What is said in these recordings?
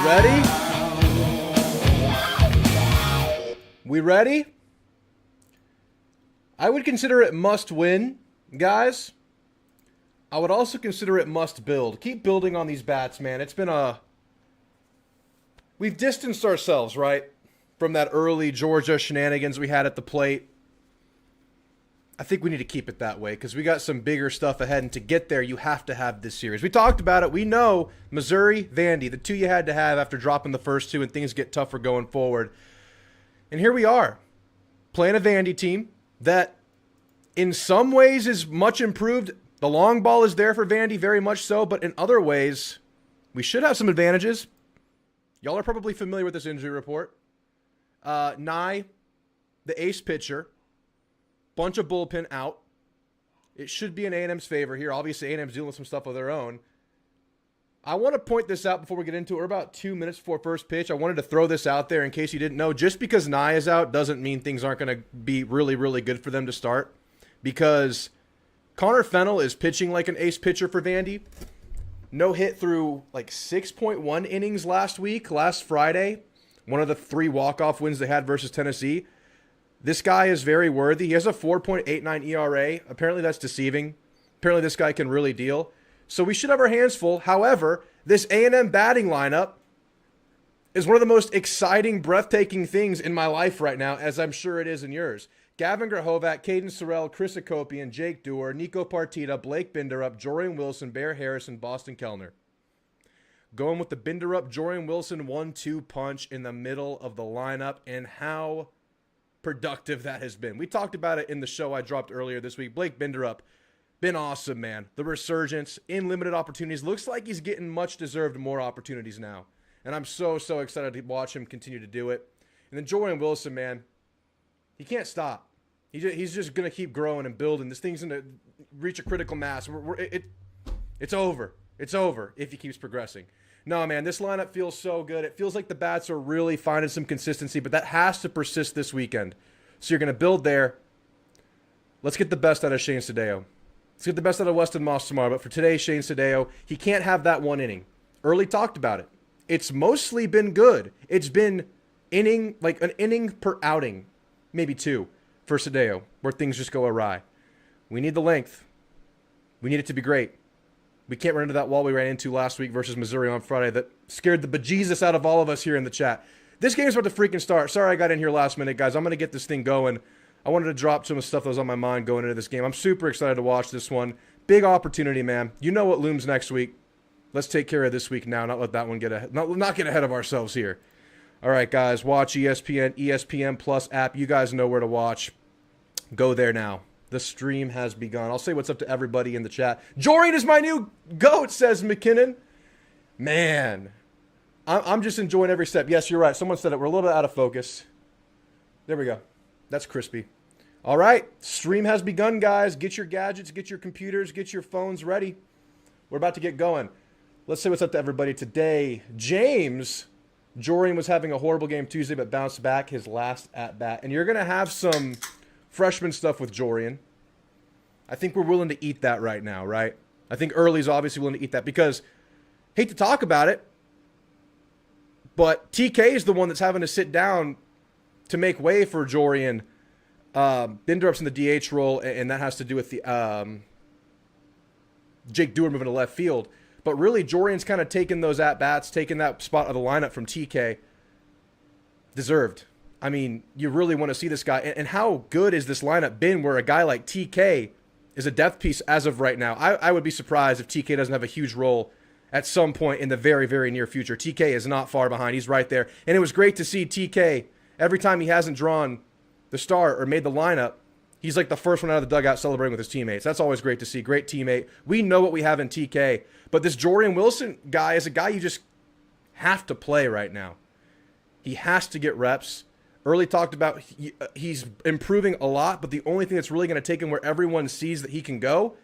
ready? We ready? I would consider it must win, guys. I would also consider it must build. Keep building on these bats, man. It's been we've distanced ourselves, right, from that early Georgia shenanigans we had at the plate. I think we need to keep it that way because we got some bigger stuff ahead, and to get there, you have to have this series. We talked about it. We know Missouri, Vandy, the two you had to have after dropping the first two and things get tougher going forward. And here we are, playing a Vandy team that in some ways is much improved. The long ball is there for Vandy, very much so, but in other ways, we should have some advantages. Y'all are probably familiar with this injury report. Nye, the ace pitcher, bunch of bullpen out. It should be in A&M's favor here. Obviously, A&M's dealing with some stuff of their own. I want to point this out before we get into it. We're about 2 minutes before first pitch. I wanted to throw this out there in case you didn't know. Just because Nye is out doesn't mean things aren't going to be really, really good for them to start. Because Connor Fennell is pitching like an ace pitcher for Vandy. No hit through like 6.1 innings last Friday. One of the 3 walk-off wins they had versus Tennessee. This guy is very worthy. He has a 4.89 ERA. Apparently that's deceiving. Apparently this guy can really deal. So we should have our hands full. However, this A&M batting lineup is one of the most exciting, breathtaking things in my life right now, as I'm sure it is in yours. Gavin Grahovac, Caden Sorrell, Chris Akopian, Jake Dewar, Nico Partita, Blake Binderup, Jorian Wilson, Bear Harrison, Boston Kellner. Going with the Binderup, Jorian Wilson 1-2 punch in the middle of the lineup, and how productive that has been. We talked about it in the show I dropped earlier this week. Blake Binderup, been awesome, man. The resurgence in limited opportunities. Looks like he's getting much deserved more opportunities now. And I'm so excited to watch him continue to do it. And then Jorian Wilson, man, he can't stop. He's just going to keep growing and building. This thing's going to reach a critical mass. It's over. It's over if he keeps progressing. No, man, this lineup feels so good. It feels like the bats are really finding some consistency, but that has to persist this weekend. So you're going to build there. Let's get the best out of Shane Sadeo. Let's get the best out of Weston Moss tomorrow. But for today, Shane Sadeo, he can't have that one inning. Early talked about it. It's mostly been good. It's been like an inning per outing, maybe 2 for Sadeo, where things just go awry. We need the length. We need it to be great. We can't run into that wall we ran into last week versus Missouri on Friday that scared the bejesus out of all of us here in the chat. This game's about to freaking start. Sorry I got in here last minute, guys. I'm going to get this thing going. I wanted to drop some of the stuff that was on my mind going into this game. I'm super excited to watch this one. Big opportunity, man. You know what looms next week. Let's take care of this week now. Not let that one get ahead. Not get ahead of ourselves here. All right, guys. Watch ESPN, ESPN Plus app. You guys know where to watch. Go there now. The stream has begun. I'll say what's up to everybody in the chat. Jorian is my new GOAT, says McKinnon. Man, I'm just enjoying every step. Yes, you're right. Someone said it. We're a little bit out of focus. There we go. That's crispy. All right. Stream has begun, guys. Get your gadgets, get your computers, get your phones ready. We're about to get going. Let's say what's up to everybody today. James, Jorian was having a horrible game Tuesday, but bounced back his last at-bat. And you're going to have some freshman stuff with Jorian. I think we're willing to eat that right now, right? I think Early's obviously willing to eat that because, hate to talk about it, but TK is the one that's having to sit down to make way for Jorian. Binderup's in the DH role, and that has to do with the Jake Dewar moving to left field. But really, Jorian's kind of taking those at-bats, taking that spot of the lineup from TK. Deserved. I mean, you really want to see this guy. And how good has this lineup been where a guy like TK is a depth piece as of right now? I would be surprised if TK doesn't have a huge role at some point in the very, very near future. TK is not far behind. He's right there. And it was great to see TK, every time he hasn't drawn the start or made the lineup, he's like the first one out of the dugout celebrating with his teammates. That's always great to see. Great teammate. We know what we have in TK. But this Jorian Wilson guy is a guy you just have to play right now. He has to get reps. Early talked about he's improving a lot, but the only thing that's really going to take him where everyone sees that he can go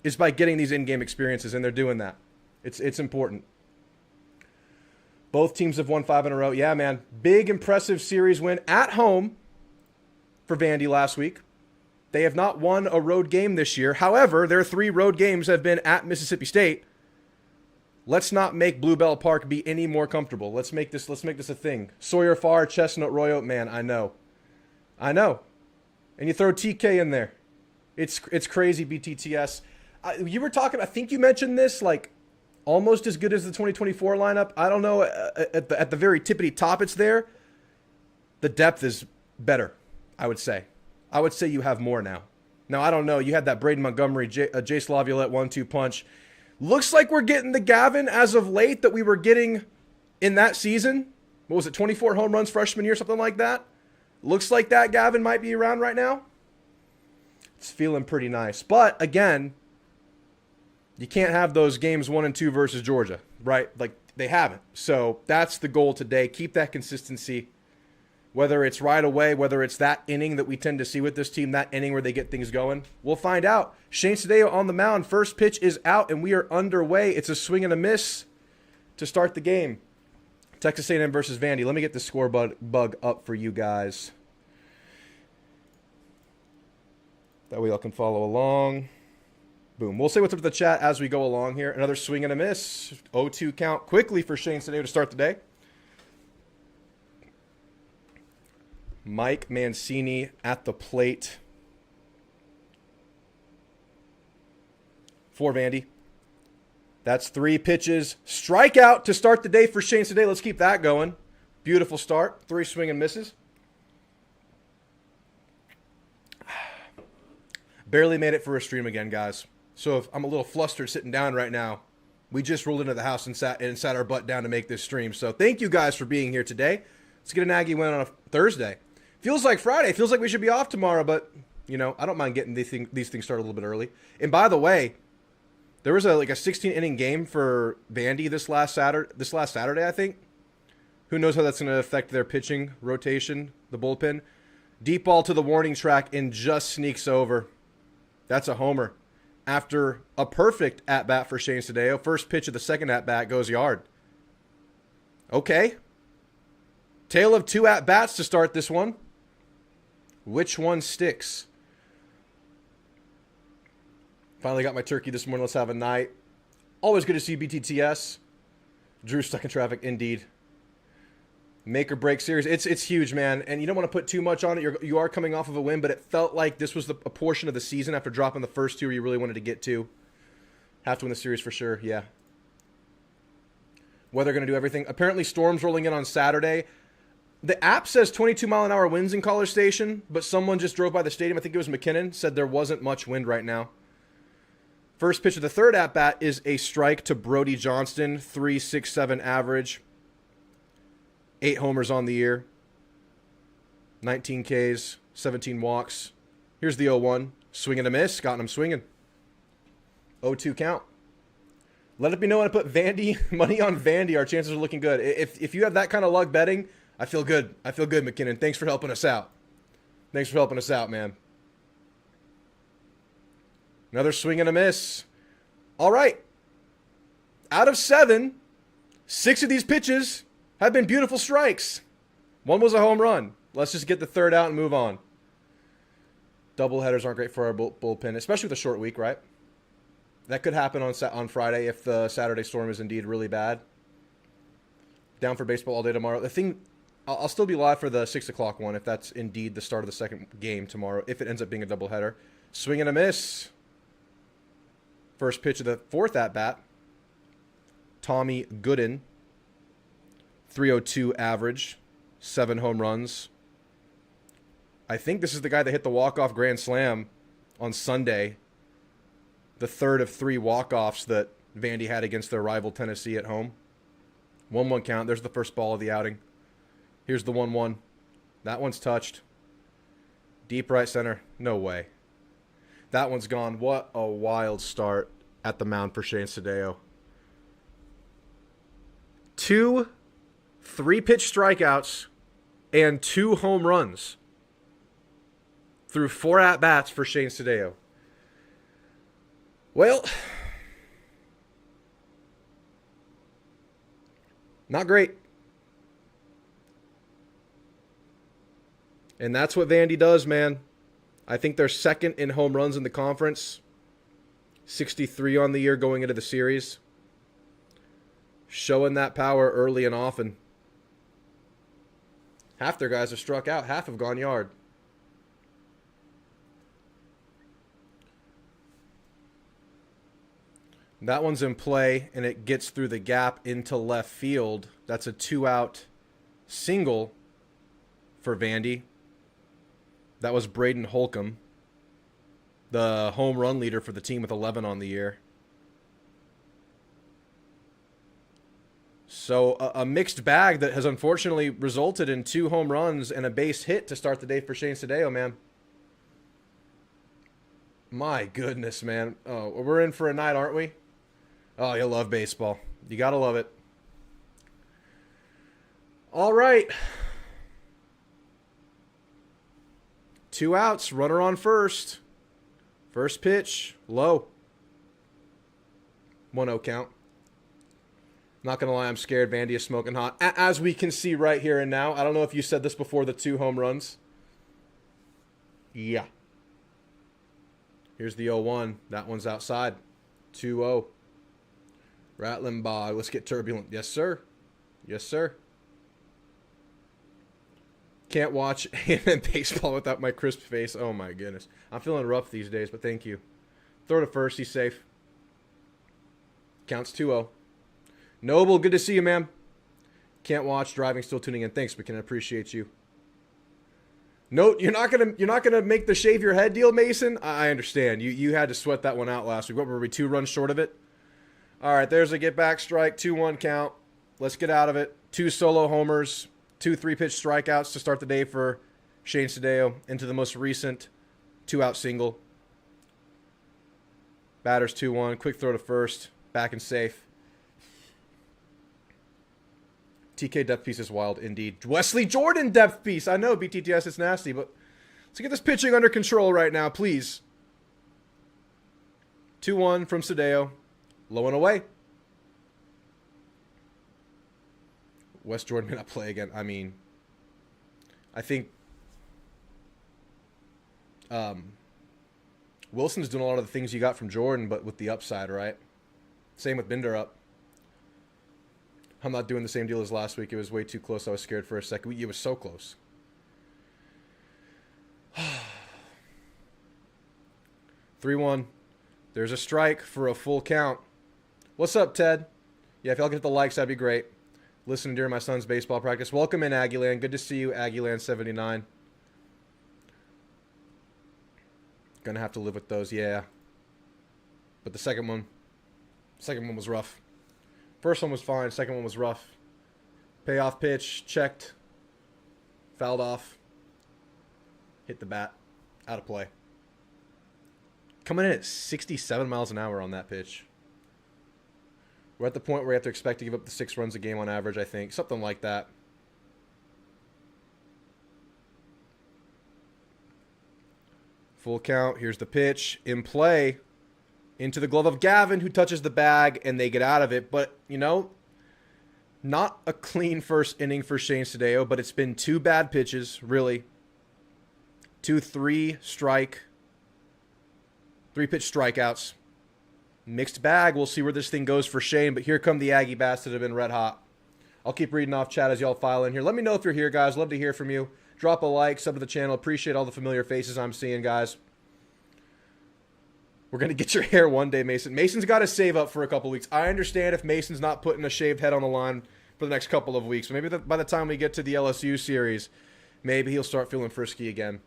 is by getting these in-game experiences, and they're doing that. It's important. Both teams have won 5 in a row. Yeah, man. Big, impressive series win at home for Vandy last week. They have not won a road game this year. However, their 3 road games have been at Mississippi State. Let's not make Bluebell Park be any more comfortable. Let's make this a thing. Sawyer Farr, Chestnut Royo, man, I know. And you throw TK in there. It's crazy, BTTS. You were talking, I think you mentioned this, like, almost as good as the 2024 lineup. I don't know, at the very tippity top it's there. The depth is better, I would say. I would say you have more now. Now, I don't know. You had that Braden Montgomery, Jace Laviolette 1-2 punch. Looks like we're getting the Gavin as of late that we were getting in that season. What was it, 24 home runs freshman year, something like that? Looks like that Gavin might be around right now. It's feeling pretty nice. But, again, you can't have those games 1 and 2 versus Georgia, right? Like, they haven't. So that's the goal today. Keep that consistency. Whether it's right away, whether it's that inning that we tend to see with this team, that inning where they get things going, we'll find out. Shane Sadeo on the mound. First pitch is out, and we are underway. It's a swing and a miss to start the game. Texas A&M versus Vandy. Let me get the score bug up for you guys. That way y'all can follow along. Boom. We'll say what's up to the chat as we go along here. Another swing and a miss. 0-2 count quickly for Shane Sadeo to start the day. Mike Mancini at the plate for Vandy. That's 3 pitches. Strikeout to start the day for Shane today. Let's keep that going. Beautiful start. 3 swing and misses. Barely made it for a stream again, guys. So if I'm a little flustered sitting down right now, we just rolled into the house and sat our butt down to make this stream. So thank you guys for being here today. Let's get an Aggie win on a Thursday. Feels like Friday. Feels like we should be off tomorrow, but, you know, I don't mind getting these things started a little bit early. And by the way, there was a 16-inning game for Vandy this last Saturday, I think. Who knows how that's going to affect their pitching rotation, the bullpen. Deep ball to the warning track and just sneaks over. That's a homer. After a perfect at-bat for Shane Sadeo, first pitch of the second at-bat goes yard. Okay. Tale of 2 at-bats to start this one. Which one sticks? Finally got my turkey this morning. Let's have a night. Always good to see BTTS. Drew stuck in traffic, indeed. Make or break series. It's huge, man. And you don't want to put too much on it. You are coming off of a win, but it felt like this was a portion of the season after dropping the first 2 you really wanted to get to. Have to win the series for sure, yeah. Weather going to do everything. Apparently storms rolling in on Saturday. The app says 22-mile-an-hour winds in College Station, but someone just drove by the stadium, I think it was McKinnon, said there wasn't much wind right now. First pitch of the third at-bat is a strike to Brody Johnston, 3.67 average, 8 homers on the year, 19 Ks, 17 walks. Here's the 0-1, swing and a miss, got him swinging. 0-2 count. Let it be known I put Vandy, money on Vandy. Our chances are looking good. If you have that kind of luck betting, I feel good. I feel good, McKinnon. Thanks for helping us out. Thanks for helping us out, man. Another swing and a miss. All right. Out of 7, 6 of these pitches have been beautiful strikes. 1 was a home run. Let's just get the third out and move on. Doubleheaders aren't great for our bullpen, especially with a short week, right? That could happen on Friday if the Saturday storm is indeed really bad. Down for baseball all day tomorrow. The thing, I'll still be live for the 6 o'clock one if that's indeed the start of the second game tomorrow, if it ends up being a doubleheader. Swing and a miss. First pitch of the fourth at-bat. Tommy Gooden. 302 average. 7 home runs. I think this is the guy that hit the walk-off grand slam on Sunday. The third of 3 walk-offs that Vandy had against their rival Tennessee at home. 1-1 count. There's the first ball of the outing. Here's the 1-1. That one's touched. Deep right center. No way. That one's gone. What a wild start at the mound for Shane Sadeo. 2 3-pitch strikeouts and 2 home runs through 4 at-bats for Shane Sadeo. Well, not great. And that's what Vandy does, man. I think they're second in home runs in the conference. 63 on the year going into the series. Showing that power early and often. Half their guys have struck out. Half have gone yard. That one's in play, and it gets through the gap into left field. That's a 2-out single for Vandy. That was Braden Holcomb, the home run leader for the team with 11 on the year. So a mixed bag that has unfortunately resulted in 2 home runs and a base hit to start the day for Shane Sadeo, man. My goodness, man. Oh, we're in for a night, aren't we? Oh, you love baseball. You got to love it. All right. 2 outs, runner on first. First pitch, low. 1-0 count. Not going to lie, I'm scared. Vandy is smoking hot. As we can see right here and now. I don't know if you said this before the 2 home runs. Yeah. Here's the 0-1. That one's outside. 2-0. Rattling bog. Let's get turbulent. Yes, sir. Yes, sir. Can't watch A&M baseball without my crisp face. Oh, my goodness. I'm feeling rough these days, but thank you. Throw to first. He's safe. Counts 2-0. Noble, good to see you, man. Can't watch. Driving, still tuning in. Thanks, but can appreciate you. Note, you're not gonna make the shave your head deal, Mason. I understand. You had to sweat that one out last week. What were we, 2 runs short of it? All right, there's a get back strike. 2-1 count. Let's get out of it. 2 solo homers. 2 3-pitch strikeouts to start the day for Shane Sadeo into the most recent 2-out single. Batters 2-1. Quick throw to first. Back and safe. TK depth piece is wild indeed. Wesley Jordan depth piece. I know, BTTS, it's nasty, but let's get this pitching under control right now, please. 2-1 from Sadeo. Low and away. Wes Jordan may not play again. I mean, I think Wilson's doing a lot of the things you got from Jordan, but with the upside, right? Same with Binder up. I'm not doing the same deal as last week. It was way too close. I was scared for a second. It was so close. 3-1. There's a strike for a full count. What's up, Ted? Yeah, if y'all get the likes, that'd be great. Listening during my son's baseball practice. Welcome in, Aggieland. Good to see you, Aggieland79. Gonna have to live with those, yeah. But the second one was rough. First one was fine. Second one was rough. Payoff pitch. Checked. Fouled off. Hit the bat. Out of play. Coming in at 67 miles an hour on that pitch. We're at the point where we have to expect to give up the 6 runs a game on average, I think. Something like that. Full count. Here's the pitch. In play. Into the glove of Gavin, who touches the bag, and they get out of it. But, you know, not a clean first inning for Shane Sadeo, but it's been 2 bad pitches, really. 2 3-pitch strikeouts. Mixed bag. We'll see where this thing goes for Shane, but here come the Aggie bats that have been red hot. I'll keep reading off chat as y'all file in here. Let me know if you're here, guys. Love to hear from you. Drop a like, sub to the channel. Appreciate all the familiar faces I'm seeing, guys. We're going to get your hair one day, Mason. Mason's got to save up for a couple weeks. I understand if Mason's not putting a shaved head on the line for the next couple of weeks. Maybe by the time we get to the LSU series, maybe he'll start feeling frisky again.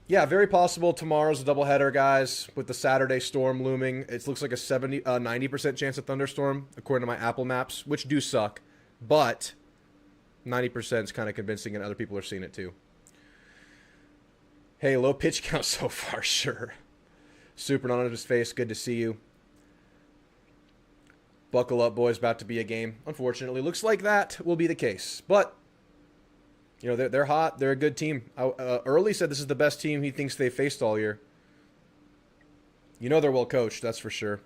Yeah, very possible tomorrow's a doubleheader, guys, with the Saturday storm looming. It looks like a 90% chance of thunderstorm, according to my Apple Maps, which do suck. But 90% is kind of convincing, and other people are seeing it too. Hey, low pitch count so far, sure. Super not on his face, good to see you. Buckle up, boys, about to be a game. Unfortunately, looks like that will be the case. But, you know, they're hot. They're a good team. Early said this is the best team he thinks they've faced all year. You know they're well coached, that's for sure.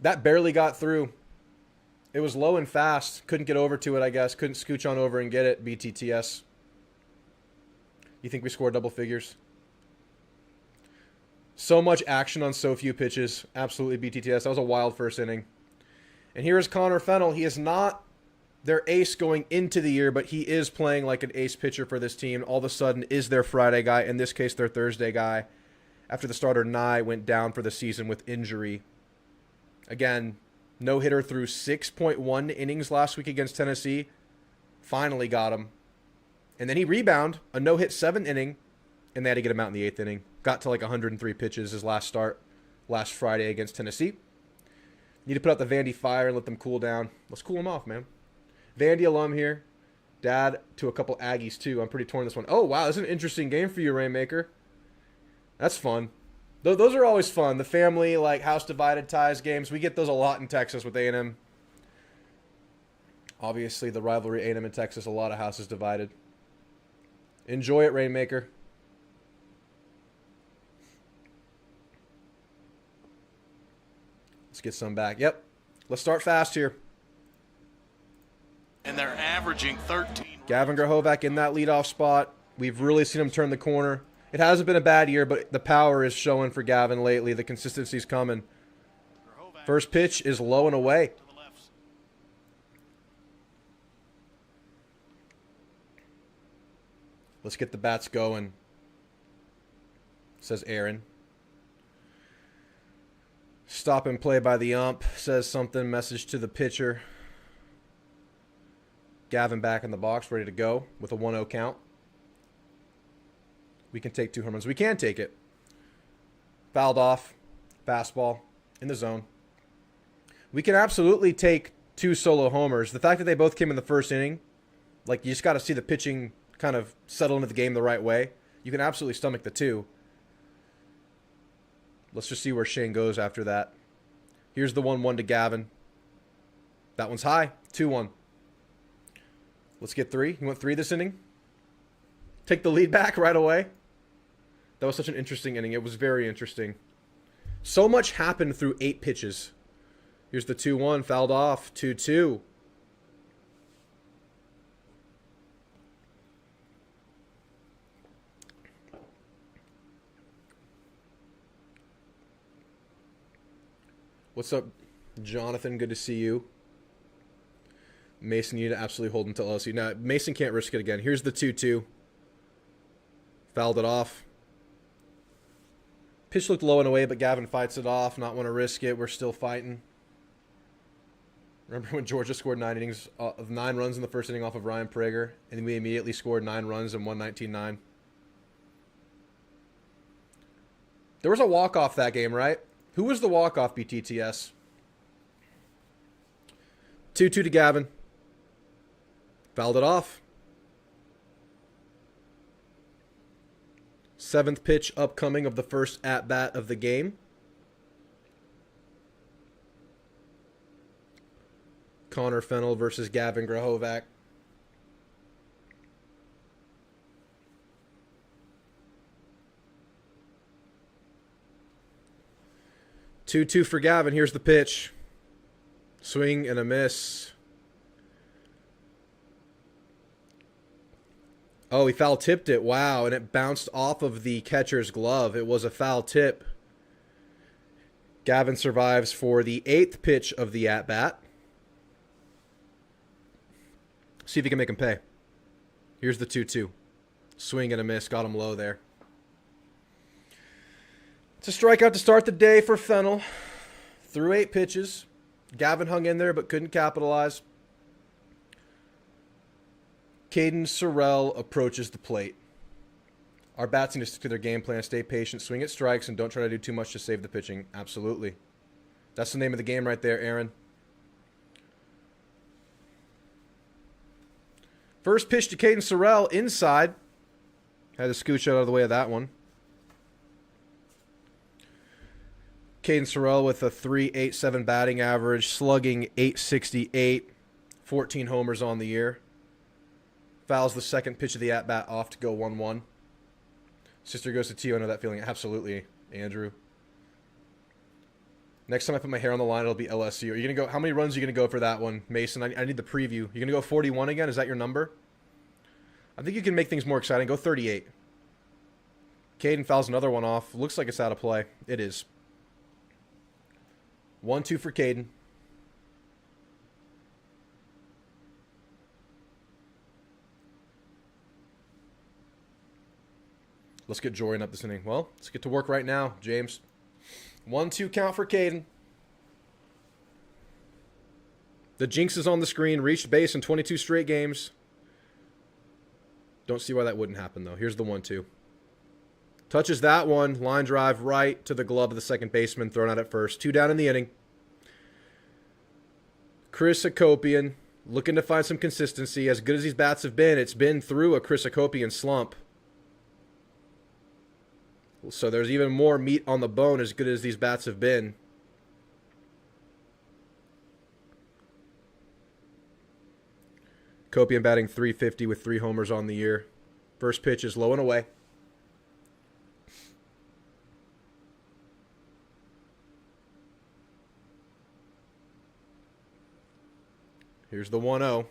That barely got through. It was low and fast. Couldn't get over to it, I guess. Couldn't scooch on over and get it, BTTS. You think we scored double figures? So much action on so few pitches. Absolutely BTTS. That was a wild first inning. And here is Connor Fennell. He is not their ace going into the year, but he is playing like an ace pitcher for this team. All of a sudden is their Friday guy. In this case, their Thursday guy. After the starter, Nye, went down for the season with injury. Again, no-hitter through 6.1 innings last week against Tennessee. Finally got him. And then he rebounded a no-hit 7th inning, and they had to get him out in the 8th inning. Got to like 103 pitches his last start last Friday against Tennessee. Need to put out the Vandy fire and let them cool down. Let's cool them off, man. Vandy alum here. Dad to a couple Aggies, too. I'm pretty torn this one. Oh, wow. This is an interesting game for you, Rainmaker. That's fun. Those are always fun. The family, like, house divided ties games. We get those a lot in Texas with A&M. Obviously, the rivalry A&M and Texas, a lot of houses divided. Enjoy it, Rainmaker. Let's get some back. Yep. Let's start fast here. And they're averaging 13. Gavin Grahovac in that leadoff spot. We've really seen him turn the corner. It hasn't been a bad year, but the power is showing for Gavin lately. The consistency's coming. First pitch is low and away. Let's get the bats going, says Aaron. Stop and play by the ump, says something. Message to the pitcher. Gavin back in the box, ready to go with a 1-0 count. We can take 2 home runs. We can take it. Fouled off. Fastball in the zone. We can absolutely take 2 solo homers. The fact that they both came in the first inning, like, you just got to see the pitching kind of settle into the game the right way. You can absolutely stomach the 2. Let's just see where Shane goes after that. Here's the 1-1 to Gavin. That one's high. 2-1. Let's get 3. You want 3 this inning? Take the lead back right away. That was such an interesting inning. It was very interesting. So much happened through 8 pitches. Here's the 2-1. Fouled off. 2-2. What's up, Jonathan? Good to see you. Mason, you need to absolutely hold until LSU. Now, Mason can't risk it again. Here's the 2-2. Fouled it off. Pitch looked low and away, but Gavin fights it off. Not want to risk it. We're still fighting. Remember when Georgia scored 9 runs in the first inning off of Ryan Prager, and then we immediately scored 9 runs and won 19-9? There was a walk-off that game, right? Who was the walk-off, BTTS? 2-2 to Gavin. Fouled it off. 7th pitch upcoming of the first at-bat of the game. Connor Fennell versus Gavin Grahovac. Two for Gavin. Here's the pitch. Swing and a miss. Oh, he foul tipped it. Wow, and it bounced off of the catcher's glove. It was a foul tip. Gavin survives for the 8th pitch of the at-bat. See if he can make him pay. Here's the 2-2. Swing and a miss. Got him low there. It's a strikeout to start the day for Fennell. Through 8 pitches. Gavin hung in there but couldn't capitalize. Caden Sorrell approaches the plate. Our bats need to stick to their game plan, stay patient, swing at strikes, and don't try to do too much to save the pitching. Absolutely. That's the name of the game right there, Aaron. First pitch to Caden Sorrell, inside. Had to scooch out of the way of that one. Caden Sorrell with a .387 batting average, slugging .868, 14 homers on the year. Fouls the second pitch of the at-bat off to go 1-1. Sister goes to Tio. I know that feeling. Absolutely, Andrew. Next time I put my hair on the line, it'll be LSU. Are you going to go? How many runs are you going to go for that one, Mason? I need the preview. You're going to go 41 again? Is that your number? I think you can make things more exciting. Go 38. Caden fouls another one off. Looks like it's out of play. It is. 1-2 for Caden. Let's get Jordan up this inning. Well, let's get to work right now, James. 1-2 count for Caden. The jinx is on the screen. Reached base in 22 straight games. Don't see why that wouldn't happen, though. Here's the 1-2. Touches that one. Line drive right to the glove of the second baseman. Thrown out at first. 2 down in the inning. Chris Hacopian looking to find some consistency. As good as these bats have been, it's been through a Chris Hacopian slump. So there's even more meat on the bone as good as these bats have been. Copian batting .350 with 3 homers on the year. First pitch is low and away. Here's the 1-0.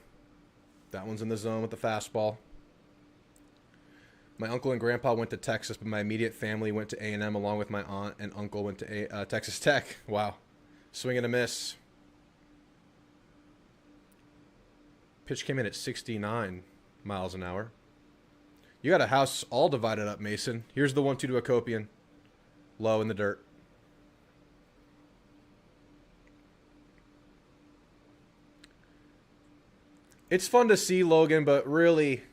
That one's in the zone with the fastball. My uncle and grandpa went to Texas, but my immediate family went to A&M along with my aunt and uncle went to Texas Tech. Wow. Swing and a miss. Pitch came in at 69 miles an hour. You got a house all divided up, Mason. Here's the 1-2 to Hacopian. Low in the dirt. It's fun to see Logan, but really,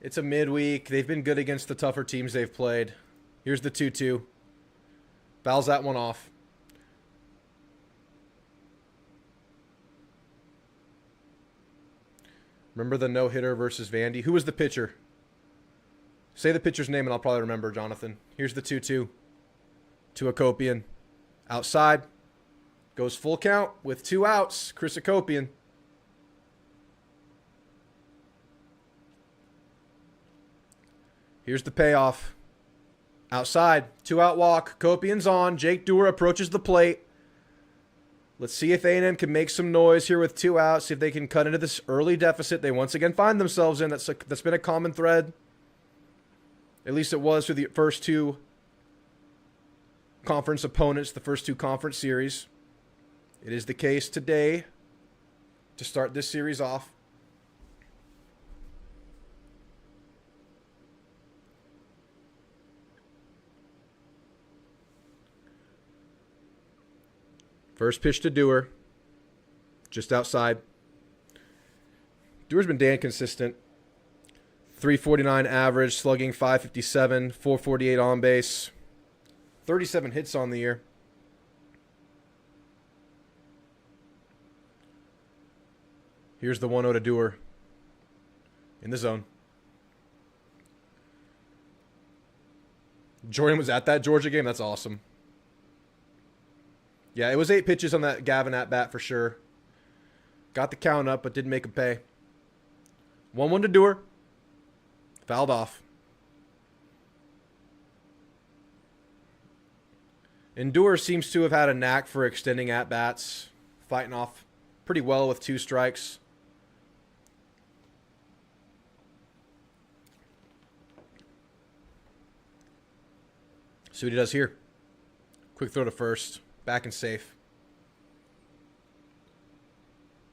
it's a midweek. They've been good against the tougher teams they've played. Here's the 2-2. Fouls that one off. Remember the no-hitter versus Vandy? Who was the pitcher? Say the pitcher's name and I'll probably remember, Jonathan. Here's the 2-2 to Hacopian. Outside. Goes full count with 2 outs. Chris Hacopian. Here's the payoff. Outside. 2-out walk. Hacopian's on. Jake Dewar approaches the plate. Let's see if A&M can make some noise here with 2 outs. See if they can cut into this early deficit they once again find themselves in. That's been a common thread. At least it was for the first 2 conference opponents, the first 2 conference series. It is the case today to start this series off. First pitch to Dewar. Just outside. Dewar's been damn consistent. 349 average, slugging .557, 448 on base. 37 hits on the year. Here's the 1-0 to Dewar. In the zone. Jordan was at that Georgia game? That's awesome. Yeah, it was 8 pitches on that Gavin at bat for sure. Got the count up, but didn't make him pay. 1-1 to Dewar. Fouled off. And Dewar seems to have had a knack for extending at bats, fighting off pretty well with 2 strikes. See what he does here. Quick throw to first. Back and safe.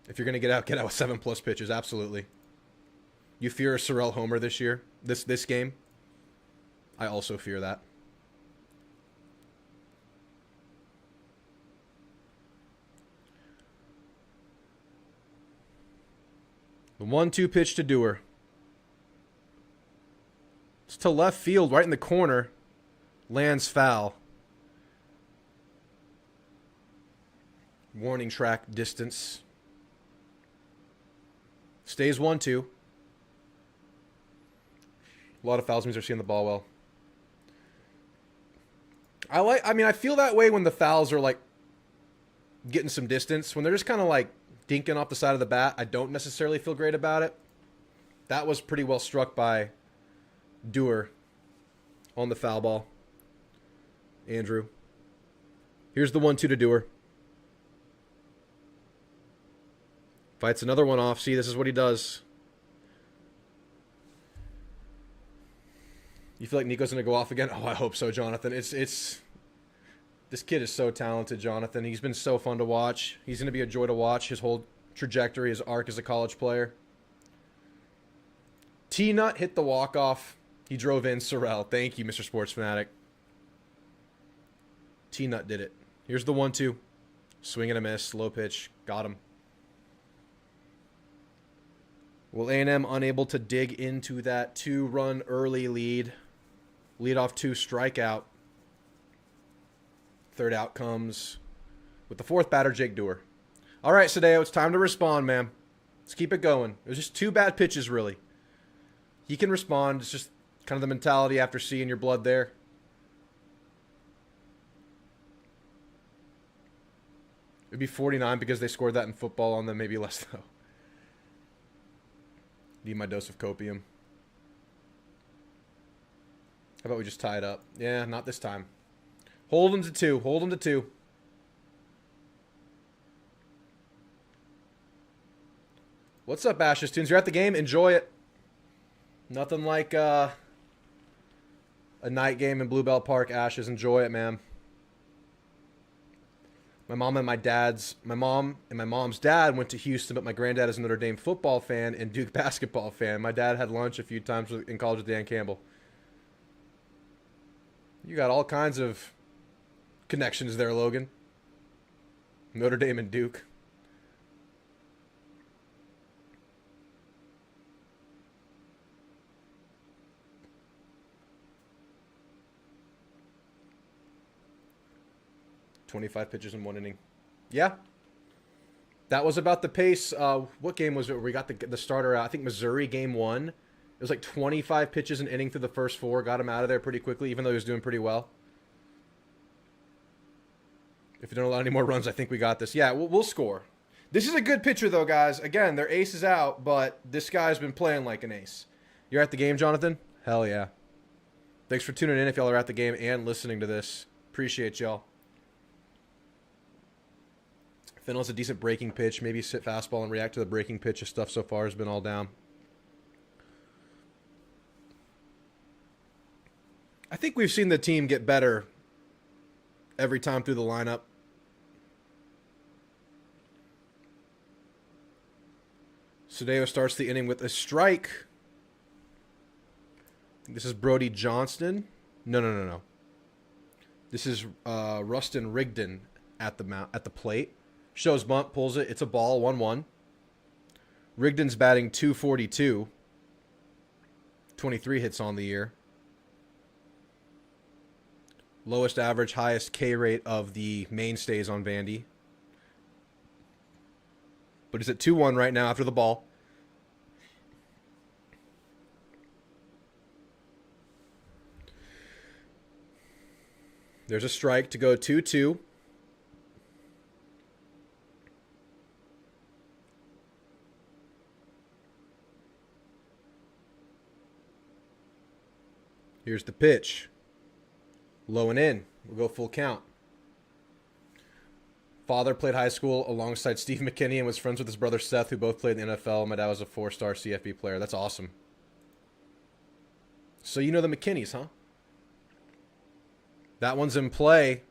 If you're going to get out with 7+ pitches. Absolutely. You fear a Sorrell homer this year? This game? I also fear that. The 1-2 pitch to Dewar. It's to left field, right in the corner. Lands foul. Warning track distance. Stays 1-2. A lot of fouls means they're seeing the ball well. I feel that way when the fouls are like getting some distance. When they're just kind of like dinking off the side of the bat, I don't necessarily feel great about it. That was pretty well struck by Dewar on the foul ball. Andrew. Here's the 1-2 to Dewar. Fights another one off. See, this is what he does. You feel like Nico's going to go off again? Oh, I hope so, Jonathan. It's this kid is so talented, Jonathan. He's been so fun to watch. He's going to be a joy to watch. His whole trajectory, his arc as a college player. T-Nut hit the walk-off. He drove in Sorrell. Thank you, Mr. Sports Fanatic. T-Nut did it. Here's the 1-2. Swing and a miss. Low pitch. Got him. Will A&M unable to dig into that 2-run early lead. Lead off 2 strikeout. Third out comes with the 4th batter, Jake Dewar. All right, Sadeo, it's time to respond, man. Let's keep it going. It was just 2 bad pitches, really. He can respond. It's just kind of the mentality after seeing your blood there. It'd be 49 because they scored that in football on them, maybe less, though. Need my dose of copium. How about we just tie it up? Yeah, not this time. Hold him to 2. Hold him to 2. What's up, Ashes Tunes? You're at the game. Enjoy it. Nothing like a night game in Bluebell Park, Ashes. Enjoy it, man. My mom and my mom's dad went to Houston, but my granddad is a Notre Dame football fan and Duke basketball fan. My dad had lunch a few times in college with Dan Campbell. You got all kinds of connections there, Logan. Notre Dame and Duke. "25 pitches in 1 inning." Yeah. That was about the pace. What game was it where we got the starter out? I think Missouri game 1. It was like 25 pitches an inning through the first 4. Got him out of there pretty quickly, even though he was doing pretty well. If you don't allow any more runs, I think we got this. Yeah, we'll score. This is a good pitcher, though, guys. Again, their ace is out, but this guy's been playing like an ace. You're at the game, Jonathan? Hell yeah. Thanks for tuning in if y'all are at the game and listening to this. Appreciate y'all. Fennell's a decent breaking pitch. Maybe sit fastball and react to the breaking pitch. His stuff so far has been all down. I think we've seen the team get better every time through the lineup. Sadeo starts the inning with a strike. This is Brody Johnston. No. This is Rustin Rigdon at the plate. Shows bunt, pulls it. It's a ball, 1-1. Rigdon's batting .242. 23 hits on the year. Lowest average, highest K rate of the mainstays on Vandy. But he's at 2-1 right now after the ball. There's a strike to go 2-2. Here's the pitch. Low and in. We'll go full count. Father played high school alongside Steve McKinney and was friends with his brother Seth, who both played in the NFL. My dad was a 4-star CFB player. That's awesome. So you know the McKinneys, huh? That one's in play.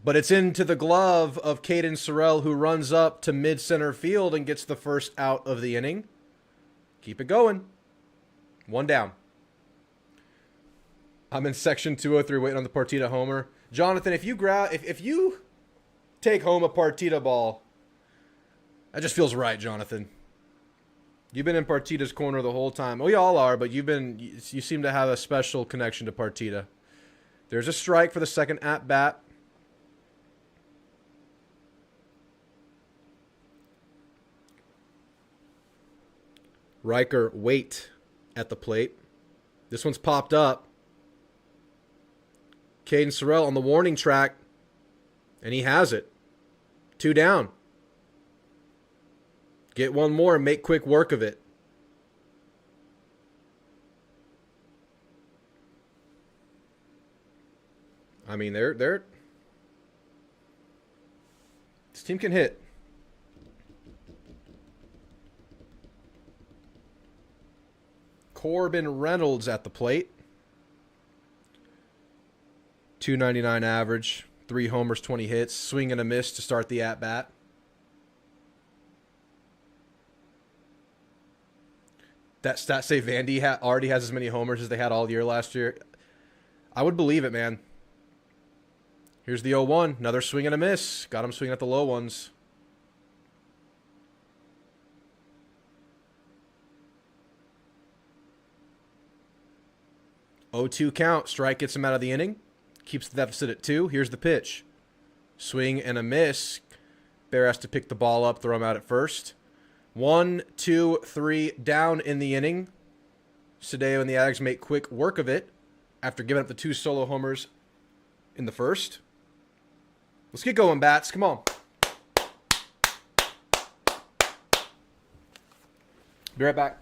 But it's into the glove of Caden Sorrell, who runs up to mid-center field and gets the first out of the inning. Keep it going. 1 down. I'm in section 203 waiting on the Partita homer. Jonathan, if you take home a Partita ball, that just feels right, Jonathan. You've been in Partita's corner the whole time. We all are, but you seem to have a special connection to Partita. There's a strike for the second at bat. Riker Waite at the plate. This one's popped up. Caden Sorrell on the warning track, and he has it. 2 down. Get one more and make quick work of it. I mean, they're this team can hit. Corbin Reynolds at the plate. .299 average, 3 homers, 20 hits, swing and a miss to start the at-bat. That stat say Vandy already has as many homers as they had all year last year. I would believe it, man. Here's the 0-1. Another swing and a miss. Got him swinging at the low ones. 0-2 count. Strike gets him out of the inning. Keeps the deficit at 2. Here's the pitch. Swing and a miss. Bear has to pick the ball up, throw him out at first. 1, 2, 3 down in the inning. Sadeo and the Aggies make quick work of it after giving up the 2 solo homers in the first. Let's get going, Bats. Come on. Be right back.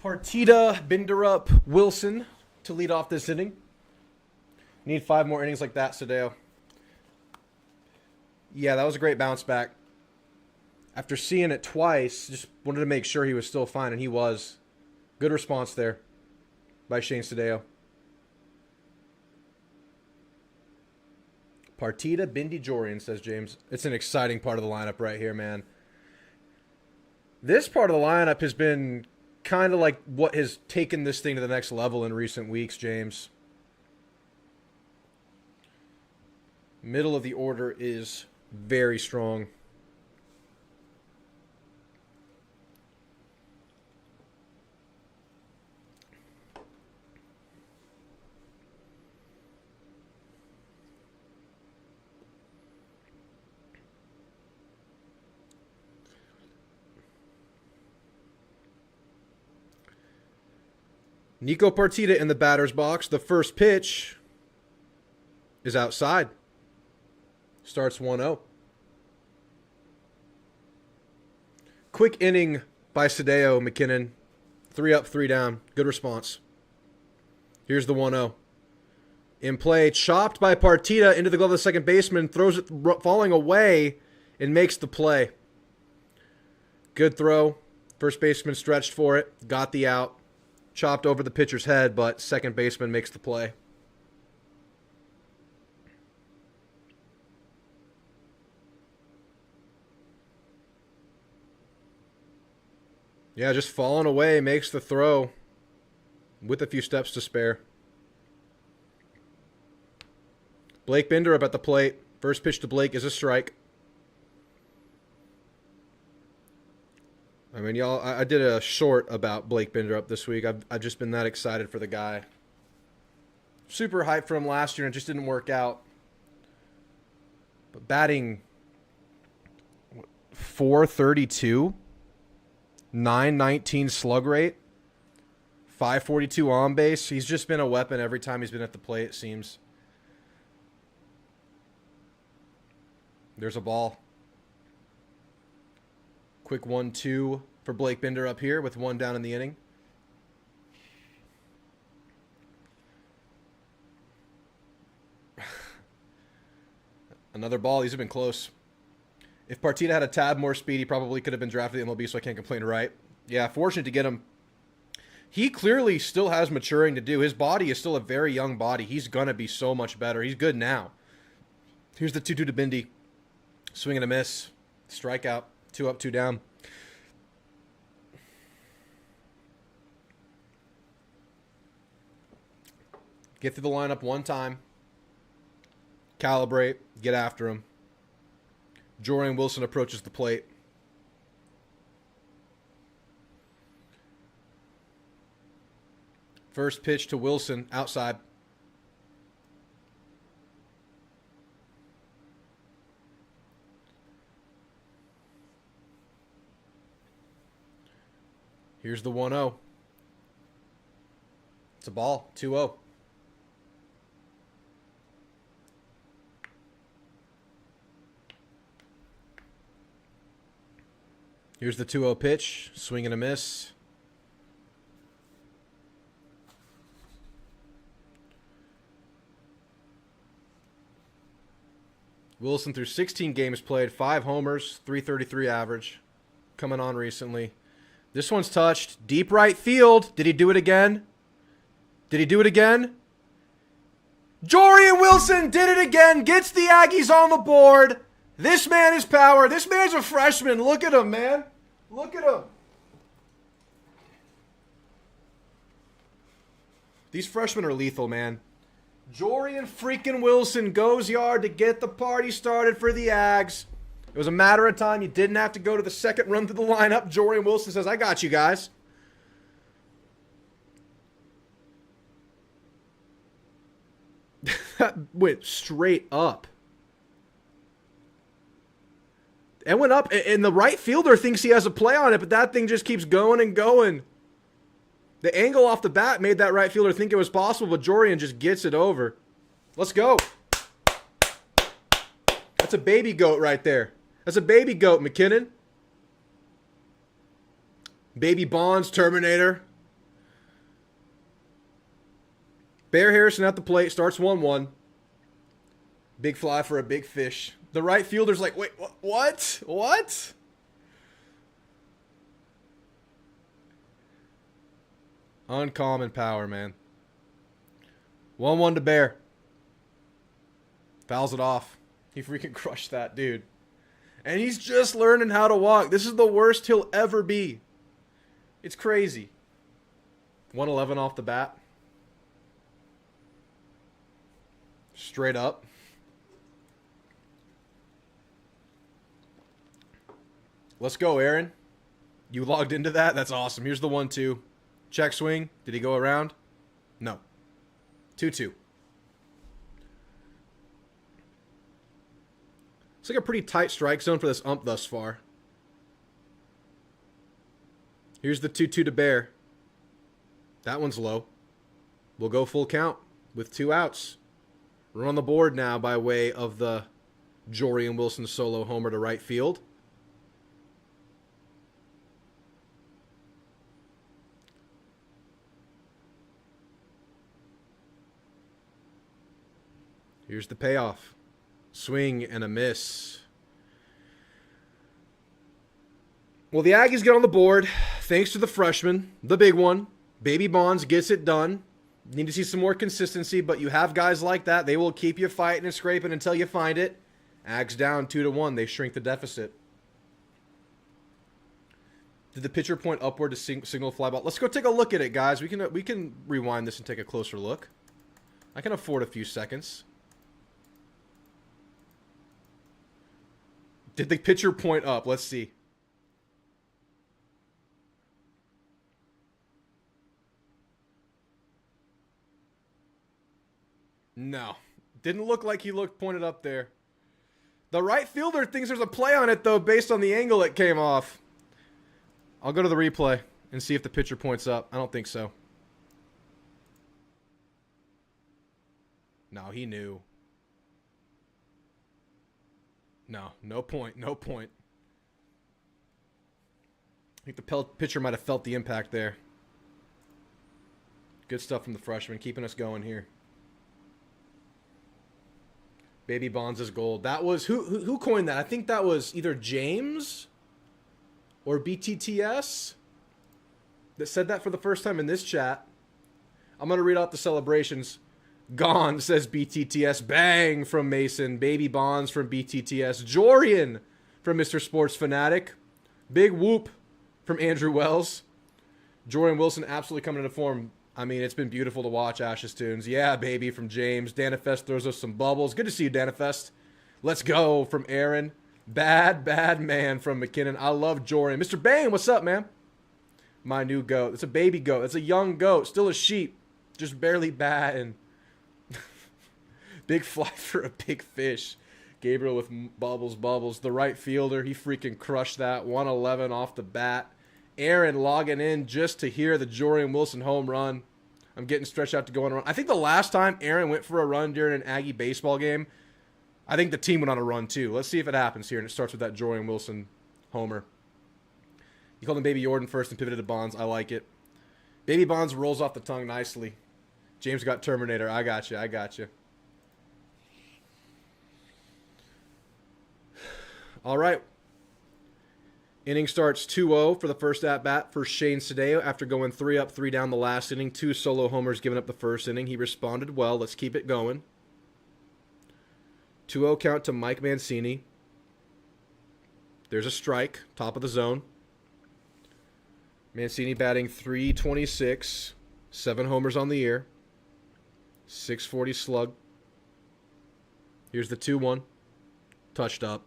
Partita, Binderup, Wilson to lead off this inning. Need 5 more innings like that, Sadeo. Yeah, that was a great bounce back. After seeing it twice, just wanted to make sure he was still fine, and he was. Good response there by Shane Sadeo. Partita, Bindi, Jorian, says James. It's an exciting part of the lineup right here, man. This part of the lineup has been kind of like what has taken this thing to the next level in recent weeks, James. Middle of the order is very strong. Nico Partita in the batter's box. The first pitch is outside. Starts 1-0. Quick inning by Sadeo McKinnon. 3 up, 3 down. Good response. Here's the 1-0. In play, chopped by Partita into the glove of the second baseman. Throws it falling away and makes the play. Good throw. First baseman stretched for it. Got the out. Chopped over the pitcher's head, but second baseman makes the play. Yeah, just falling away makes the throw with a few steps to spare. Blake Binder up at the plate. First pitch to Blake is a strike. I mean, y'all, I did a short about Blake Binder up this week. I've just been that excited for the guy. Super hyped for him last year, and it just didn't work out. But batting .432, .919 slug rate, .542 on base. He's just been a weapon every time he's been at the plate, it seems. There's a ball. Quick 1-2 for Blake Binder up here with 1 down in the inning. Another ball. These have been close. If Partita had a tad more speed, he probably could have been drafted in MLB, so I can't complain, right? Yeah, fortunate to get him. He clearly still has maturing to do. His body is still a very young body. He's going to be so much better. He's good now. Here's the 2-2 to Bindi. Swing and a miss. Strikeout. 2 up, 2 down. Get through the lineup one time. Calibrate. Get after him. Jorian Wilson approaches the plate. First pitch to Wilson, outside. Here's the 1-0. It's a ball, 2-0. Here's the 2-0 pitch, swing and a miss. Wilson through 16 games played, 5 homers, 333 average. Coming on recently. This one's touched. Deep right field. Did he do it again? Did he do it again? Jorian Wilson did it again. Gets the Aggies on the board. This man is power. This man's a freshman. Look at him, man. Look at him. These freshmen are lethal, man. Jorian freaking Wilson goes yard to get the party started for the Ags. It was a matter of time. You didn't have to go to the second run through the lineup. Jorian Wilson says, I got you guys. That went straight up. It went up, and the right fielder thinks he has a play on it, but that thing just keeps going and going. The angle off the bat made that right fielder think it was possible, but Jorian just gets it over. Let's go. That's a baby goat right there. That's a baby goat, McKinnon. Baby Bonds, Terminator. Bear Harrison at the plate, starts 1-1. Big fly for a big fish. The right fielder's like, wait, what? What? Uncommon power, man. 1-1 to Bear. Fouls it off. He freaking crushed that, dude. And he's just learning how to walk. This is the worst he'll ever be. It's crazy. 111 off the bat. Straight up. Let's go, Aaron. You logged into that? That's awesome. Here's the 1-2. Check swing. Did he go around? No. 2-2. It's like a pretty tight strike zone for this ump thus far. Here's the 2-2 to Bear. That one's low. We'll go full count with 2 outs. We're on the board now by way of the Jorian Wilson solo homer to right field. Here's the payoff. Swing and a miss. Well, the Aggies get on the board thanks to the freshman, the big one. Baby Bonds gets it done. Need to see some more consistency, but you have guys like that. They will keep you fighting and scraping until you find it. Ags down 2-1. They shrink the deficit. Did the pitcher point upward to signal fly ball? Let's go take a look at it, guys. We can rewind this and take a closer look. I can afford a few seconds. Did the pitcher point up? Let's see. No. Didn't look like he looked pointed up there. The right fielder thinks there's a play on it, though, based on the angle it came off. I'll go to the replay and see if the pitcher points up. I don't think so. No, he knew. No point. I think the pitcher might have felt the impact there. Good stuff from the freshman, keeping us going here. Baby Bonds is gold. That was who coined that? I think that was either James or BTTS that said that for the first time in this chat. I'm going to read out the celebrations. Gone, says BTTS. Bang from Mason. Baby Bonds from BTTS. Jorian from Mr. Sports Fanatic. Big whoop from Andrew Wells. Jorian Wilson absolutely coming into form. I mean, it's been beautiful to watch Ash's Tunes. Yeah, baby, from James. Danifest throws us some bubbles. Good to see you, Danifest. Let's go from Aaron. Bad man from McKinnon. I love Jorian. Mr. Bang, what's up, man? My new goat. It's a baby goat. It's a young goat. Still a sheep. Just barely batting. Big fly for a big fish. Gabriel with bubbles. The right fielder, he freaking crushed that. 111 off the bat. Aaron logging in just to hear the Jorian Wilson home run. I'm getting stretched out to go on a run. I think the last time Aaron went for a run during an Aggie baseball game, I think the team went on a run too. Let's see if it happens here, and it starts with that Jorian Wilson homer. You called him Baby Jordan first and pivoted to Bonds. I like it. Baby Bonds rolls off the tongue nicely. James got Terminator. I got you. All right. Inning starts 2-0 for the first at-bat for Shane Sadeo after going 3 up, 3 down the last inning. 2 solo homers given up the first inning. He responded well. Let's keep it going. 2-0 count to Mike Mancini. There's a strike, top of the zone. Mancini batting .326, 7 homers on the year, .640 slug. Here's the 2-1, touched up.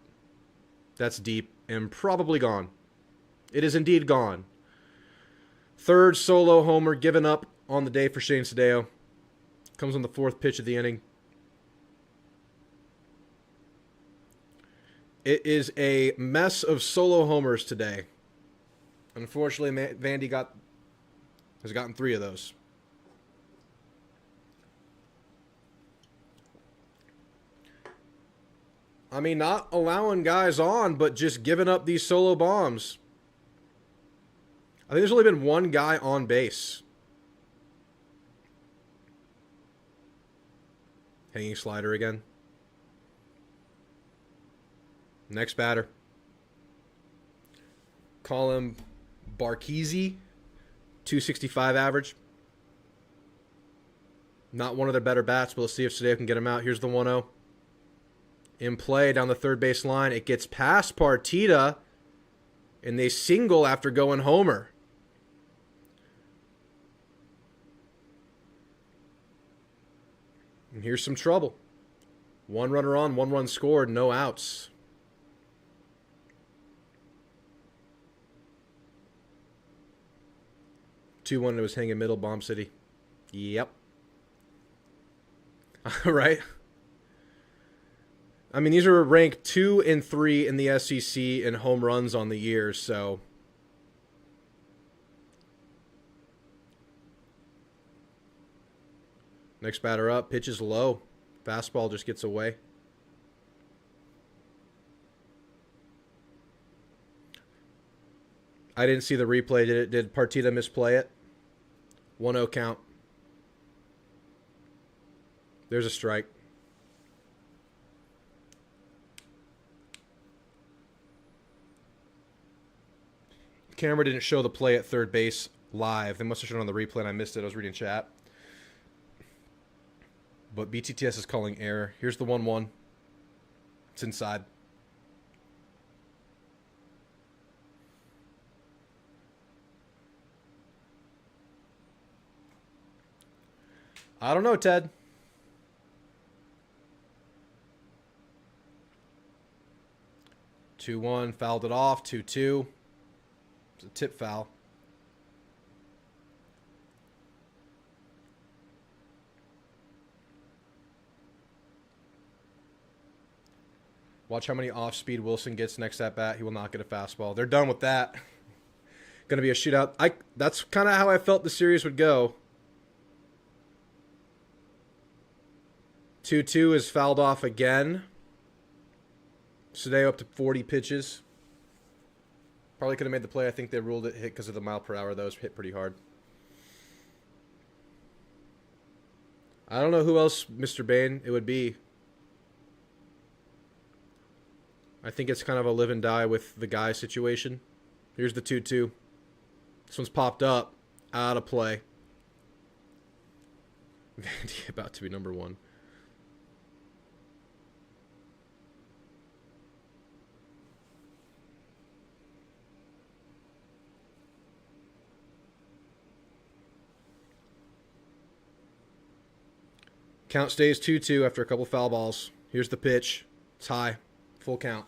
That's deep and probably gone. It is indeed gone. Third solo homer given up on the day for Shane Sadeo. Comes on the 4th pitch of the inning. It is a mess of solo homers today. Unfortunately, Vandy has gotten 3 of those. I mean, not allowing guys on, but just giving up these solo bombs. I think there's only been 1 guy on base. Hanging slider again. Next batter. Call him Barkesi, 265 average. Not one of their better bats, but let's see if Sadeo can get him out. Here's the 1-0. In play down the third base line. It gets past Partita, and they single after going homer. And here's some trouble. 1 runner on, 1 run scored, no outs. Two one, it was hanging middle, Bomb City. Yep. All right. I mean, these are ranked 2 and 3 in the SEC in home runs on the year, so. Next batter up, pitches low. Fastball just gets away. I didn't see the replay. Did Partita misplay it? 1-0 count. There's a strike. The camera didn't show the play at third base live. They must have shown it on the replay and I missed it. I was reading chat. But BTTS is calling error. Here's the 1-1. It's inside. I don't know, Ted. Two one, fouled it off. 2-2. It's a tip foul. Watch how many off-speed Wilson gets next at bat. He will not get a fastball. They're done with that. Going to be a shootout. That's kind of how I felt the series would go. 2-2 is fouled off again. Sadeo up to 40 pitches. Probably could have made the play. I think they ruled it hit because of the mile per hour. That was hit pretty hard. I don't know who else, Mr. Bain, it would be. I think it's kind of a live and die with the guy situation. Here's the 2-2. This one's popped up. Out of play. Vandy about to be number 1. Count stays 2-2 after a couple foul balls. Here's the pitch. It's high. Full count.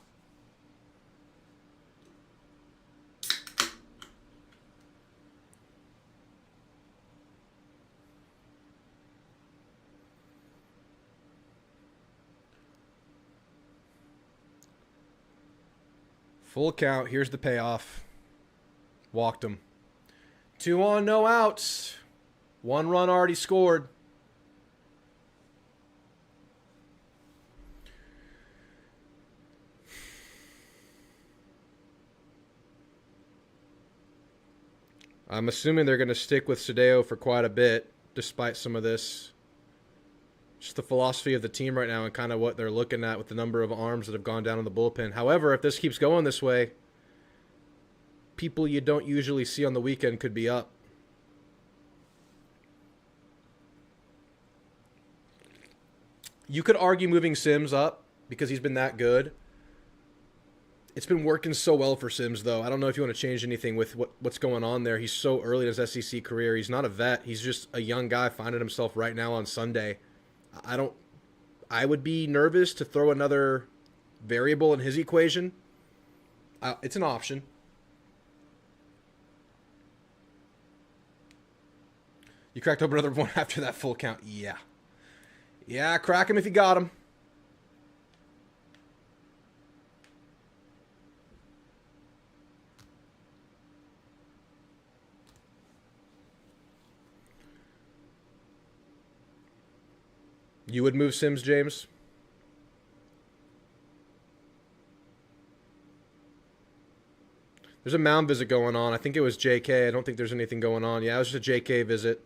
Full count. Here's the payoff. Walked him. 2 on, no outs. 1 run already scored. I'm assuming they're going to stick with Sadeo for quite a bit, despite some of this. Just the philosophy of the team right now and kind of what they're looking at with the number of arms that have gone down in the bullpen. However, if this keeps going this way, people you don't usually see on the weekend could be up. You could argue moving Sims up because he's been that good. It's been working so well for Sims, though. I don't know if you want to change anything with what's going on there. He's so early in his SEC career. He's not a vet. He's just a young guy finding himself right now on Sunday. I would be nervous to throw another variable in his equation. It's an option. You cracked open another one after that full count. Yeah. Yeah, crack him if you got him. You would move Sims, James? There's a mound visit going on. I think it was JK. I don't think there's anything going on. Yeah, it was just a JK visit.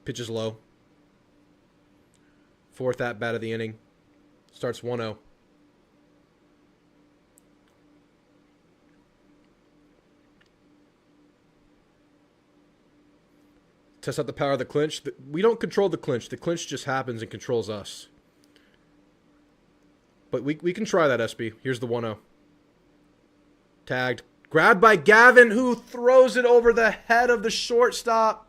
Pitch is low. 4th at-bat of the inning. Starts 1-0. Test out the power of the clinch. We don't control the clinch. The clinch just happens and controls us. But we can try that, SB. Here's the 1-0. Tagged. Grabbed by Gavin, who throws it over the head of the shortstop.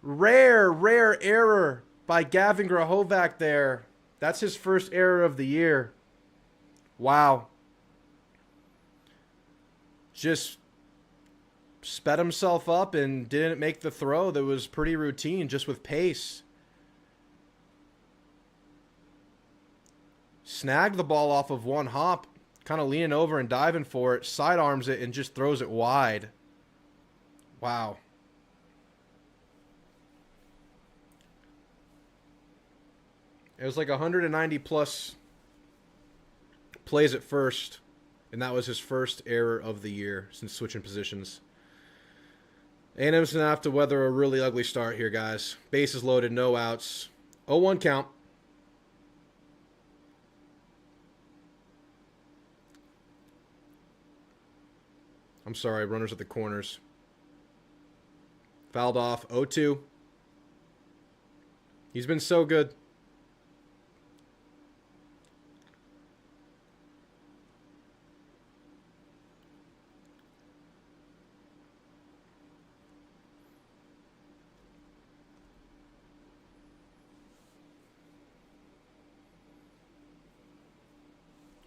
Rare error by Gavin Grahovac there. That's his first error of the year. Wow. Just sped himself up and didn't make the throw that was pretty routine, just with pace. Snagged the ball off of one hop, kind of leaning over and diving for it, sidearms it, and just throws it wide. Wow. It was like 190 plus plays at first, and that was his first error of the year since switching positions. A&M's going to have to weather a really ugly start here, guys. Bases loaded, no outs. 0-1 count. I'm sorry, runners at the corners. Fouled off, 0-2. He's been so good.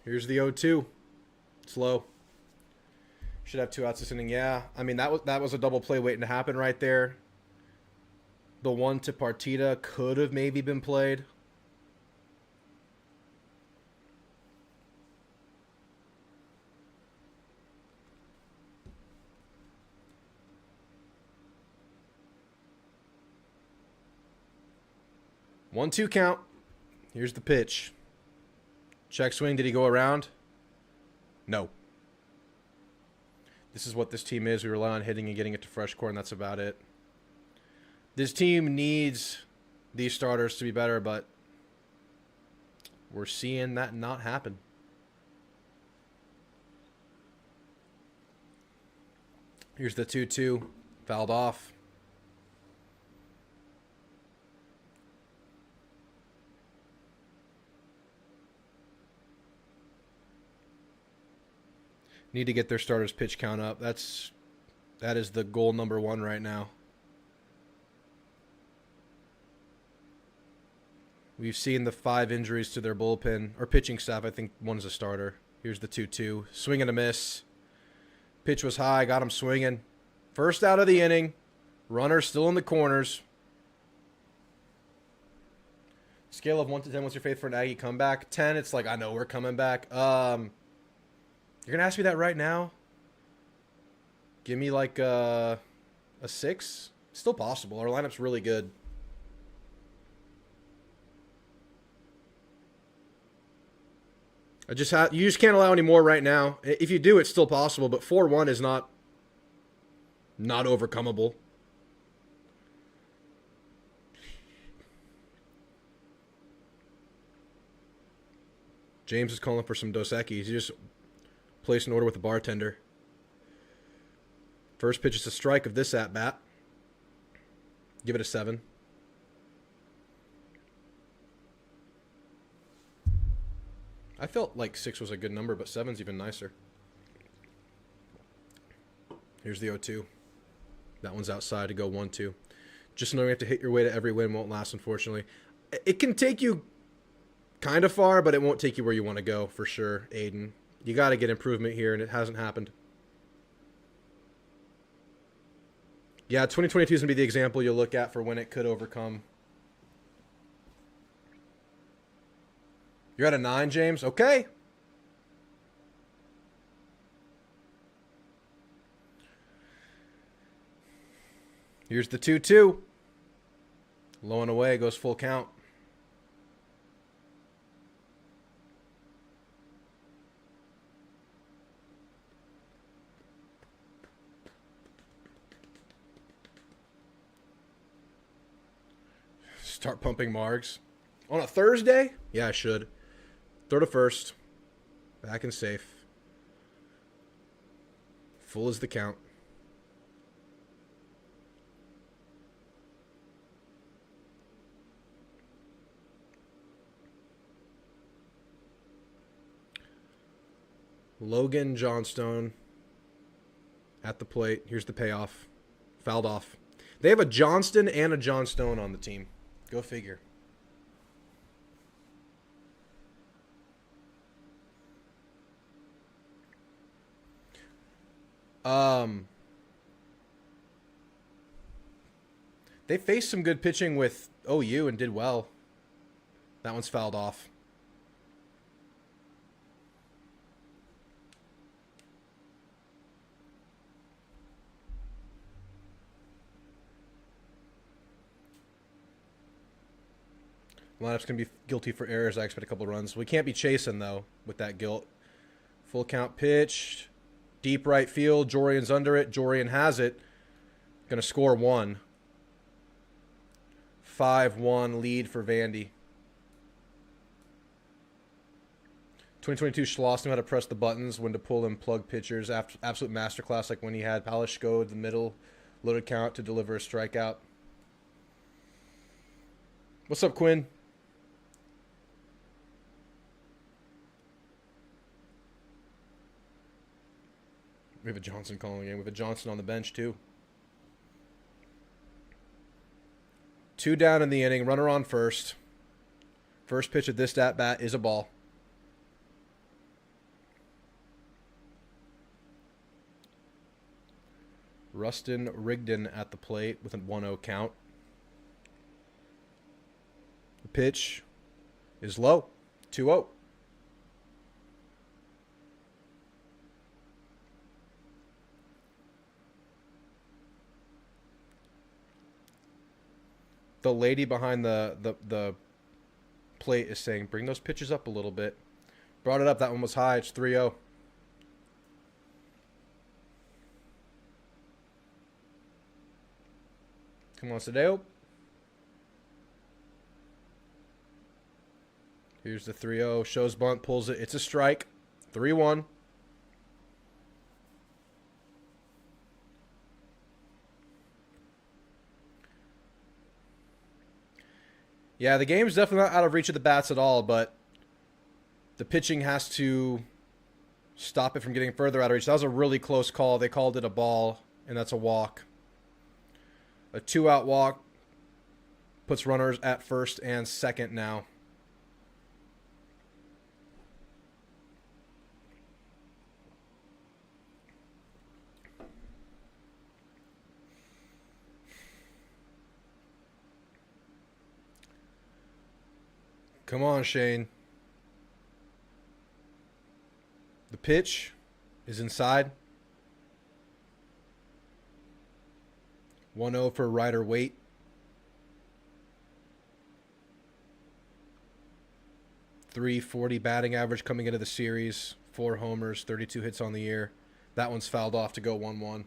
Here's the 0-2. It's low. Should have 2 outs this inning. Yeah, I mean, that was a double play waiting to happen right there. The one to Partita could have maybe been played. One-two count. Here's the pitch. Check swing. Did he go around? No. This is what this team is. We rely on hitting and getting it to fresh core, and that's about it. This team needs these starters to be better, but we're seeing that not happen. Here's the 2-2. Fouled off. Need to get their starters' pitch count up. That is the goal number 1 right now. We've seen the 5 injuries to their bullpen, or pitching staff. I think one's a starter. Here's the 2-2. Swing and a miss. Pitch was high, got him swinging. First out of the inning. Runner still in the corners. Scale of 1 to 10, what's your faith for an Aggie comeback? 10, it's like, I know we're coming back. You're going to ask me that right now? Give me like a 6. Still possible. Our lineup's really good. You just can't allow any more right now. If you do, it's still possible, but 4-1 is not overcomable. James is calling for some Dos Equis. He just placed an order with the bartender. First pitch is a strike of this at-bat. Give it a 7. I felt like 6 was a good number, but 7's even nicer. Here's the 0-2. That one's outside to go 1-2. Just knowing you have to hit your way to every win won't last, unfortunately. It can take you kind of far, but it won't take you where you want to go, for sure, Aiden. You got to get improvement here, and it hasn't happened. Yeah, 2022 is going to be the example you'll look at for when it could overcome. You're at a 9, James? Okay. Here's the 2-2. Low and away, goes full count. Start pumping Margs. On a Thursday? Yeah, I should. Throw to first. Back and safe. Full is the count. Logan Johnstone at the plate. Here's the payoff. Fouled off. They have a Johnston and a Johnstone on the team. Go figure. They faced some good pitching with OU and did well. That one's fouled off. Lineup's going to be guilty for errors. I expect a couple runs. We can't be chasing, though, with that guilt. Full count pitch. Deep right field. Jorian's under it. Jorian has it. Going to score 1. 5-1 lead for Vandy. 2022 Schloss knew how to press the buttons, when to pull and plug pitchers. Absolute masterclass, like when he had Palishko the middle, loaded count to deliver a strikeout. What's up, Quinn? We have a Johnson calling in. We have a Johnson on the bench, too. 2 down in the inning. Runner on first. First pitch of this at-bat is a ball. Rustin Rigdon at the plate with a 1-0 count. The pitch is low. 2-0. The lady behind the plate is saying, bring those pitches up a little bit. Brought it up. That one was high. It's 3-0. Come on, Sadeo. Here's the 3-0. Shows bunt, pulls it. It's a strike. 3-1. Yeah, the game's definitely not out of reach of the bats at all, but the pitching has to stop it from getting further out of reach. That was a really close call. They called it a ball, and that's a walk. A 2-out walk puts runners at first and second now. Come on, Shane. The pitch is inside. 1-0 for Ryder Waite. .340 batting average coming into the series. 4 homers, 32 hits on the year. That one's fouled off to go 1-1.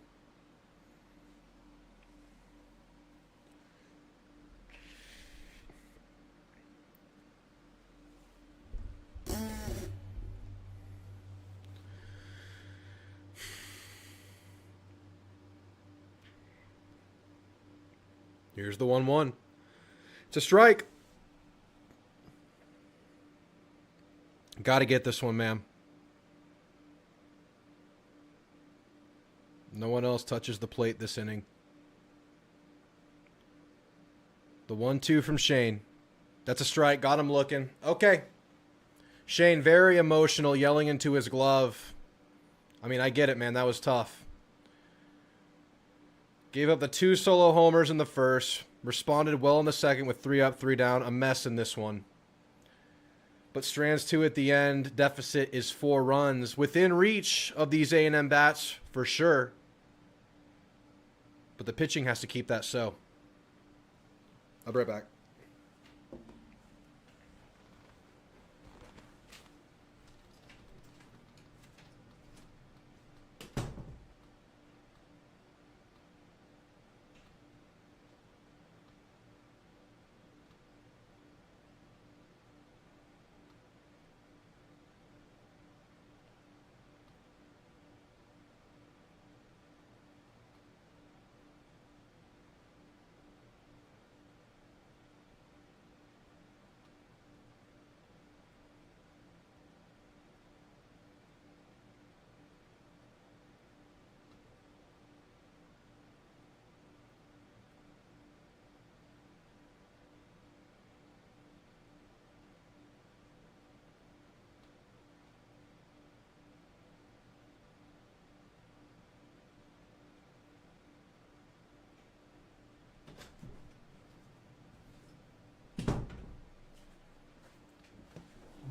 Here's the 1-1. It's a strike. Got to get this one, man. No one else touches the plate this inning. The 1-2 from Shane. That's a strike. Got him looking. Okay. Shane, very emotional, yelling into his glove. I mean, I get it, man. That was tough. Gave up the 2 solo homers in the first. Responded well in the second with 3 up, 3 down. A mess in this one. But strands 2 at the end. Deficit is 4 runs. Within reach of these A&M bats, for sure. But the pitching has to keep that so. I'll be right back.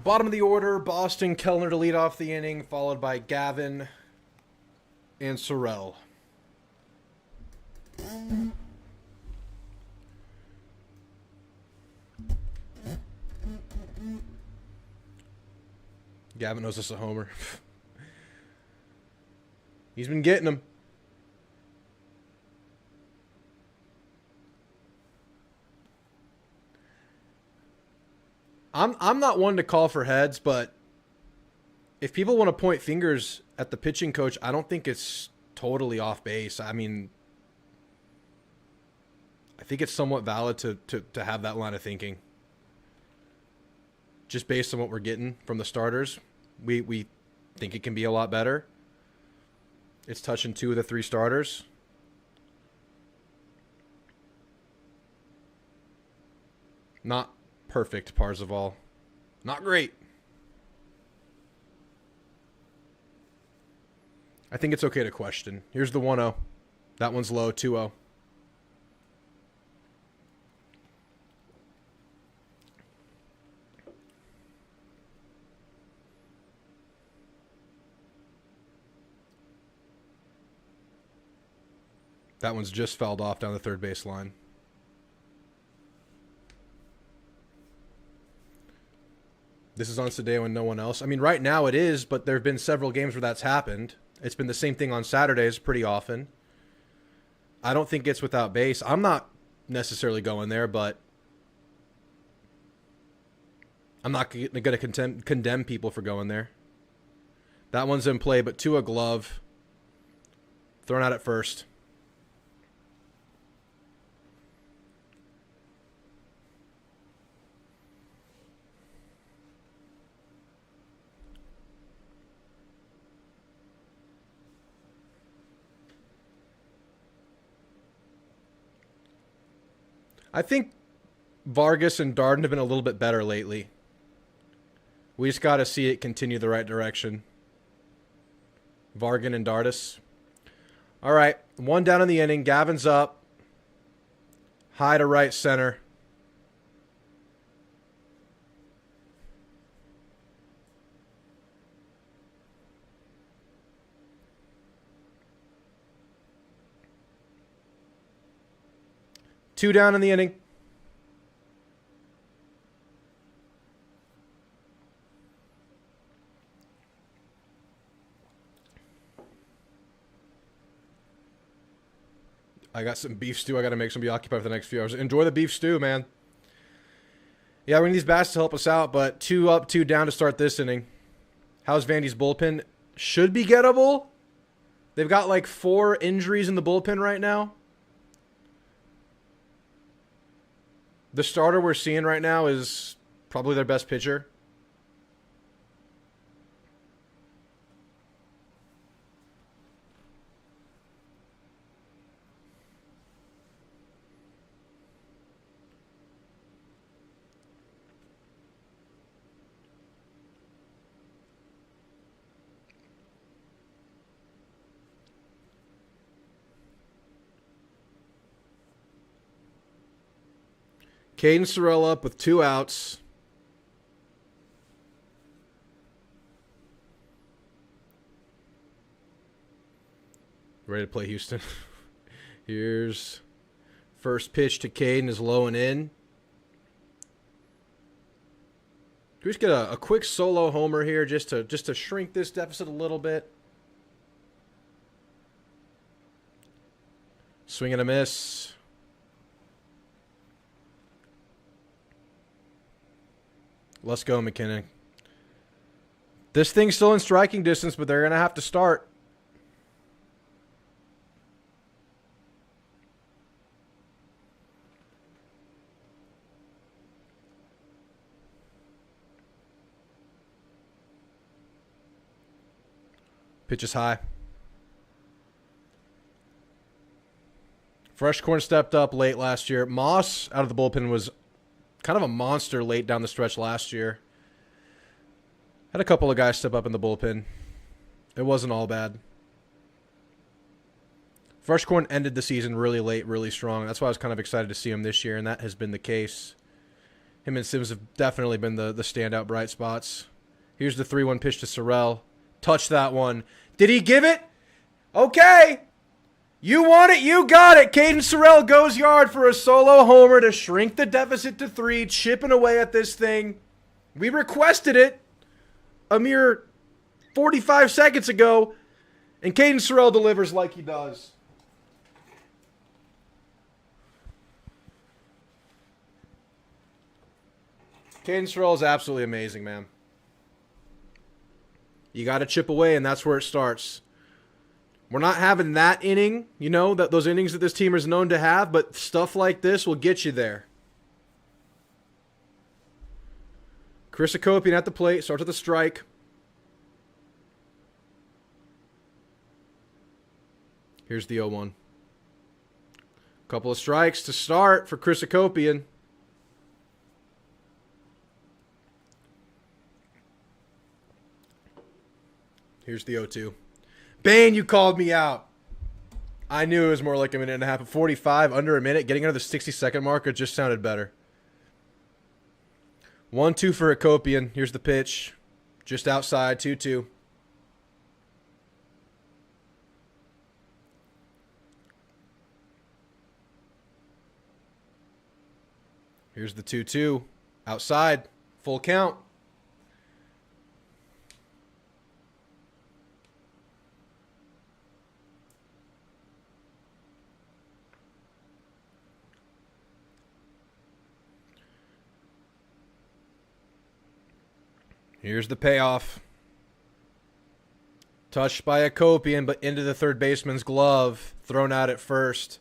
Bottom of the order, Boston, Kellner to lead off the inning, followed by Gavin and Sorrell. Gavin knows this is a homer. He's been getting them. I'm not one to call for heads, but if people want to point fingers at the pitching coach, I don't think it's totally off base. I mean, I think it's somewhat valid to have that line of thinking. Just based on what we're getting from the starters, we think it can be a lot better. It's touching 2 of the 3 starters. Not perfect, Parzival. Not great. I think it's okay to question. Here's the 1-0. That one's low, 2-0. That one's just fouled off down the third base line. This is on Sadeo and no one else. I mean, right now it is, but there have been several games where that's happened. It's been the same thing on Saturdays pretty often. I don't think it's without base. I'm not necessarily going there, but I'm not going to condemn people for going there. That one's in play, but to a glove. Thrown out at first. I think Vargas and Darden have been a little bit better lately. We just got to see it continue the right direction. Vargan and Dardis. All right, 1 down in the inning. Gavin's up. High to right center. 2 down in the inning. I got some beef stew. I got to make some be occupied for the next few hours. Enjoy the beef stew, man. Yeah, we need these bats to help us out, but 2 up, 2 down to start this inning. How's Vandy's bullpen? Should be gettable. They've got like 4 injuries in the bullpen right now. The starter we're seeing right now is probably their best pitcher. Caden Sorrell up with 2 outs. Ready to play Houston. Here's first pitch to Caden is low and in. Can we just get a quick solo homer here just to shrink this deficit a little bit? Swing and a miss. Let's go, McKinnon. This thing's still in striking distance, but they're going to have to start. Pitch is high. Fresh Corn stepped up late last year. Moss out of the bullpen was kind of a monster late down the stretch last year. Had a couple of guys step up in the bullpen. It wasn't all bad. Fresh Corn ended the season really late, really strong. That's why I was kind of excited to see him this year, and that has been the case. Him and Sims have definitely been the standout bright spots. Here's the 3-1 pitch to Sorrell. Touch that one. Did he give it? Okay. You want it, you got it. Caden Sorrell goes yard for a solo homer to shrink the deficit to 3, chipping away at this thing. We requested it a mere 45 seconds ago, and Caden Sorrell delivers like he does. Caden Sorrell is absolutely amazing, man. You got to chip away, and that's where it starts. We're not having that inning, you know, those innings that this team is known to have, but stuff like this will get you there. Chris Akopian at the plate, starts with a strike. Here's the 0-1. Couple of strikes to start for Chris Akopian. Here's the 0-2. Bane, you called me out. I knew it was more like a minute and a half. At 45, under a minute, getting under the 60-second marker just sounded better. 1-2 for Akopian. Here's the pitch. Just outside, 2-2. Here's the 2-2. Outside. Full count. Here's the payoff. Touched by Akopian, but into the third baseman's glove. Thrown out at first.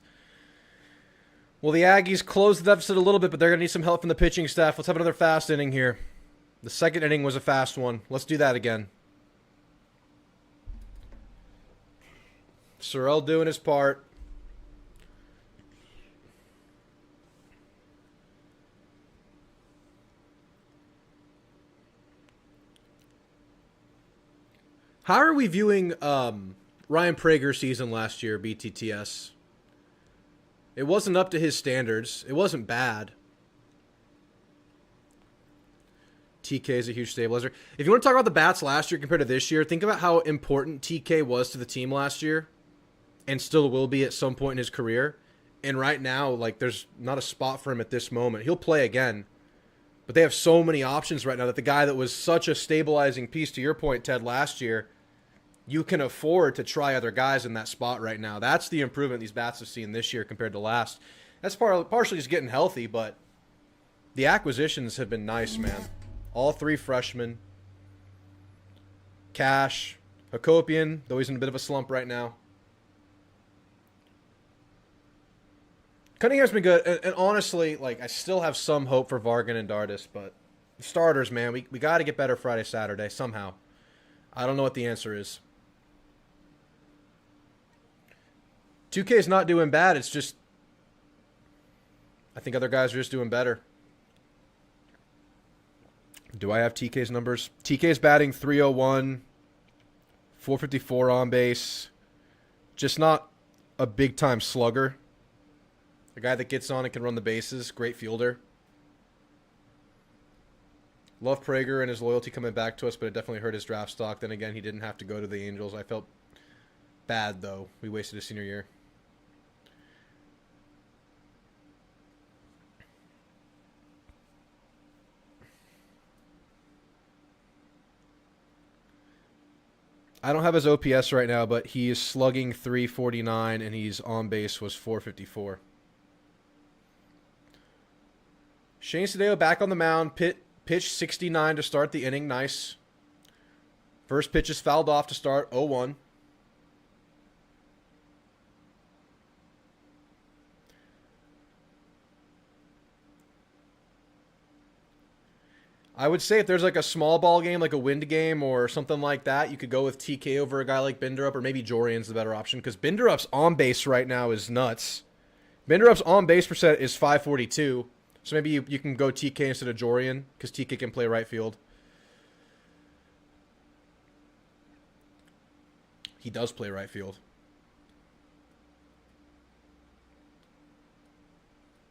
Well, the Aggies closed the deficit a little bit, but they're going to need some help from the pitching staff. Let's have another fast inning here. The second inning was a fast one. Let's do that again. Sorrell doing his part. How are we viewing Ryan Prager's season last year, BTTS? It wasn't up to his standards. It wasn't bad. TK is a huge stabilizer. If you want to talk about the bats last year compared to this year, think about how important TK was to the team last year and still will be at some point in his career. And right now, like, there's not a spot for him at this moment. He'll play again. But they have so many options right now that the guy that was such a stabilizing piece, to your point, Ted, last year, you can afford to try other guys in that spot right now. That's the improvement these bats have seen this year compared to last. That's partially just getting healthy, but the acquisitions have been nice, man. All three freshmen. Cash, Hakopian, though he's in a bit of a slump right now. Cunningham's been good, and honestly, like, I still have some hope for Vargan and Dardis, but the starters, man, we got to get better Friday, Saturday, somehow. I don't know what the answer is. 2K's not doing bad, it's just, I think other guys are just doing better. Do I have TK's numbers? TK's batting .301, 454 on base. Just not a big-time slugger. A guy that gets on and can run the bases. Great fielder. Love Prager and his loyalty coming back to us, but it definitely hurt his draft stock. Then again, he didn't have to go to the Angels. I felt bad, though. We wasted his senior year. I don't have his OPS right now, but he is slugging .349, and he's on base was .454. Shane Sadeo back on the mound. Pitch 69 to start the inning. Nice. First pitch is fouled off to start 0-1. I would say if there's like a small ball game, like a wind game or something like that, you could go with TK over a guy like Binderup, or maybe Jorian's the better option, because Binderup's on base right now is nuts. Binderup's on base percent is .542. So maybe you can go TK instead of Jorian, because TK can play right field. He does play right field.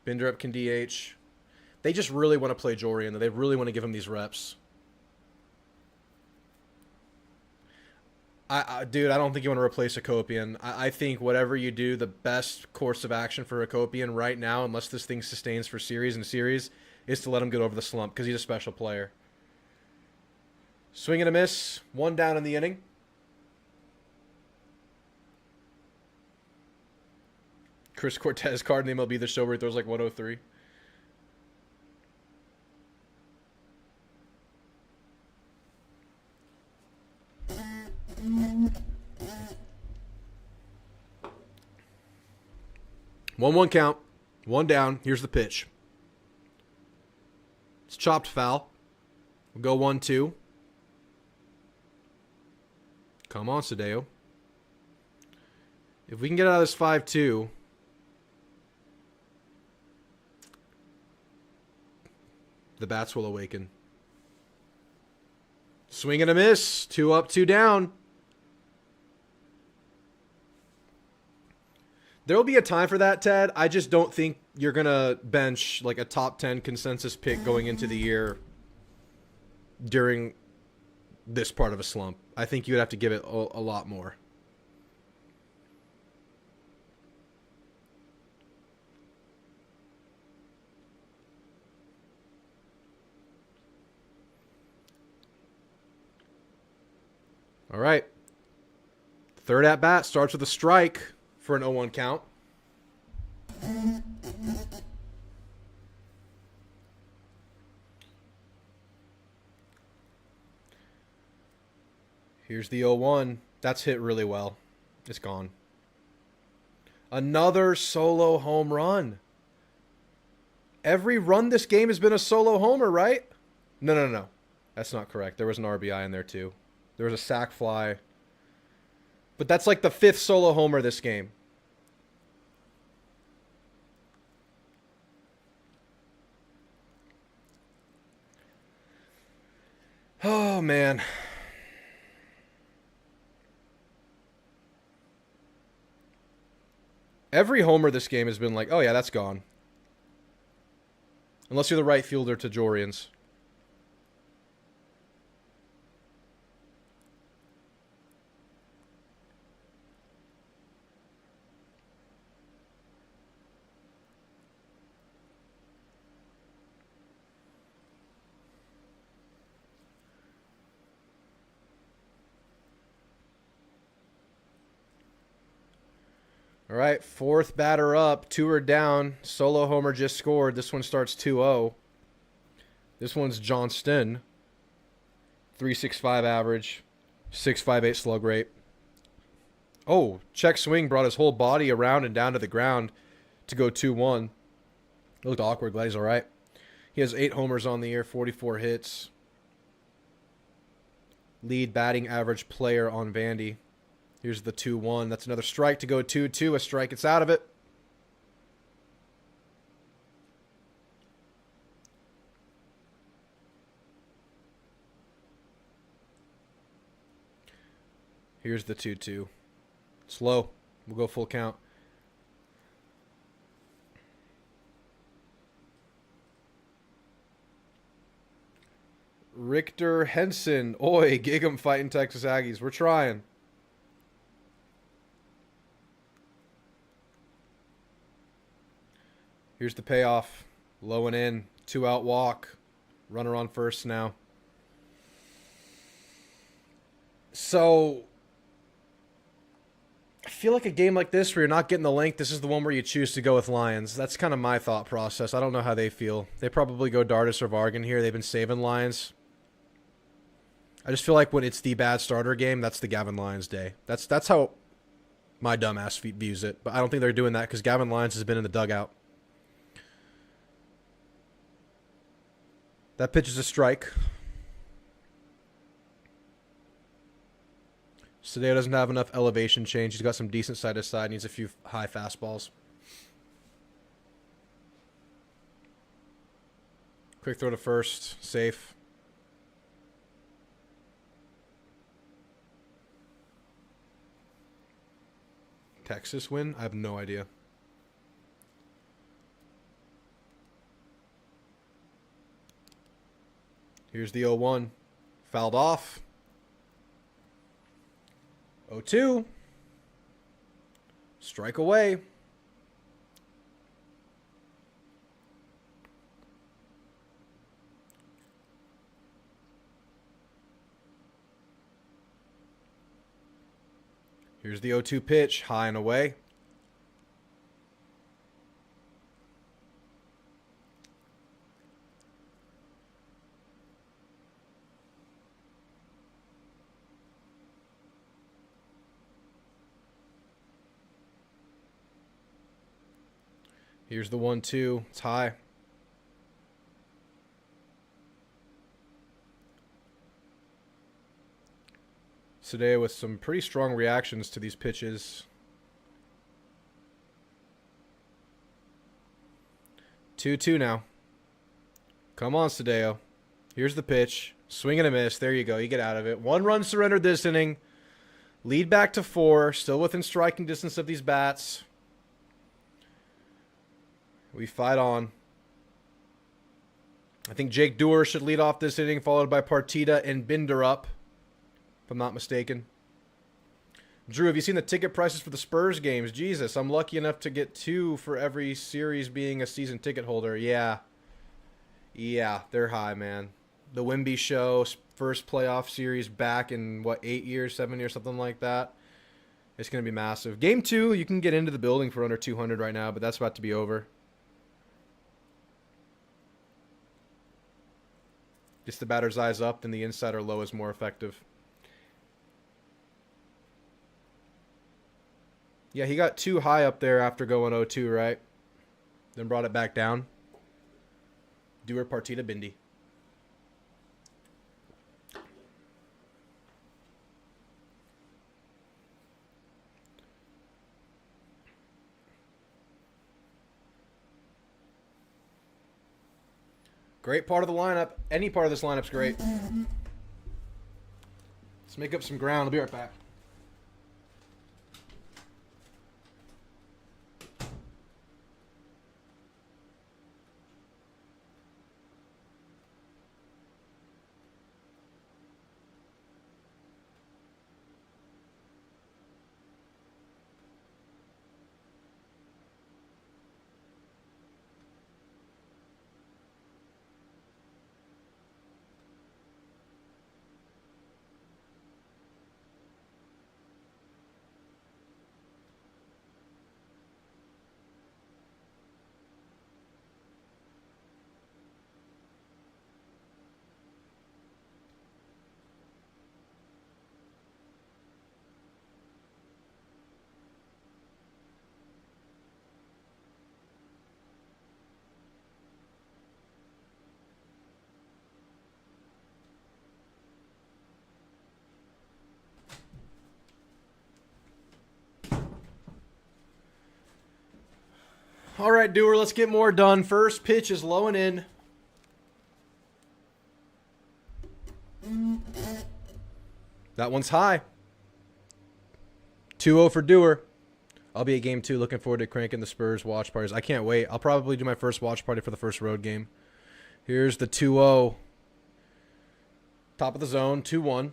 Binderup can DH. They just really want to play Jorian. They really want to give him these reps. Dude, I don't think you want to replace Hakopian. I think whatever you do, the best course of action for Hakopian right now, unless this thing sustains for series and series, is to let him get over the slump, because he's a special player. Swing and a miss. One down in the inning. Chris Cortez card in the MLB The Show where he throws like 103. One count. One down. Here's the pitch. It's chopped foul. We'll go 1-2. Come on, Sadeo. If we can get out of this 5-2, the bats will awaken. Swing and a miss. 2 up, 2 down. There will be a time for that, Ted. I just don't think you're going to bench like a top 10 consensus pick going into the year during this part of a slump. I think you would have to give it a lot more. All right. Third at bat starts with a strike for an 0-1 count. Here's the 0-1. That's hit really well. It's gone. Another solo home run. Every run this game has been a solo homer, right? No. That's not correct. There was an RBI in there too. There was a sac fly. But that's like the 5th solo homer this game. Oh, man. Every homer this game has been like, oh, yeah, that's gone. Unless you're the right fielder to Jorian's. All right, fourth batter up. 2 are down. Solo homer just scored. This one starts 2-0. This one's Johnston. 3.65 average. 6.58 slug rate. Oh, check swing brought his whole body around and down to the ground to go 2-1. It looked awkward. Glad he's all right. He has 8 homers on the year, 44 hits. Lead batting average player on Vandy. Here's the 2-1. That's another strike to go 2-2. A strike gets out of it. Here's the 2-2. Slow. We'll go full count. Richter Henson. Oi, gig 'em fighting Texas Aggies. We're trying. Here's the payoff. Low and in. 2-out walk. Runner on first now. So, I feel like a game like this where you're not getting the length, this is the one where you choose to go with Lions. That's kind of my thought process. I don't know how they feel. They probably go Dardis or Vargan here. They've been saving Lions. I just feel like when it's the bad starter game, that's the Gavin Lyons day. That's how my dumbass views it. But I don't think they're doing that because Gavin Lyons has been in the dugout. That pitch is a strike. Sadeo doesn't have enough elevation change. He's got some decent side to side. Needs a few high fastballs. Quick throw to first. Safe. Texas win? I have no idea. Here's the 0-1. Fouled off. 0-2. Strike away. Here's the 0-2 pitch. High and away. Here's the 1-2. It's high. Sadeo with some pretty strong reactions to these pitches. 2-2 now. Come on, Sadeo. Here's the pitch. Swing and a miss. There you go. You get out of it. 1 run surrendered this inning. Lead back to 4. Still within striking distance of these bats. We fight on. I think Jake Dewar should lead off this inning, followed by Partita and Binder up, if I'm not mistaken. Drew, have you seen the ticket prices for the Spurs games? Jesus, I'm lucky enough to get 2 for every series being a season ticket holder. Yeah. Yeah, they're high, man. The Wimby Show, first playoff series back in, 8 years, 7 years, something like that. It's going to be massive. Game 2, you can get into the building for under 200 right now, but that's about to be over. Just the batter's eyes up, then the inside or low is more effective. Yeah, he got 2 high up there after going 0-2, right? Then brought it back down. Dewar, Partita, Bindi. Great part of the lineup. Any part of this lineup's great. Let's make up some ground. I'll be right back. All right, Doer, let's get more done. First pitch is low and in. That one's high. 2-0 for Doer. I'll be at game 2. Looking forward to cranking the Spurs watch parties. I can't wait. I'll probably do my first watch party for the first road game. Here's the 2-0. Top of the zone, 2-1.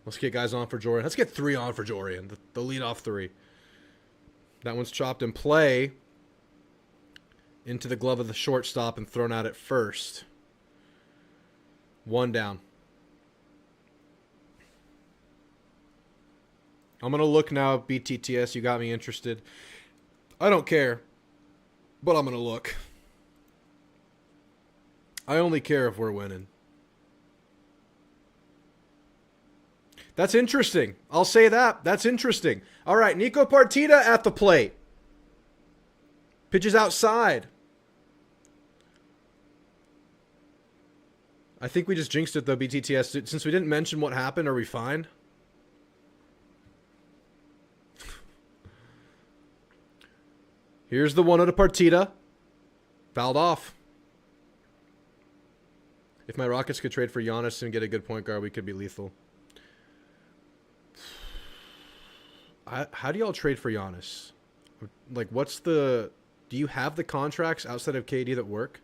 Let's get guys on for Jorian. Let's get 3 on for Jorian. The leadoff 3. That one's chopped in play into the glove of the shortstop and thrown out at first. 1 down. I'm going to look now at BTTS. You got me interested. I don't care, but I'm going to look. I only care if we're winning. That's interesting. I'll say that. That's interesting. All right, Nico Partita at the plate. Pitches outside. I think we just jinxed it, though, BTTS. Since we didn't mention what happened, are we fine? Here's the 1-0 to Partita. Fouled off. If my Rockets could trade for Giannis and get a good point guard, we could be lethal. How do y'all trade for Giannis? Like, what's the... Do you have the contracts outside of KD that work?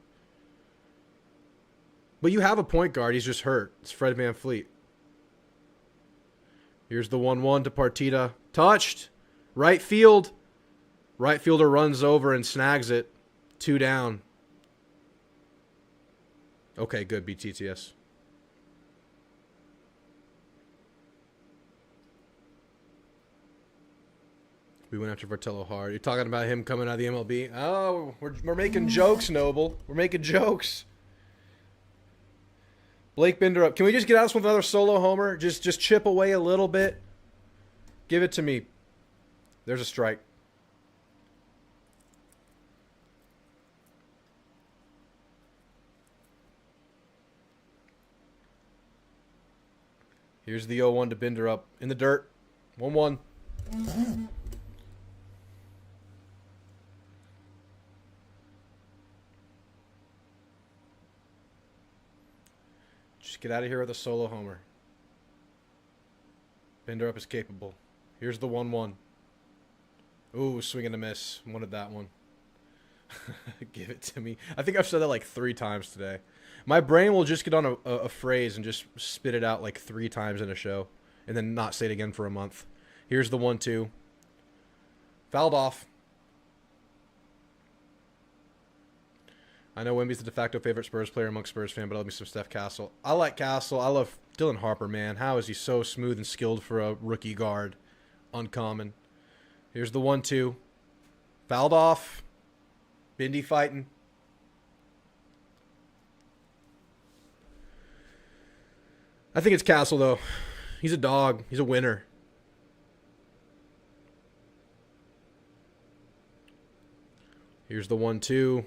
But you have a point guard. He's just hurt. It's Fred VanVleet. Here's the 1-1 to Partita. Touched. Right field. Right fielder runs over and snags it. 2 down. Okay, good, BTTS. We went after Vartello hard. You're talking about him coming out of the MLB? Oh, we're making jokes, Noble. We're making jokes. Blake Binder up. Can we just get out with another solo homer? Just chip away a little bit. Give it to me. There's a strike. Here's the 0-1 to Binder up. In the dirt. 1-1. Just get out of here with a solo homer. Binder up is capable. Here's the 1-1. Ooh, swing and a miss. Wanted that one. Give it to me. I think I've said that like 3 times today. My brain will just get on a phrase and just spit it out like 3 times in a show and then not say it again for a month. Here's the 1-2. Fouled off. I know Wemby's the de facto favorite Spurs player amongst Spurs fans, but I love me some Steph Castle. I like Castle. I love Dylan Harper, man. How is he so smooth and skilled for a rookie guard? Uncommon. Here's the 1-2. Fouled off. Bindi fighting. I think it's Castle, though. He's a dog. He's a winner. Here's the 1-2.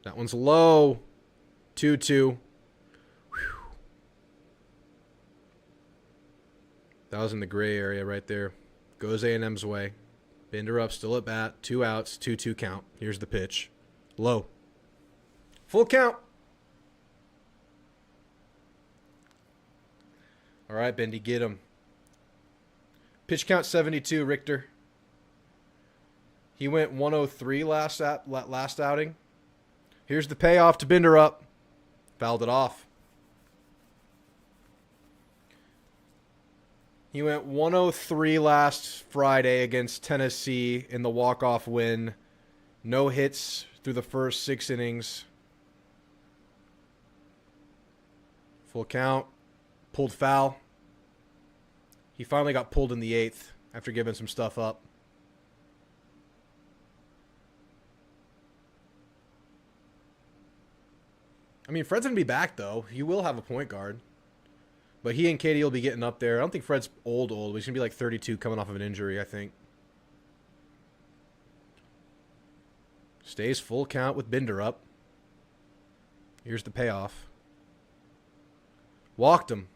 That one's low. 2-2. That was in the gray area right there. Goes A&M's way. Binder up, still at bat. 2 outs, 2-2 count. Here's the pitch. Low. Full count. All right, Bendy, get him. Pitch count 72, Richter. He went 103 last outing. Here's the payoff to Binder up. Fouled it off. He went 103 last Friday against Tennessee in the walk-off win. No hits through the first 6 innings. Full count. Pulled foul. He finally got pulled in the 8th after giving some stuff up. I mean, Fred's going to be back, though. He will have a point guard. But he and Katie will be getting up there. I don't think Fred's old. He's going to be like 32 coming off of an injury, I think. Stays full count with Binder up. Here's the payoff. Walked him.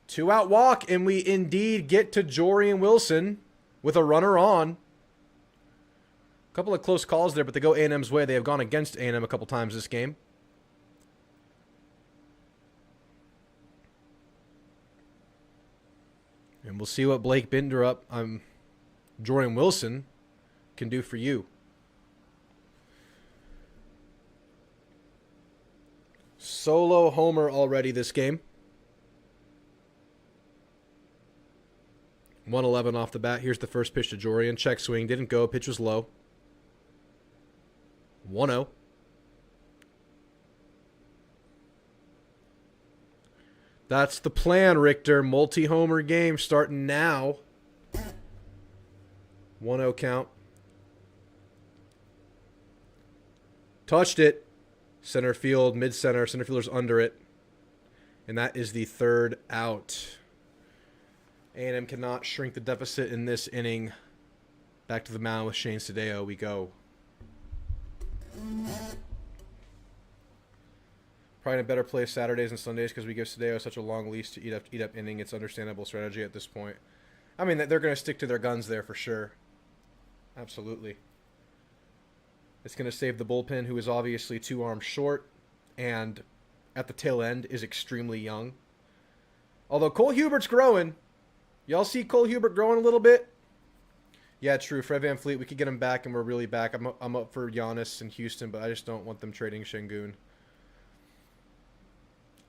2-out walk, and we indeed get to Jorian Wilson. with a runner on. A couple of close calls there, but they go A&M's way. They have gone against A&M a couple times this game. And we'll see what Blake Binderup, Jordan Wilson, can do for you. Solo homer already this game. 111 off the bat. Here's the first pitch to Jorian. Check swing. Didn't go. Pitch was low. 1-0. That's the plan, Richter. Multi-homer game starting now. 1-0 count. Touched it. Center field, mid-center. Center fielder's under it. And that is the third out. A&M cannot shrink the deficit in this inning. Back to the mound with Shane Sadeo we go. Probably in a better place Saturdays and Sundays because we give Sadeo such a long leash to eat up inning. It's understandable strategy at this point. I mean, they're going to stick to their guns there for sure. Absolutely. It's going to save the bullpen, who is obviously 2 arms short and at the tail end is extremely young. Although Cole Hubert's growing. Y'all see Cole Hubert growing a little bit? Yeah, true. Fred VanVleet, we could get him back, and we're really back. I'm up for Giannis in Houston, but I just don't want them trading Şengün.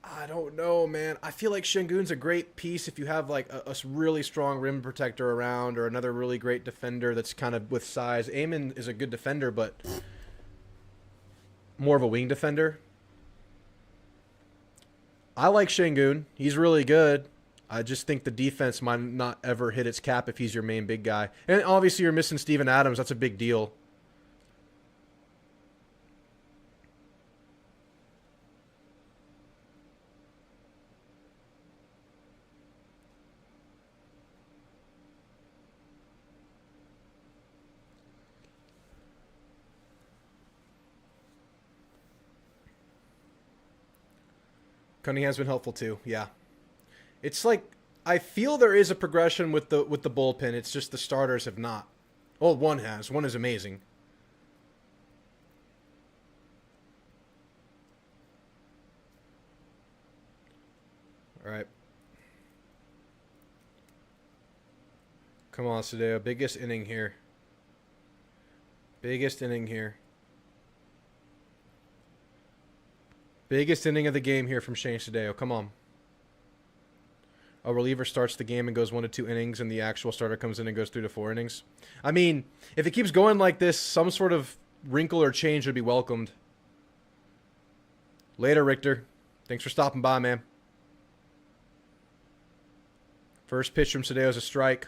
I don't know, man. I feel like Şengün's a great piece if you have like a really strong rim protector around or another really great defender that's kind of with size. Amon is a good defender, but more of a wing defender. I like Şengün. He's really good. I just think the defense might not ever hit its cap if he's your main big guy. And obviously you're missing Steven Adams. That's a big deal. Cunningham's been helpful too. Yeah. It's like I feel there is a progression with the bullpen. It's just the starters have not. Well, one has. One is amazing. All right. Come on, Sadeo. Biggest inning here. Biggest inning here. Biggest inning of the game here from Shane Sadeo. Come on. A reliever starts the game and goes 1 to 2 innings, and the actual starter comes in and goes 3 to 4 innings. I mean, if it keeps going like this, some sort of wrinkle or change would be welcomed. Later, Richter. Thanks for stopping by, man. First pitch from Sadeo is a strike.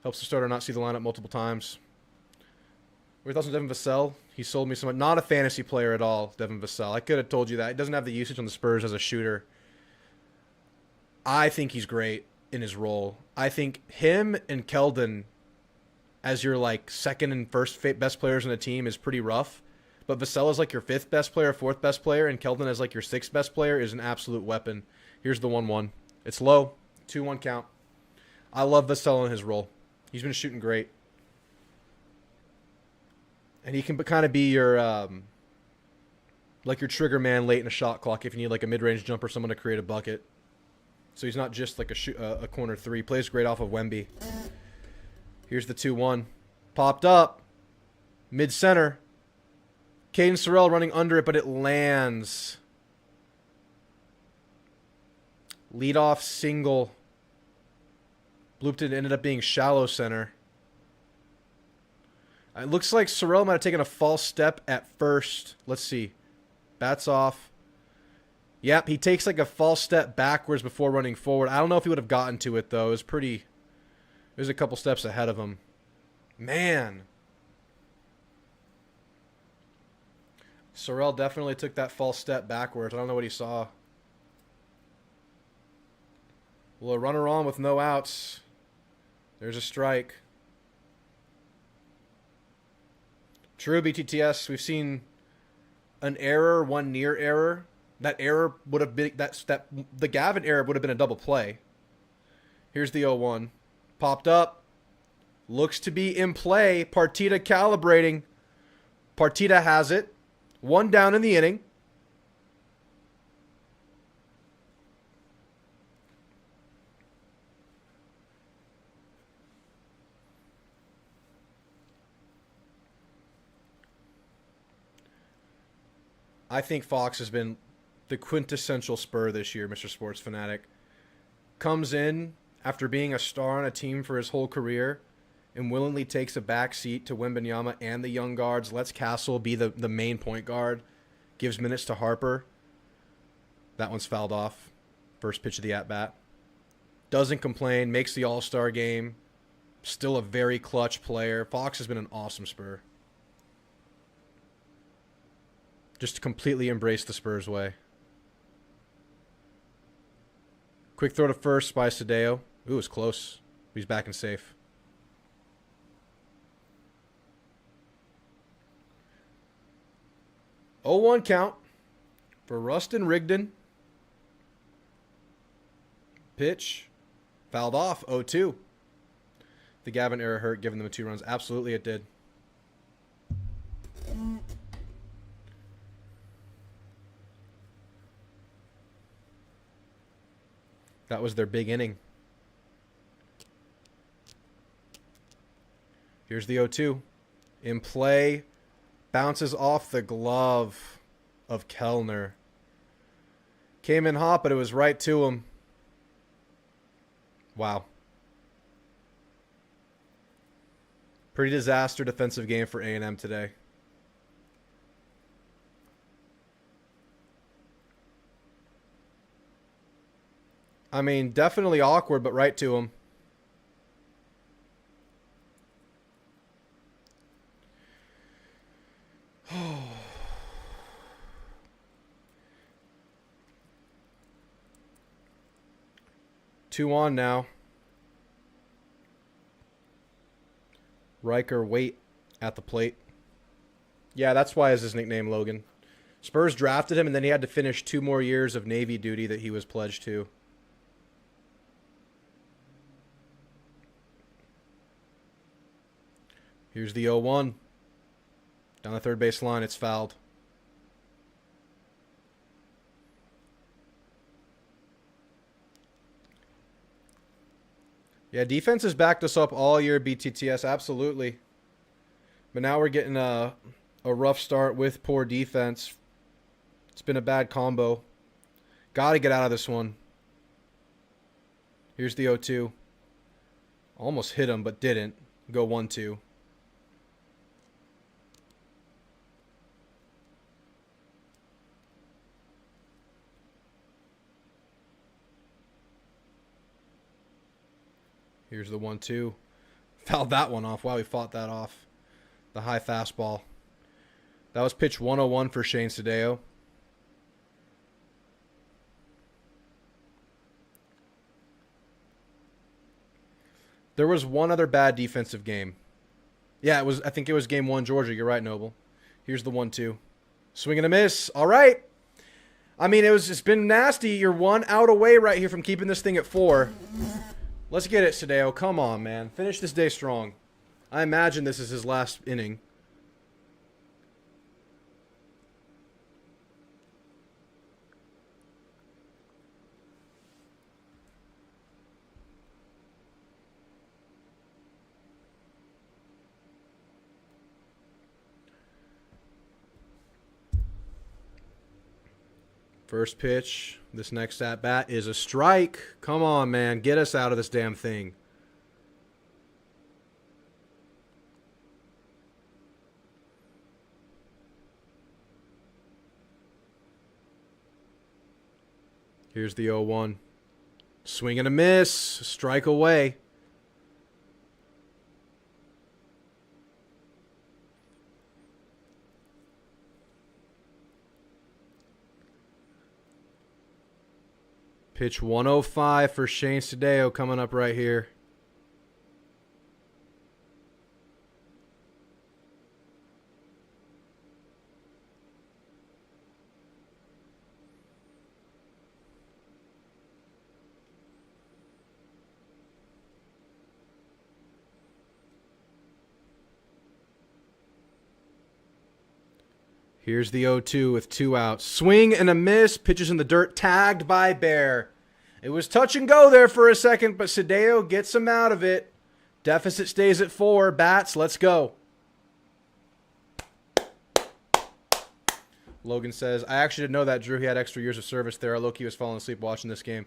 Helps the starter not see the lineup multiple times. What are your thoughts on Devin Vassell? He sold me somewhat. Not a fantasy player at all, Devin Vassell. I could have told you that. He doesn't have the usage on the Spurs as a shooter. I think he's great in his role. I think him and Keldon as your like second and first best players on the team is pretty rough. But Vassell is like your 5th best player, 4th best player, and Keldon as like your 6th best player is an absolute weapon. Here's the 1-1. It's low. 2-1 count. I love Vassell in his role. He's been shooting great. And he can kind of be your like your trigger man late in a shot clock if you need like a mid-range jumper, someone to create a bucket. So he's not just like a corner 3. Plays great off of Wemby. Here's the 2-1. Popped up. Mid-center. Caden Sorrell running under it, but it lands. Leadoff single. Blooped it, ended up being shallow center. It looks like Sorrell might have taken a false step at first. Let's see. Bats off. Yep, he takes like a false step backwards before running forward. I don't know if he would have gotten to it, though. It was a couple steps ahead of him. Man. Sorrell definitely took that false step backwards. I don't know what he saw. Well, a runner on with no outs. There's a strike. True, BTTS. We've seen an error, one near error. That error would have been the Gavin error would have been a double play. Here's the 0-1. Popped up. Looks to be in play. Partita calibrating. Partita has it. 1 down in the inning. I think Fox has been the quintessential Spur this year, Mr. Sports Fanatic. Comes in after being a star on a team for his whole career and willingly takes a back seat to Wembanyama and the young guards, lets Castle be the main point guard, gives minutes to Harper. That one's fouled off. First pitch of the at-bat. Doesn't complain, makes the All-Star game. Still a very clutch player. Fox has been an awesome Spur. Just completely embrace the Spurs way. Quick throw to first by Sadeo. Ooh, it's close. He's back and safe. Oh, 1 count for Rustin Rigdon. Pitch. Fouled off. 0-2. The Gavin error hurt, giving them 2 runs. Absolutely it did. That was their big inning. Here's the 0-2. In play. Bounces off the glove of Kellner. Came in hot, but it was right to him. Wow. Pretty disaster defensive game for A&M today. I mean, definitely awkward, but right to him. Two on now. Riker wait at the plate. Yeah, that's why is his nickname Logan. Spurs drafted him, and then he had to finish 2 more years of Navy duty that he was pledged to. Here's the 0-1. Down the third base line, it's fouled. Yeah, defense has backed us up all year, BTTS, absolutely. But now we're getting a rough start with poor defense. It's been a bad combo. Got to get out of this one. Here's the 0-2. Almost hit him, but didn't. Go 1-2. Here's the 1-2. Fouled that one off. Wow, he fought that off. The high fastball. That was pitch 101 for Shane Sadeo. There was one other bad defensive game. Yeah, it was. I think it was game 1, Georgia. You're right, Noble. Here's the 1-2. Swing and a miss. All right. I mean, it's been nasty. You're 1 out away right here from keeping this thing at 4. Let's get it, Sadeo. Come on, man. Finish this day strong. I imagine this is his last inning. First pitch, this next at-bat is a strike. Come on, man. Get us out of this damn thing. Here's the 0-1. Swing and a miss. Strike away. Pitch 105 for Shane Sadeo coming up right here. Here's the 0-2 with 2 outs. Swing and a miss. Pitches in the dirt. Tagged by Bear. It was touch and go there for a second, but Sadeo gets him out of it. Deficit stays at 4. Bats, let's go. Logan says, I actually didn't know that, Drew. He had extra years of service there. Loki was falling asleep watching this game.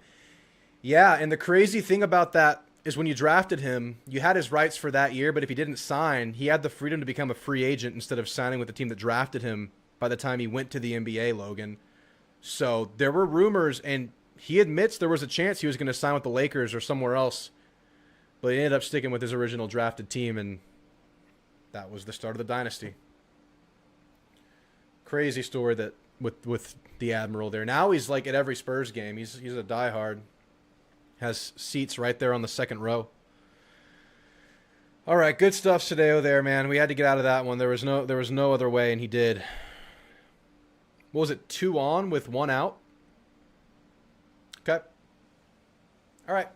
Yeah, and the crazy thing about that is when you drafted him, you had his rights for that year, but if he didn't sign, he had the freedom to become a free agent instead of signing with the team that drafted him by the time he went to the NBA, Logan. So there were rumors, and he admits there was a chance he was going to sign with the Lakers or somewhere else, but he ended up sticking with his original drafted team, and that was the start of the dynasty. Crazy story that with the Admiral there. Now he's like at every Spurs game. He's a diehard. Has seats right there on the second row. All right, good stuff, Sadeo there, man. We had to get out of that one. There was no other way, and he did. What was it? 2 on with 1 out. Okay. All right.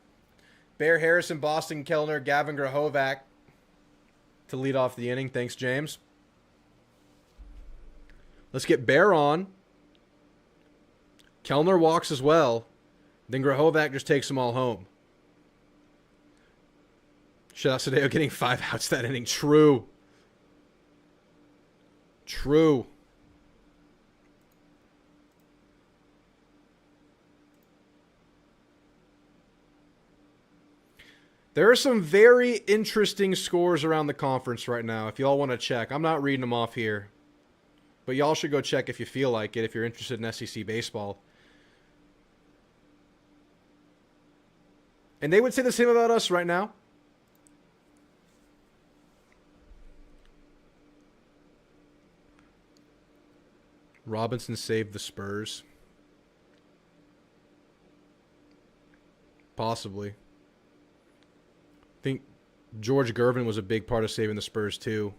Bear Harrison, Boston Kellner, Gavin Grahovac to lead off the inning. Thanks, James. Let's get Bear on. Kellner walks as well. Then Grahovac just takes them all home. Shout out Sadeo getting 5 outs that inning. True. True. There are some very interesting scores around the conference right now if y'all want to check. I'm not reading them off here. But y'all should go check if you feel like it, if you're interested in SEC baseball. And they would say the same about us right now. Robinson saved the Spurs. Possibly. I think George Gervin was a big part of saving the Spurs too.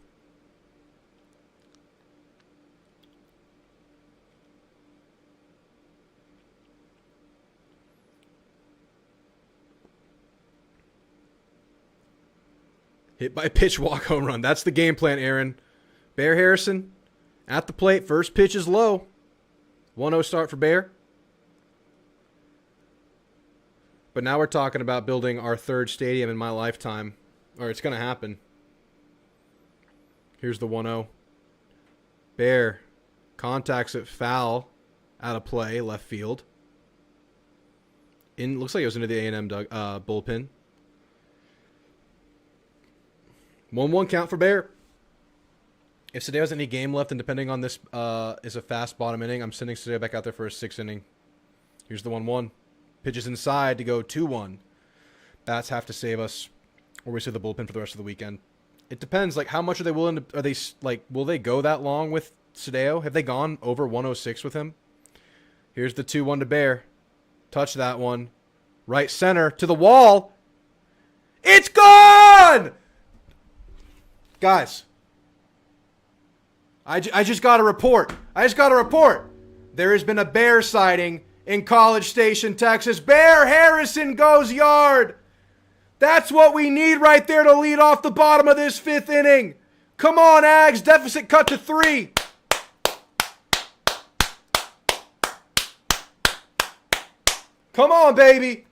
Hit by pitch, walk, home run. That's the game plan, Aaron. Bear Harrison at the plate. First pitch is low. 1-0 start for Bear. But now we're talking about building our 3rd stadium in my lifetime. Or it's going to happen. Here's the 1-0. Bear contacts it foul out of play, left field. Looks like it was into the A&M bullpen. 1-1 count for Bear. If Sadeo has any game left, and depending on this is a fast bottom inning, I'm sending Sadeo back out there for a 6th inning. Here's the 1-1. Pitches inside to go 2-1. Bats have to save us, or we save the bullpen for the rest of the weekend. It depends. Like, how much are they willing to? Are they like? Will they go that long with Sadeo? Have they gone over 106 with him? Here's the 2-1 to Bear. Touch that one. Right center to the wall. It's gone! Guys, I just got a report. There has been a bear sighting in College Station, Texas. Bear Harrison goes yard. That's what we need right there to lead off the bottom of this 5th inning. Come on, Ags. Deficit cut to 3. Come on, baby.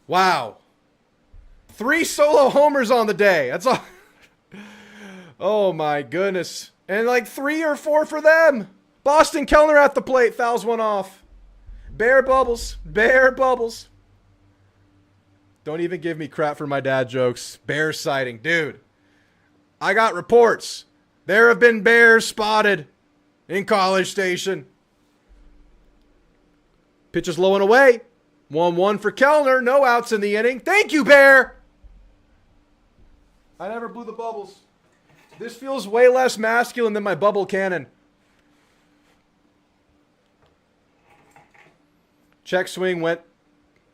Wow. 3 solo homers on the day. That's all. Oh, my goodness. And like 3 or 4 for them. Boston Kellner at the plate. Fouls one off. Bear bubbles. Bear bubbles. Don't even give me crap for my dad jokes. Bear sighting. Dude, I got reports. There have been bears spotted in College Station. Pitches low and away. 1-1 for Kellner. No outs in the inning. Thank you, Bear. I never blew the bubbles. This feels way less masculine than my bubble cannon. Check swing went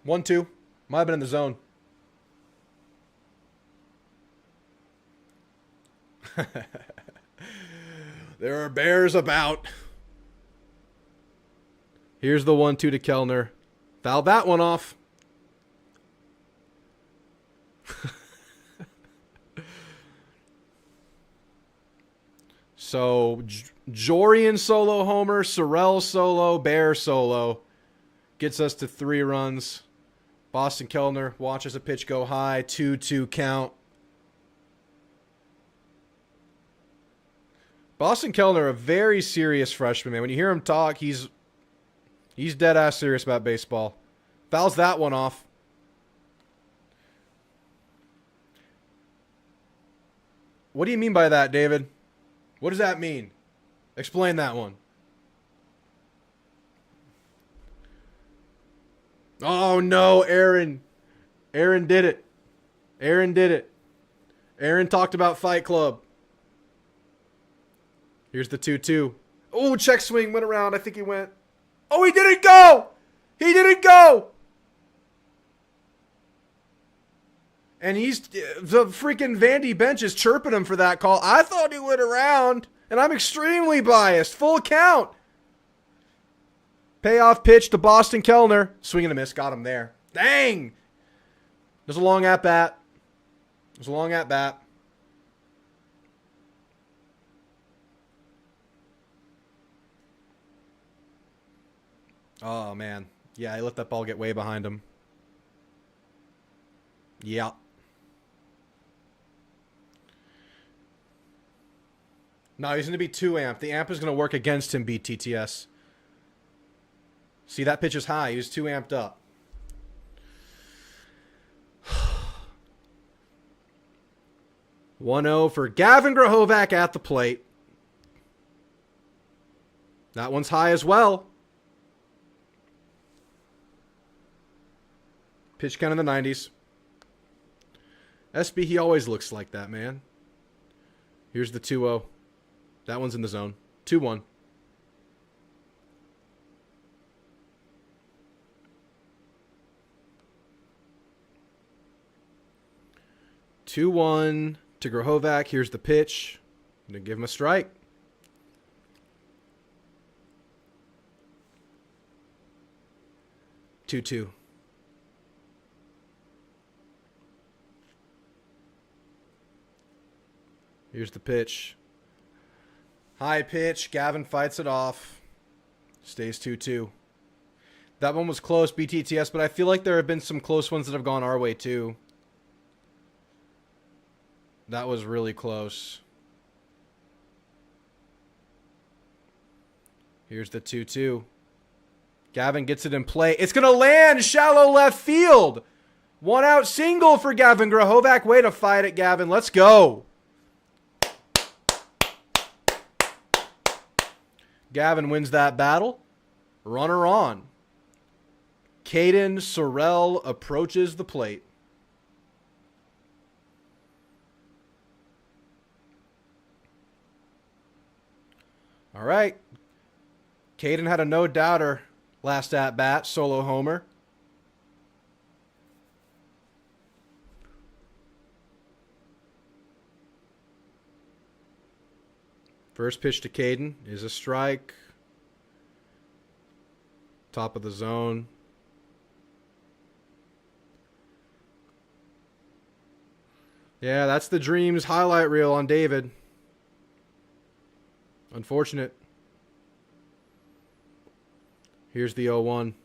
1-2. Might have been in the zone. There are bears about. Here's the 1-2 to Kellner. Foul that one off. So, Jorian solo homer, Sorrell solo, Bear solo. Gets us to 3 runs. Boston Kellner watches a pitch go high. 2-2 count. Boston Kellner, a very serious freshman, man. When you hear him talk, he's dead ass serious about baseball. Fouls that one off. What do you mean by that, David? What does that mean? Explain that one. Oh, no, Aaron. Aaron did it. Aaron did it. Aaron talked about Fight Club. Here's the 2-2. Oh, check swing went around. I think he went. Oh, he didn't go. He didn't go. And the freaking Vandy bench is chirping him for that call. I thought he went around, and I'm extremely biased. Full count. Payoff pitch to Boston Kellner. Swing and a miss. Got him there. Dang. There's a long at bat. There's a long at bat. Oh, man. Yeah, he let that ball get way behind him. Yeah. No, he's going to be 2 amp. The amp is going to work against him, BTTS. See, that pitch is high. He was 2 amped up. (1-0) for Gavin Grahovac at the plate. That one's high as well. Pitch count in the 90s. SB, he always looks like that, man. Here's the 2-0. That one's in the zone. 2-1. Two one to Grahovac. Here's the pitch. I'm going to give him a strike. Two. Here's the pitch. High pitch. Gavin fights it off. Stays 2-2. That one was close, BTTS, but I feel like there have been some close ones that have gone our way too. That was really close. Here's the 2-2. Gavin gets it in play. It's going to land shallow left field. 1 out single for Gavin Grahovac. Way to fight it, Gavin. Let's go. Gavin wins that battle. Runner on. Caden Sorrell approaches the plate. All right. Caden had a no-doubter last at-bat, solo homer. First pitch to Caden is a strike. Top of the zone. Yeah, that's the Dreams highlight reel on David. Unfortunate. Here's the 0-1.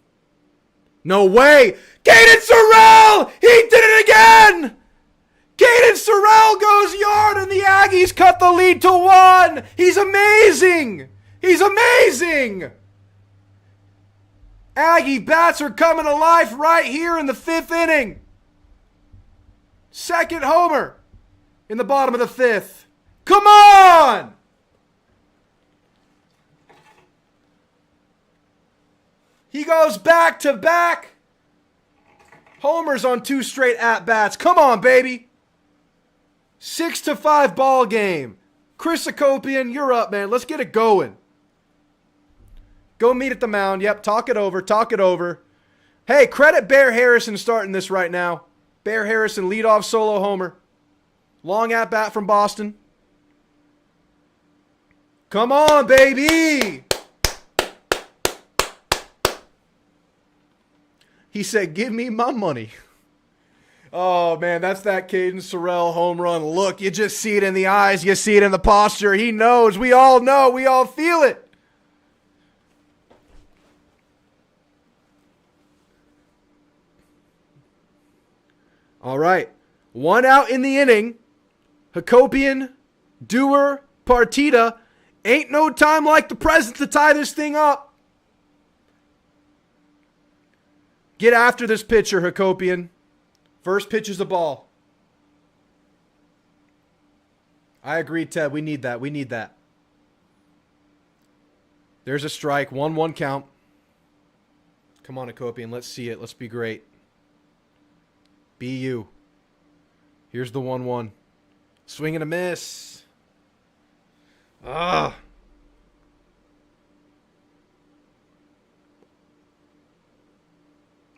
No way! Caden Sorrell! He did it again! Caden Sorrell goes yard and the Aggies cut the lead to 1! He's amazing! He's amazing! Aggie bats are coming to life right here in the 5th inning. Second homer in the bottom of the 5th. Come on! He goes back-to-back homers on 2 straight at-bats. Come on, baby. 6-5 ball game. Chris Akopian, you're up, man. Let's get it going. Go meet at the mound. Yep, talk it over. Talk it over. Hey, credit Bear Harrison starting this right now. Bear Harrison, leadoff solo homer. Long at-bat from Boston. Come on, baby. He said, give me my money. Oh, man, that's that Caden Sorrell home run look. You just see it in the eyes. You see it in the posture. He knows. We all know. We all feel it. All right. 1 out in the inning. Hakopian, Dewar, Partita. Ain't no time like the present to tie this thing up. Get after this pitcher, Hakopian. First pitch is a ball. I agree, Ted. We need that. We need that. There's a strike. 1-1 count. Come on, Hakopian. Let's see it. Let's be great. Be you. Here's the 1-1. Swing and a miss. Ah.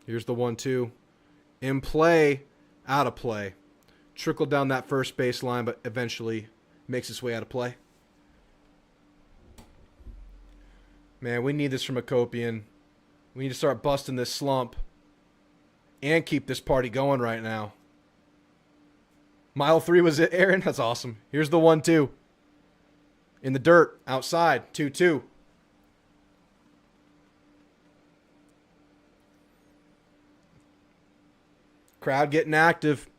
Here's the 1-2. In play, out of play. Trickled down that first baseline, but eventually makes its way out of play. Man, we need this from Hakopian. We need to start busting this slump and keep this party going right now. Mile 3 was it, Aaron? That's awesome. Here's the 1-2. In the dirt, outside, 2-2. Crowd getting active.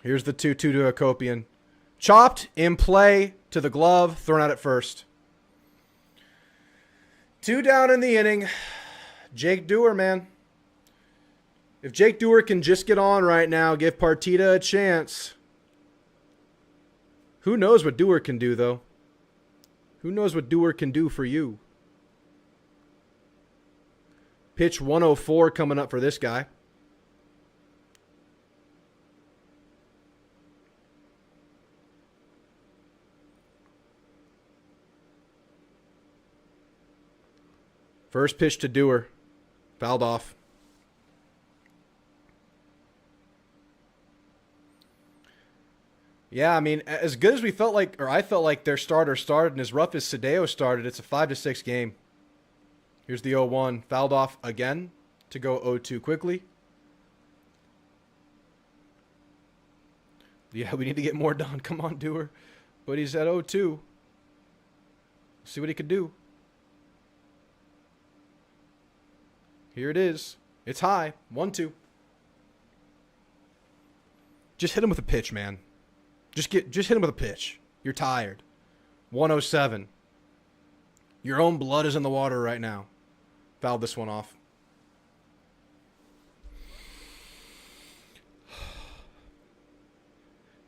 Here's the 2-2 to Hakopian. Chopped, in play, to the glove, thrown out at first. 2 down in the inning. Jake Dewar, man. If Jake Dewar can just get on right now, give Partita a chance. Who knows what Dewar can do, though? Who knows what Dewar can do for you? Pitch 104 coming up for this guy. First pitch to Dewar. Fouled off. Yeah, I mean, as good as we felt like, or I felt like their starter started, and as rough as Sadeo started, it's a 5-6 game. Here's the 0-1. Fouled off again to go 0-2 quickly. Yeah, we need to get more done. Come on, Dewar. But he's at 0-2. See what he could do. Here it is. It's high. 1-2. Just hit him with a pitch, man. Just hit him with a pitch. You're tired. 107. Your own blood is in the water right now. Fouled this one off.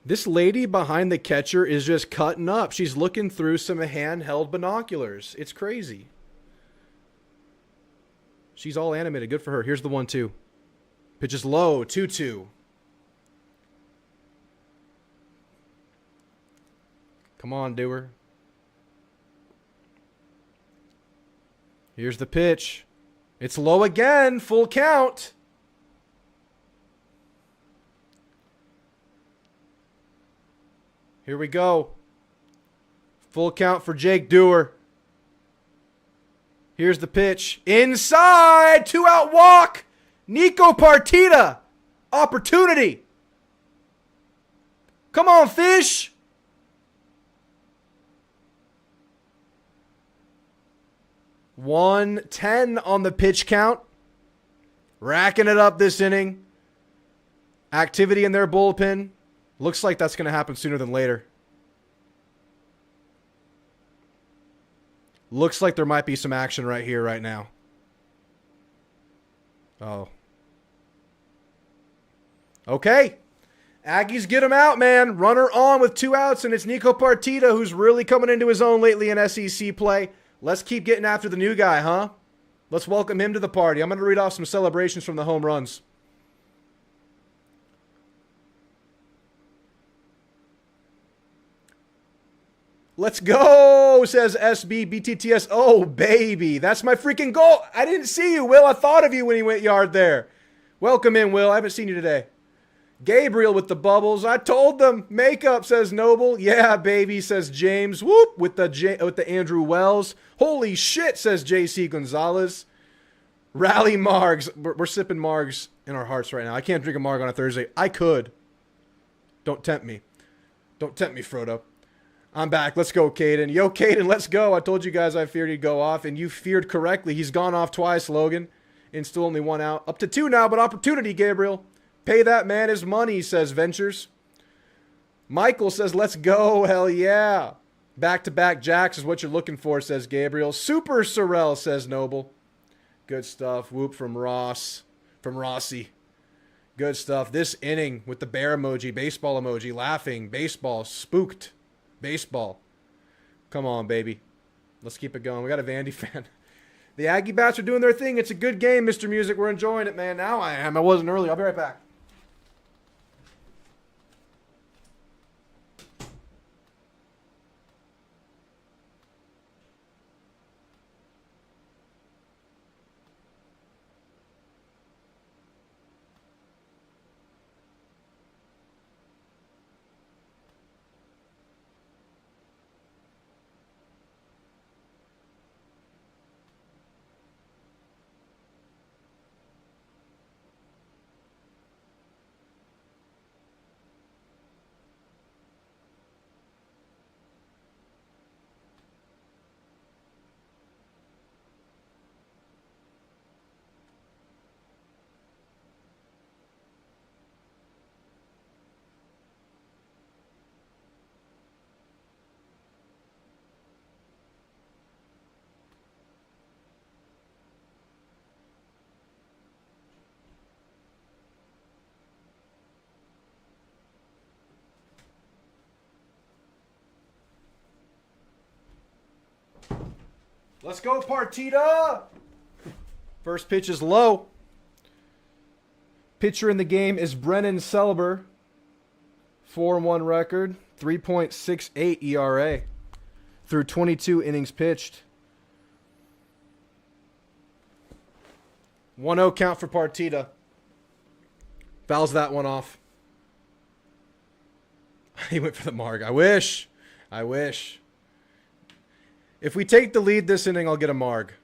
This lady behind the catcher is just cutting up. She's looking through some handheld binoculars. It's crazy. She's all animated. Good for her. Here's the 1-2. Pitch is low. 2-2. Come on, Dewar. Here's the pitch. It's low again. Full count. Here we go. Full count for Jake Dewar. Here's the pitch. Inside. 2-out walk. Nico Partita. Opportunity. Come on, fish. $110 on the pitch count. Racking it up this inning. Activity in their bullpen. Looks like that's going to happen sooner than later. Looks like there might be some action right here, right now. Oh. Okay. Aggies get him out, man. Runner on with 2 outs, and it's Nico Partita who's really coming into his own lately in SEC play. Let's keep getting after the new guy, huh? Let's welcome him to the party. I'm going to read off some celebrations from the home runs. Let's go, says SBBTTS. Oh, baby. That's my freaking goal. I didn't see you, Will. I thought of you when he went yard there. Welcome in, Will. I haven't seen you today. Gabriel with the bubbles. I told them. Makeup, says Noble. Yeah, baby, says James. Whoop, with the Andrew Wells. Holy shit, says JC Gonzalez. Rally Margs. We're sipping Margs in our hearts right now. I can't drink a Marg on a Thursday. I could. Don't tempt me. Don't tempt me, Frodo. I'm back. Let's go, Caden. Yo, Caden, let's go. I told you guys I feared he'd go off, and you feared correctly. He's gone off twice, Logan, and still only 1 out. Up to 2 now, but opportunity, Gabriel. Pay that man his money, says Ventures. Michael says, let's go. Hell yeah. Back-to-back jacks is what you're looking for, says Gabriel. Super Sorrel, says Noble. Good stuff. Whoop from Ross. From Rossi. Good stuff. This inning with the bear emoji, baseball emoji, laughing, baseball, spooked, baseball. Come on, baby. Let's keep it going. We got a Vandy fan. The Aggie Bats are doing their thing. It's a good game, Mr. Music. We're enjoying it, man. Now I am. I wasn't early. I'll be right back. Let's go, Partita! First pitch is low. Pitcher in the game is Brennan Selber. 4-1 record, 3.68 ERA through 22 innings pitched. 1-0 count for Partita. Fouls that one off. He went for the mark. I wish. If we take the lead this inning, I'll get a marg.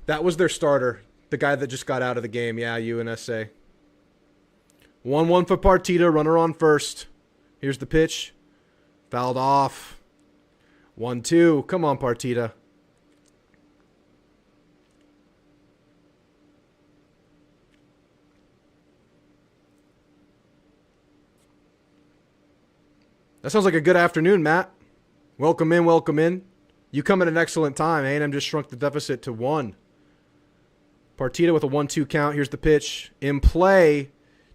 That was their starter. The guy that just got out of the game. Yeah, UNSA. 1-1 for Partita. Runner on first. Here's the pitch. Fouled off. 1-2. Come on, Partita. That sounds like a good afternoon, Matt. Welcome in, welcome in. You come at an excellent time. A&M just shrunk the deficit to 1. Partita with a 1-2 count. Here's the pitch. In play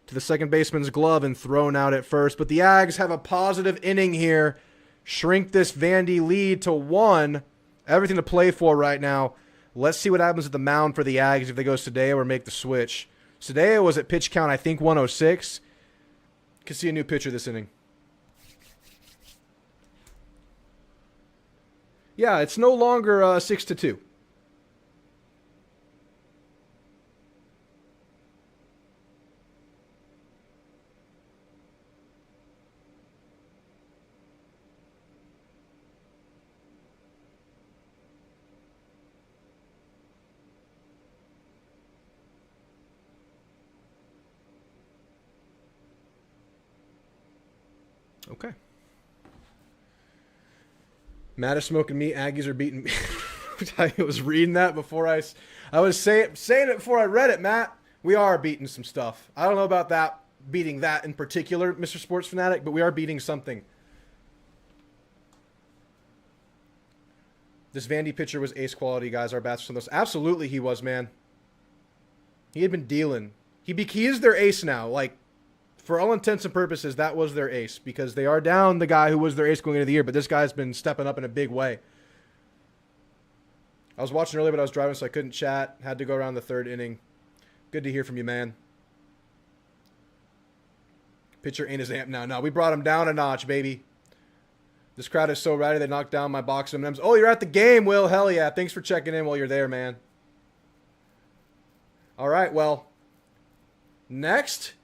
to the second baseman's glove and thrown out at first. But the Ags have a positive inning here. Shrink this Vandy lead to 1. Everything to play for right now. Let's see what happens at the mound for the Ags if they go Sadeo or make the switch. Sadeo was at pitch count, I think, 106. Could see a new pitcher this inning. Yeah, it's no longer 6-2. Okay. Matt is smoking meat. Aggies are beating me. I was reading that before I was saying it before I read it, Matt. We are beating some stuff. I don't know about that, beating that in particular, Mr. Sports Fanatic, but we are beating something. This Vandy pitcher was ace quality, guys. Our bats from those. Absolutely he was, man. He had been dealing. He is their ace now. Like, for all intents and purposes, that was their ace because they are down the guy who was their ace going into the year, but this guy's been stepping up in a big way. I was watching earlier, but I was driving, so I couldn't chat. Had to go around the third inning. Good to hear from you, man. Pitcher ain't his amp now. No, we brought him down a notch, baby. This crowd is so rowdy, they knocked down my box of M&Ms. Oh, you're at the game, Will. Hell yeah. Thanks for checking in while you're there, man. All right, well, next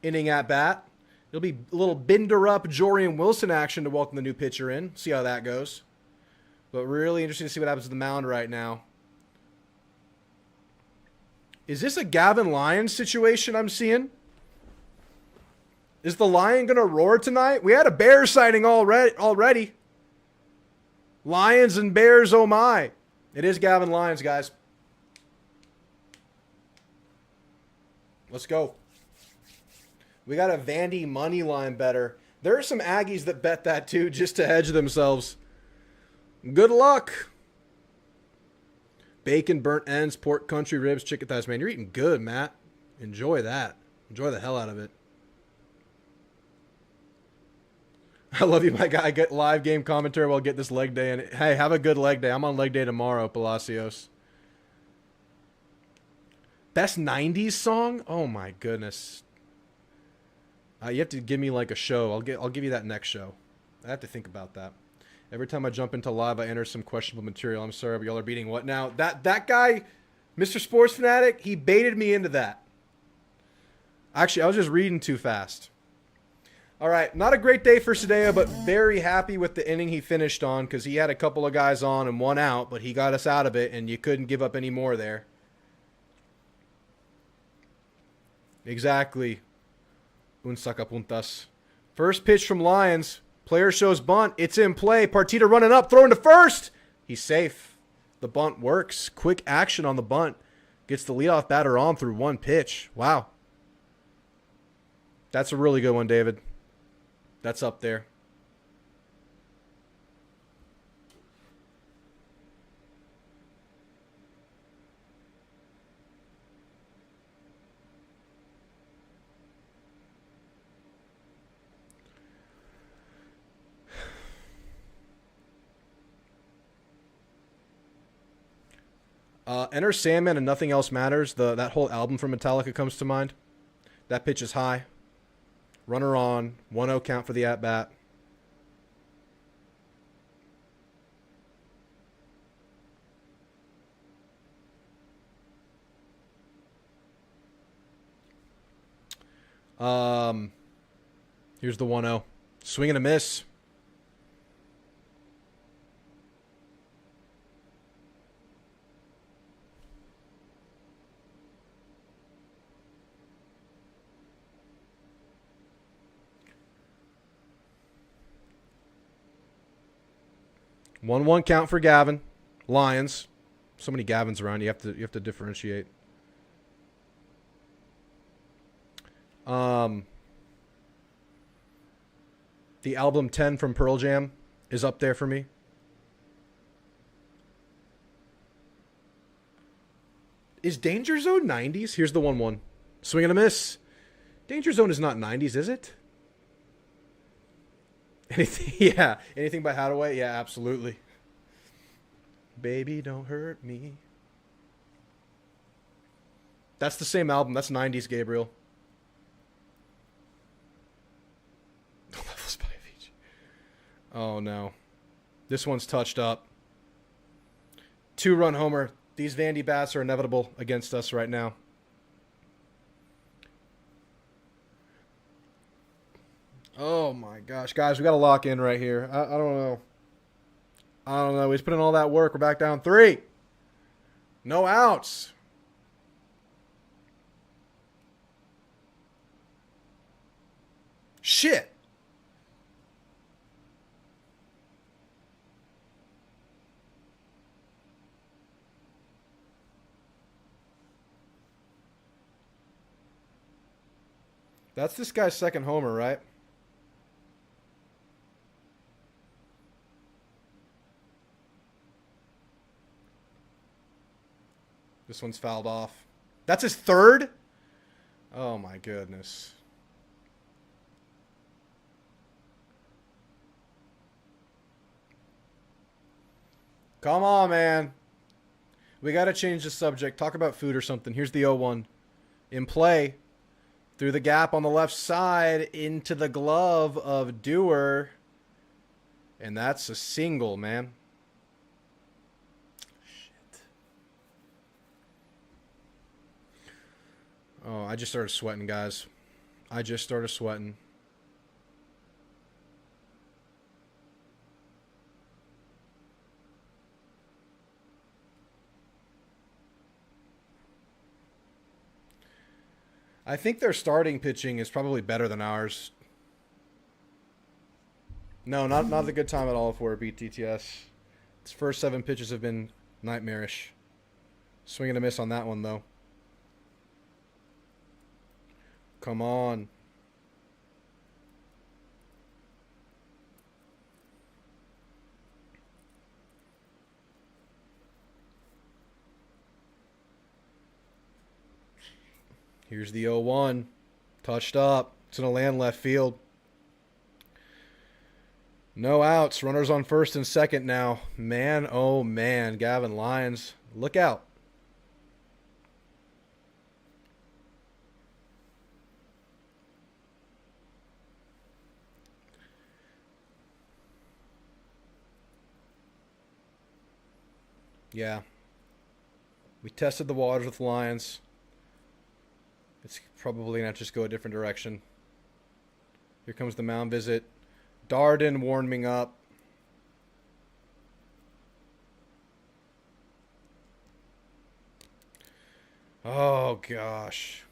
inning at bat. It'll be a little Binder up Jorian Wilson action to welcome the new pitcher in. See how that goes. But really interesting to see what happens to the mound right now. Is this a Gavin Lyons situation I'm seeing? Is the Lion going to roar tonight? We had a Bears sighting already. Lions and Bears, oh my. It is Gavin Lyons, guys. Let's go. We got a Vandy money line better. There are some Aggies that bet that too, just to hedge themselves. Good luck. Bacon, burnt ends, pork, country ribs, chicken thighs. Man, you're eating good, Matt. Enjoy that. Enjoy the hell out of it. I love you, my guy. Get live game commentary. We'll get this leg day. And hey, have a good leg day. I'm on leg day tomorrow, Palacios. Best 90s song? Oh my goodness. You have to give me like a show. I'll give you that next show. I have to think about that. Every time I jump into live, I enter some questionable material. I'm sorry, but y'all are beating what now? That guy, Mr. Sports Fanatic, he baited me into that. Actually, I was just reading too fast. All right, not a great day for Sadeo, but very happy with the inning he finished on because he had a couple of guys on and one out, but he got us out of it, and you couldn't give up any more there. Exactly. Un sacapuntas. First pitch from Lions. Player shows bunt. It's in play. Partita running up, throwing to first. He's safe. The bunt works. Quick action on the bunt. Gets the leadoff batter on through one pitch. Wow. That's a really good one, David. That's up there. Enter Sandman and Nothing Else Matters. That whole album from Metallica comes to mind. That pitch is high. Runner on. 1-0 count for the at-bat. Here's the 1-0. Swing and a miss. One count for Gavin. Lions. So many Gavins around. You have to differentiate. The album 10 from Pearl Jam is up there for me. Is Danger Zone 90s? Here's the 1-1. Swing and a miss. Danger Zone is not 90s, is it? Anything, yeah. Anything by Hadaway? Yeah, absolutely. Baby, don't hurt me. That's the same album. That's 90s, Gabriel. Levels by each. Oh, no. This one's touched up. 2-run homer. These Vandy bats are inevitable against us right now. Oh my gosh, guys, we got to lock in right here. I don't know. I don't know. He's put in all that work. We're back down 3. No outs. Shit. That's this guy's second homer, right? This one's fouled off. That's his third? Oh, my goodness. Come on, man. We got to change the subject. Talk about food or something. Here's the 0-1. In play. Through the gap on the left side. Into the glove of Dewar. And that's a single, man. Oh, I just started sweating, guys. I just started sweating. I think their starting pitching is probably better than ours. No, not a good time at all for BTTS. Its first 7 pitches have been nightmarish. Swing and a miss on that one, though. Come on. Here's the 0-1. Touched up. It's going to land left field. No outs. Runners on first and second now. Man, oh man. Gavin Lyons. Look out. Yeah. We tested the waters with Lyons. It's probably going to just go a different direction. Here comes the mound visit. Darden warming up. Oh, gosh.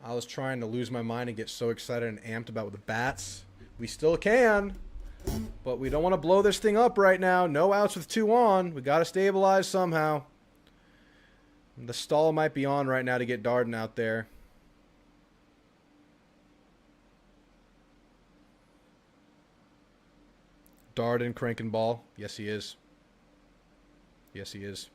I was trying to lose my mind and get so excited and amped about the bats. We still can. But we don't want to blow this thing up right now. No outs with 2 on. We got to stabilize somehow. The stall might be on right now to get Darden out there. Darden cranking ball. Yes, he is. Yes, he is.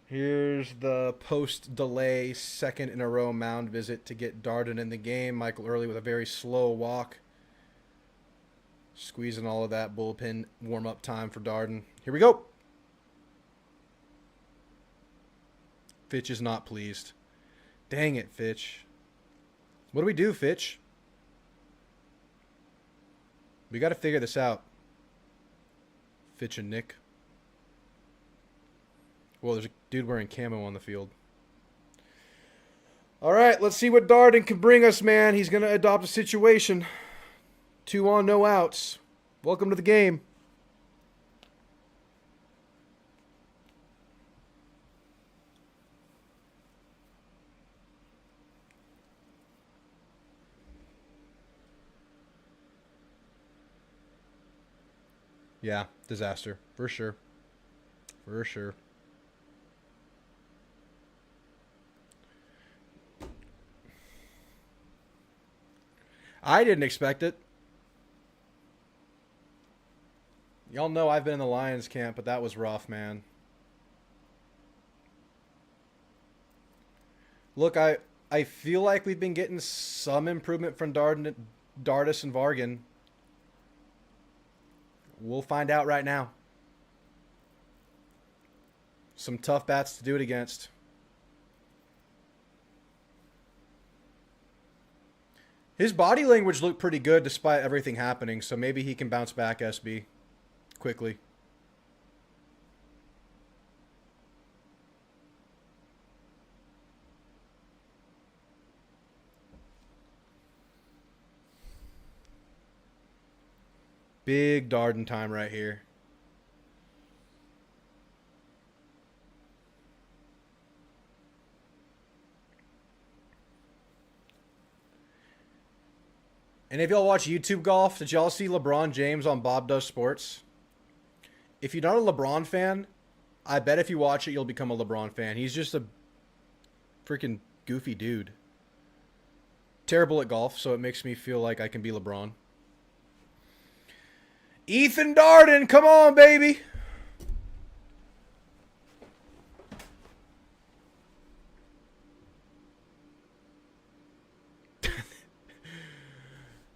Here's the post-delay second in a row mound visit to get Darden in the game. Michael Early with a very slow walk. Squeezing all of that bullpen warm-up time for Darden. Here we go. Fitch is not pleased. Dang it, Fitch. What do we do, Fitch? We got to figure this out. Fitch and Nick. Well, there's a dude wearing camo on the field. All right, let's see what Darden can bring us, man. He's going to adopt a situation. 2 on, no outs. Welcome to the game. Yeah, disaster. For sure. For sure. I didn't expect it. Y'all know I've been in the Lions camp, but that was rough, man. Look, I feel like we've been getting some improvement from Dardis and Vargan. We'll find out right now. Some tough bats to do it against. His body language looked pretty good despite everything happening, so maybe he can bounce back, SB, quickly. Big Darden time right here. And if y'all watch YouTube golf, did y'all see LeBron James on Bob Does Sports? If you're not a LeBron fan, I bet if you watch it, you'll become a LeBron fan. He's just a freaking goofy dude. Terrible at golf, so it makes me feel like I can be LeBron. Ethan Darden, come on, baby.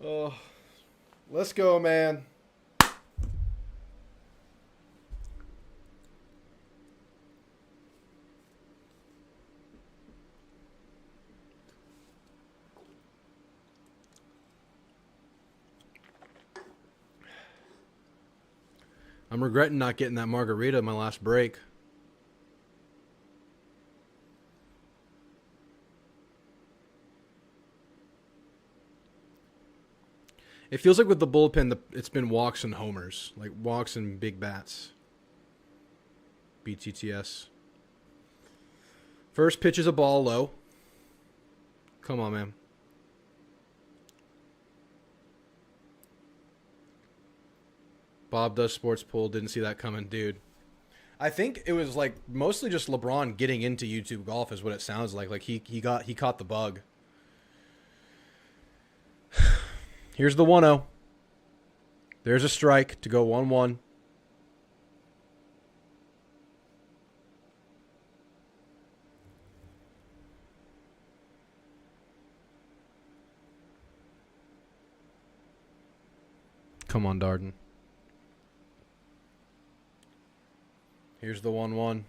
Oh, let's go, man. I'm regretting not getting that margarita in my last break. It feels like with the bullpen, it's been walks and homers. Like walks and big bats. BTTS. First pitch is a ball low. Come on, man. Bob does sports pool. Didn't see that coming, dude. I think it was like mostly just LeBron getting into YouTube golf is what it sounds like. Like he caught the bug. Here's the 1-0. There's a strike to go 1-1. Come on, Darden. Here's the 1-1.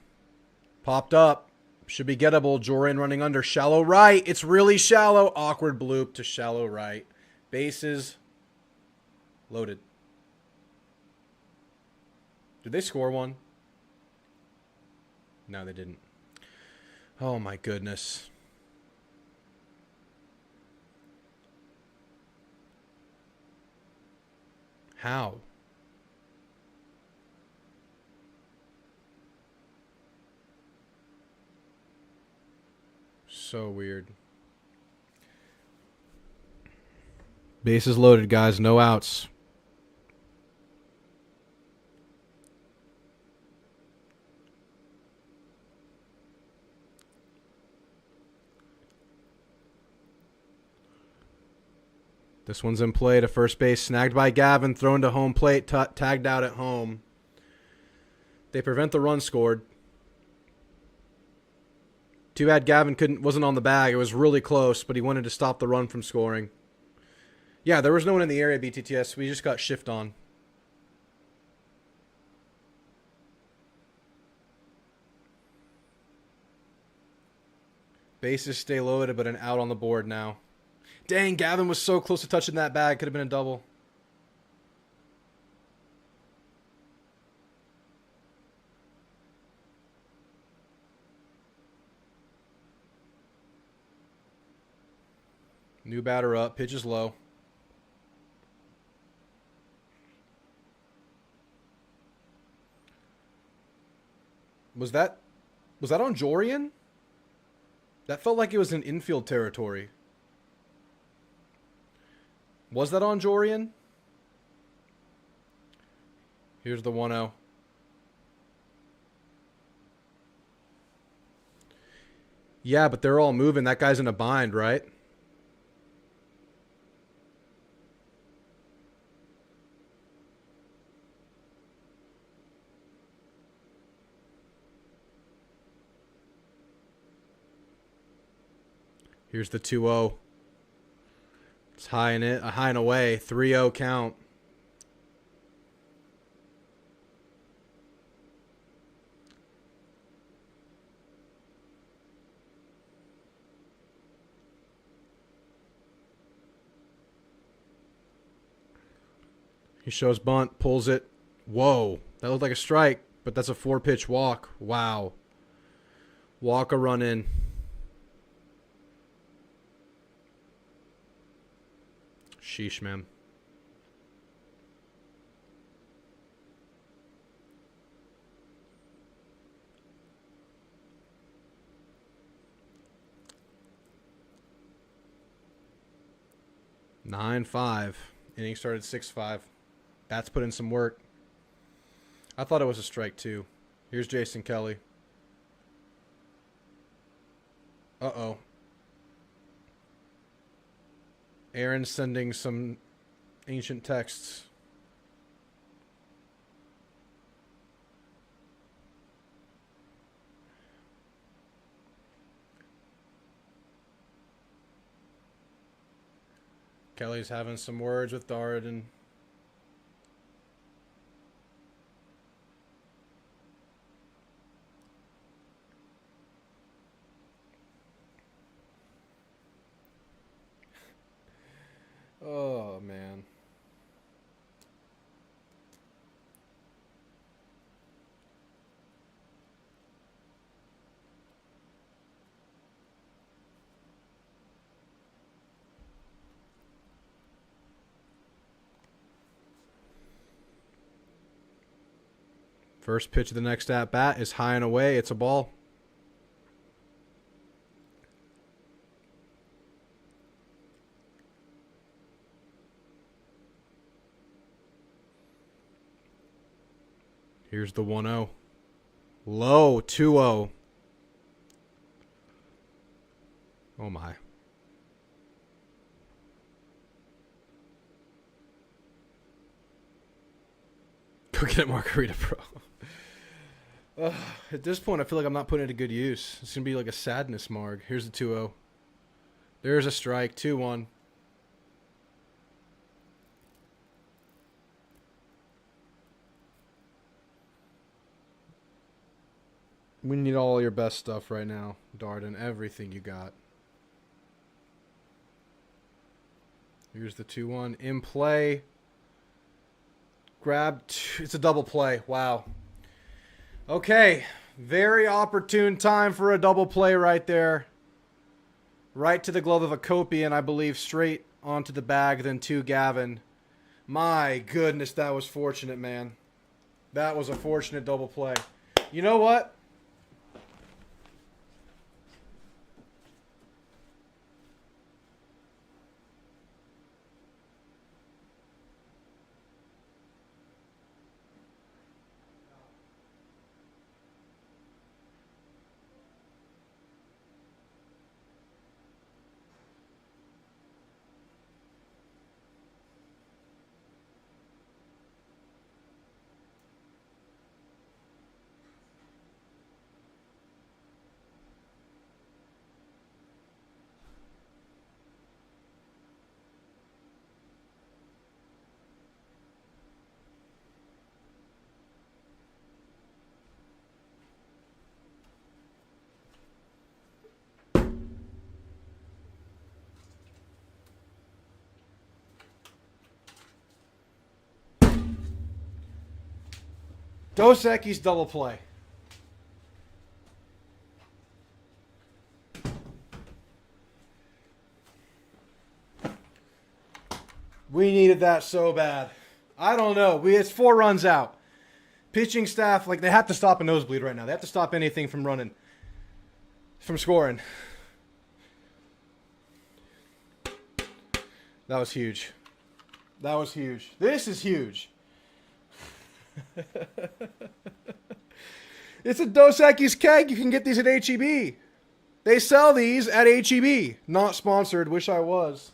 Popped up. Should be gettable. Joran running under. Shallow right. It's really shallow. Awkward bloop to shallow right. Bases loaded. Did they score one? No, they didn't. Oh, my goodness. How? So weird. Bases loaded, guys. No outs. This one's in play to first base. Snagged by Gavin. Thrown to home plate. Tagged out at home. They prevent the run scored. Too bad Gavin wasn't on the bag. It was really close, but he wanted to stop the run from scoring. Yeah, there was no one in the area, BTTS. We just got shift on. Bases stay loaded, but an out on the board now. Dang, Gavin was so close to touching that bag. Could have been a double. New batter up. Pitch is low. Was that on Jorian? That felt like it was in infield territory. Was that on Jorian? Here's the 1-0. Yeah, but they're all moving. That guy's in a bind, right? Here's the 2-0. It's high and away. 3-0 count. He shows bunt, pulls it. Whoa, that looked like a strike, but that's a 4-pitch walk. Wow. Walk a run in. Sheesh, man. Nine 5. Inning started 6-5. That's put in some work. I thought it was a strike too. Here's Jason Kelly. Uh-oh. Aaron's sending some ancient texts. Kelly's having some words with Darden. Oh, man. First pitch of the next at-bat is high and away. It's a ball. Here's the 1-0. Low, 2-0. Oh, my. Go get it, Margarita Pro. At this point, I feel like I'm not putting it to good use. It's going to be like a sadness marg. Here's the 2-0. There's a strike. 2-1. We need all your best stuff right now, Darden. Everything you got. Here's the 2-1. In play. Grab. It's a double play. Wow. Okay. Very opportune time for a double play right there. Right to the glove of Akopian, I believe. Straight onto the bag, then to Gavin. My goodness, that was fortunate, man. That was a fortunate double play. You know what? Dos Equis double play. We needed that so bad. I don't know. It's 4 runs out. Pitching staff, like, they have to stop a nosebleed right now. They have to stop anything from running, from scoring. That was huge. That was huge. This is huge. It's a Dos Equis keg. You can get these at H-E-B. They sell these at H-E-B. Not sponsored. Wish I was.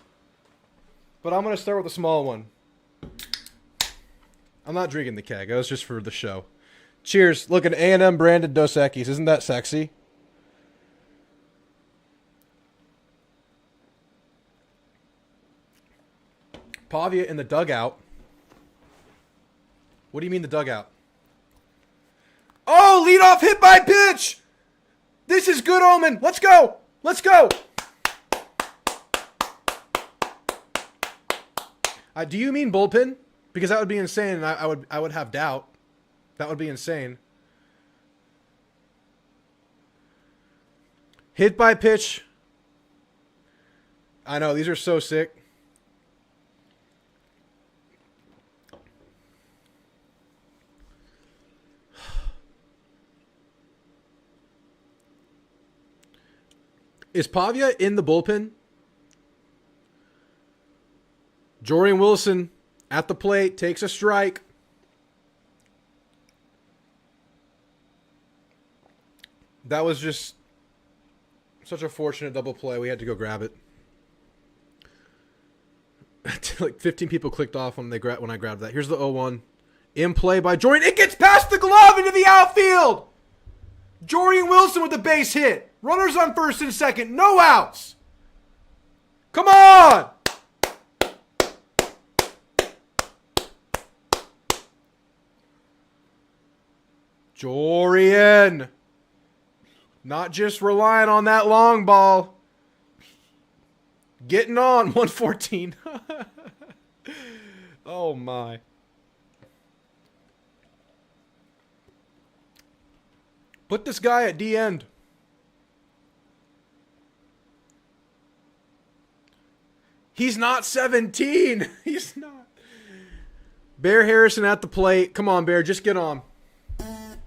But I'm going to start with a small one. I'm not drinking the keg. That was just for the show. Cheers. Look, an A&M branded Dos Equis. Isn't that sexy? Pavia in the dugout. What do you mean the dugout? Oh, leadoff hit by pitch! This is good omen. Let's go. Let's go. Do you mean bullpen? Because that would be insane, and I would have doubt. That would be insane. Hit by pitch. I know, these are so sick. Is Pavia in the bullpen? Jordan Wilson at the plate, takes a strike. That was just such a fortunate double play. We had to go grab it. Like 15 people clicked off when I grabbed that. Here's the 0-1. In play by Jordan. It gets past the glove into the outfield. Jordan Wilson with the base hit. Runners on first and second. No outs. Come on. Jorian. Not just relying on that long ball. Getting on. 114. Oh, my. Put this guy at D end. He's not 17. He's not. Bear Harrison at the plate. Come on, Bear. Just get on.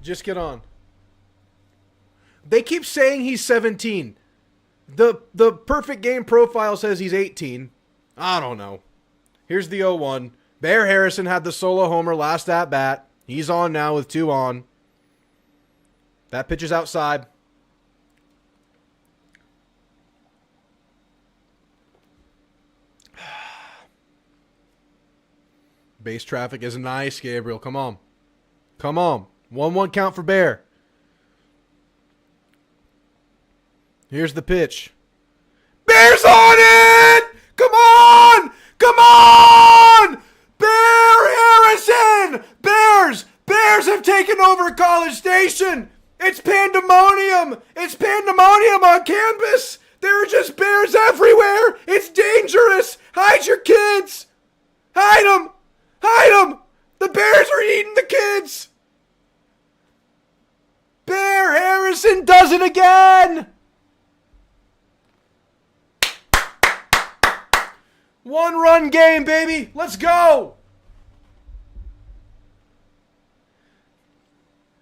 Just get on. They keep saying he's 17. The perfect game profile says he's 18. I don't know. Here's the 0-1. Bear Harrison had the solo homer last at bat. He's on now with 2 on. That pitch is outside. Base traffic is nice, Gabriel. Come on. Come on. 1-1 count for Bear. Here's the pitch. Bear's on it! Come on! Come on! Bear Harrison! Bears have taken over College Station! It's pandemonium! It's pandemonium on campus! There are just bears everywhere! It's dangerous! Hide your kids! Hide them! Hide them! The bears are eating the kids! Bear Harrison does it again! 1-run game, baby! Let's go!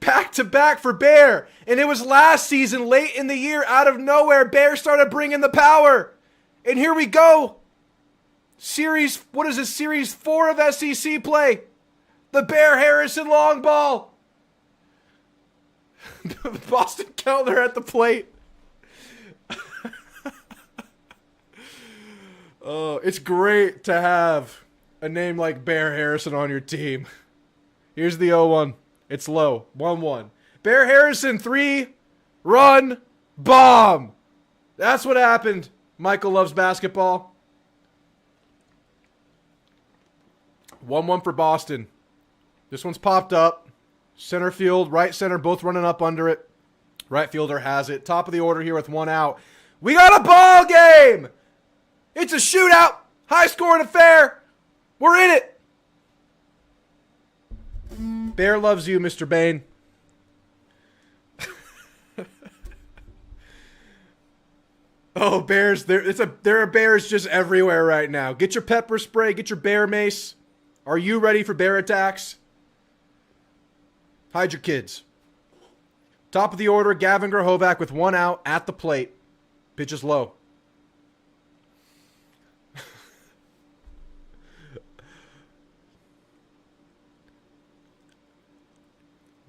Back to back for Bear. And it was last season, late in the year, out of nowhere, Bear started bringing the power. And here we go. What is this, Series 4 of SEC play? The Bear Harrison long ball. Boston Kellner at the plate. Oh, it's great to have a name like Bear Harrison on your team. Here's the 0-1. It's low. 1-1. Bear Harrison, 3-run bomb. That's what happened. Michael loves basketball. 1-1 for Boston. This one's popped up. Center field, right center, both running up under it. Right fielder has it. Top of the order here with 1 out. We got a ball game! It's a shootout. High-scoring affair. We're in it. Bear loves you, Mr. Bain. Oh, bears. There are bears just everywhere right now. Get your pepper spray. Get your bear mace. Are you ready for bear attacks? Hide your kids. Top of the order, Gavin Grahovac with 1 out at the plate. Pitch is low.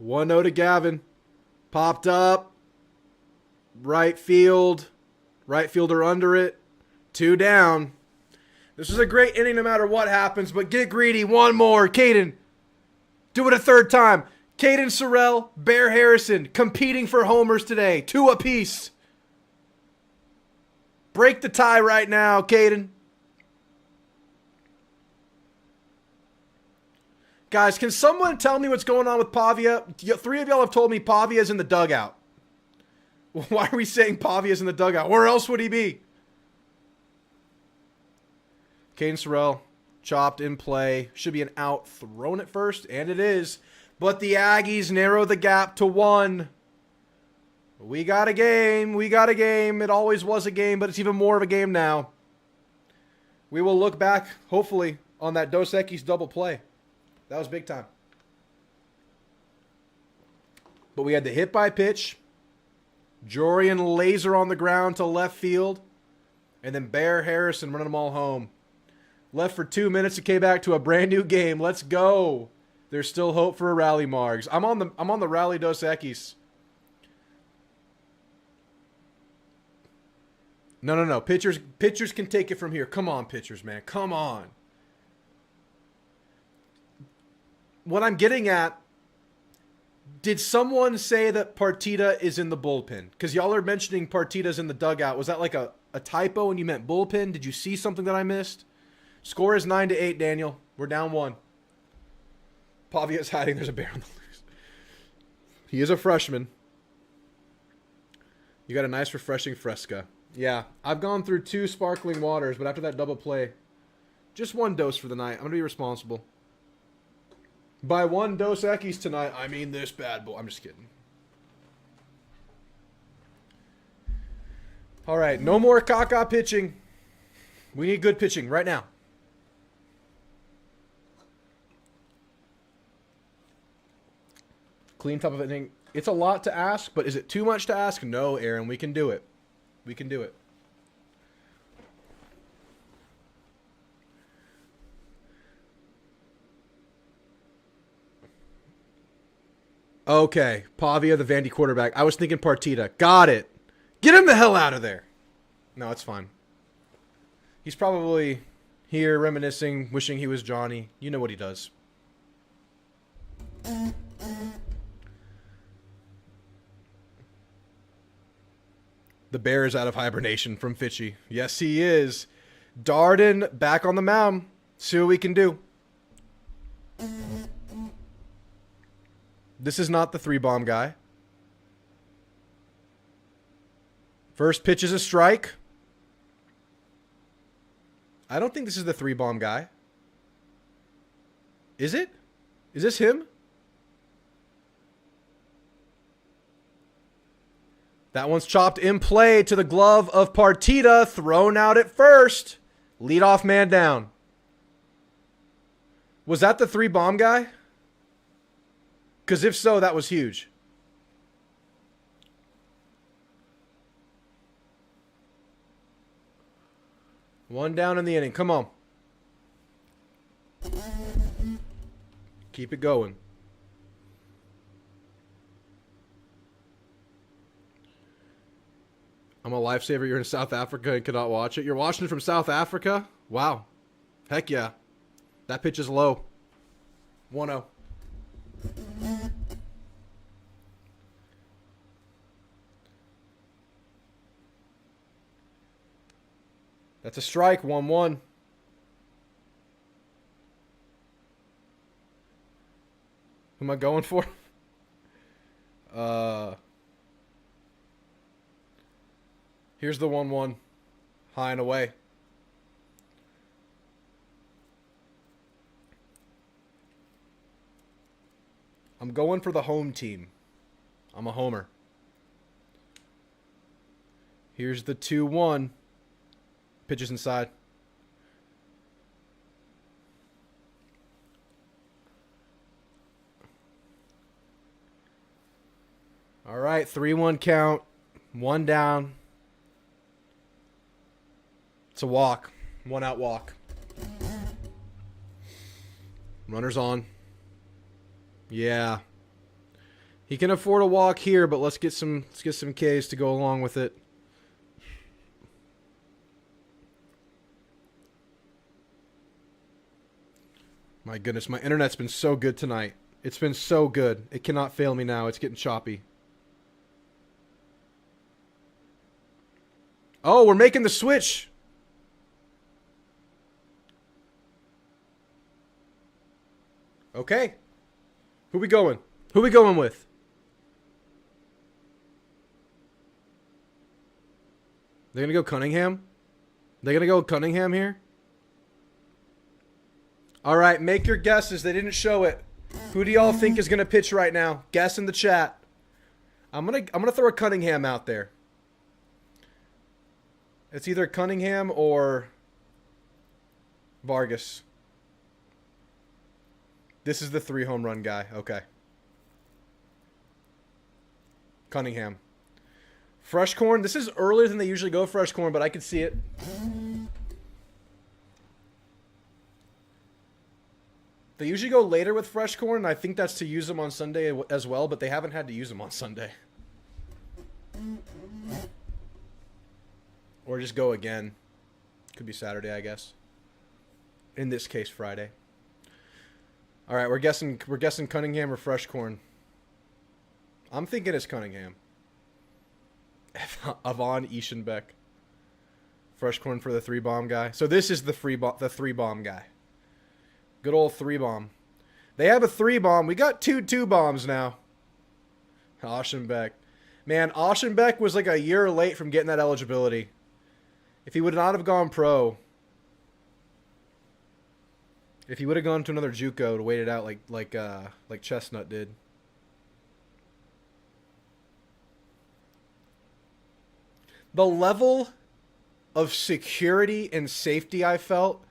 1-0 to Gavin. Popped up. Right field. Right fielder under it. 2 down. This is a great inning no matter what happens, but get greedy. 1 more. Caden. Do it a 3rd time. Caden Sorrell, Bear Harrison competing for homers today. 2 apiece. Break the tie right now, Caden. Guys, can someone tell me what's going on with Pavia? 3 of y'all have told me Pavia's in the dugout. Why are we saying Pavia's in the dugout? Where else would he be? Caden Sorrell, chopped in play. Should be an out, thrown at first, and it is. But the Aggies narrow the gap to 1. We got a game. We got a game. It always was a game, but it's even more of a game now. We will look back, hopefully, on that Dos Equis double play. That was big time. But we had the hit by pitch. Jorian laser on the ground to left field. And then Bear Harrison running them all home. Left for 2 minutes. It came back to a brand new game. Let's go. There's still hope for a rally, Margs. I'm on the rally Dos Equis. No. Pitchers can take it from here. Come on, pitchers, man. Come on. What I'm getting at, did someone say that Partita is in the bullpen? Because y'all are mentioning Partita's in the dugout. Was that like a typo and you meant bullpen? Did you see something that I missed? Score is 9-8, Daniel. We're down 1. Pavia's hiding. There's a bear on the loose. He is a freshman. You got a nice, refreshing Fresca. Yeah, I've gone through 2 sparkling waters, but after that double play, just 1 dose for the night. I'm going to be responsible. By 1 Dos Equis tonight, I mean this bad boy. I'm just kidding. All right, no more caca pitching. We need good pitching right now. Clean top of inning. It's a lot to ask, but is it too much to ask? No, Aaron. We can do it. We can do it. Okay, Pavia, the Vandy quarterback. I was thinking Partita. Got it. Get him the hell out of there. No, it's fine. He's probably here reminiscing, wishing he was Johnny. You know what he does. The bear is out of hibernation from Fitchy. Yes, he is. Darden back on the mound. See what we can do. This is not the 3-bomb guy. First pitch is a strike. I don't think this is the 3-bomb guy. Is it? Is this him? That one's chopped in play to the glove of Partita. Thrown out at first. Leadoff man down. Was that the 3-bomb guy? Because if so, that was huge. One down in the inning. Come on. Keep it going. I'm a lifesaver. You're in South Africa and cannot watch it. You're watching it from South Africa? Wow. Heck yeah. That pitch is low. 1-0. That's a strike. 1-1. Who am I going for? Here's the 1-1. High and away. I'm going for the home team. I'm a homer. Here's the 2-1. Pitches inside. All right, 3-1 count. One down. It's a walk. 1-out walk. Runner's on. Yeah. He can afford a walk here, but let's get some Ks to go along with it. My goodness, my internet's been so good tonight. It's been so good. It cannot fail me now. It's getting choppy. Oh, we're making the switch. Okay. Who we going? Who we going with? They're going to go Cunningham? They're going to go Cunningham here? All right, make your guesses. They didn't show it. Who do y'all think is going to pitch right now? Guess in the chat. I'm going to throw a Cunningham out there. It's either Cunningham or Vargas. This is the 3-home run guy. Okay. Cunningham. Fresh corn. This is earlier than they usually go fresh corn, but I can see it. They usually go later with fresh corn, and I think that's to use them on Sunday as well, but they haven't had to use them on Sunday. Or just go again. Could be Saturday, I guess. In this case, Friday. All right, we're guessing Cunningham or fresh corn. I'm thinking it's Cunningham. Avon Eschenbeck. Fresh corn for the 3-bomb guy. So this is the 3-bomb guy. Good old 3-bomb. They have a 3-bomb. We got 2 bombs now. Eschenbeck. Man, Eschenbeck was like a year late from getting that eligibility. If he would not have gone pro, if he would have gone to another JUCO to wait it out like Chestnut did. The level of security and safety I felt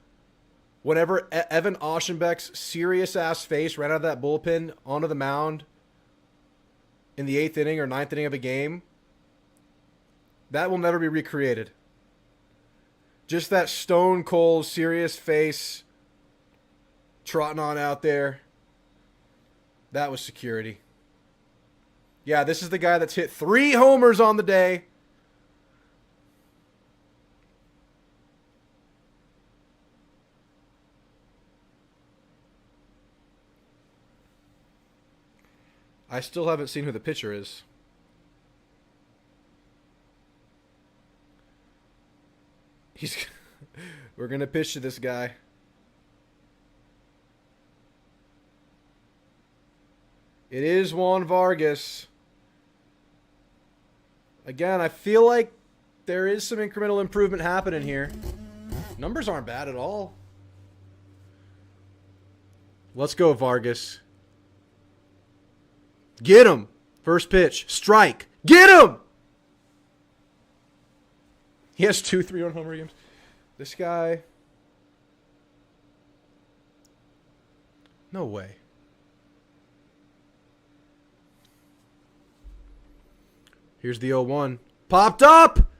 whenever Evan Eschenbeck's serious ass face ran out of that bullpen onto the mound in the 8th inning or 9th inning of a game, that will never be recreated. Just that stone cold, serious face trotting on out there. That was security. Yeah, this is the guy that's hit 3 homers on the day. I still haven't seen who the pitcher is. We're going to pitch to this guy. It is Juan Vargas. Again, I feel like there is some incremental improvement happening here. Numbers aren't bad at all. Let's go, Vargas. Get him. First pitch. Strike. Get him! He has 2 3-run homer games. This guy. No way. Here's the 0-1. Popped up!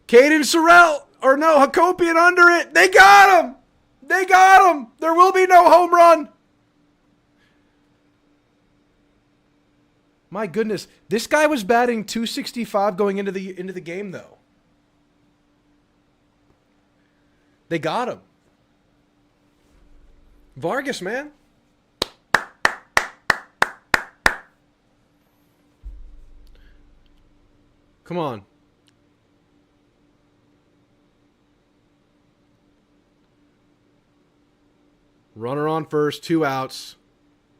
Caden Sorrell. Or no, Hakopian under it. They got him! They got him! There will be no home run! My goodness. This guy was batting .265 going into the game, though. They got him. Vargas, man. Come on. Runner on first, 2 outs.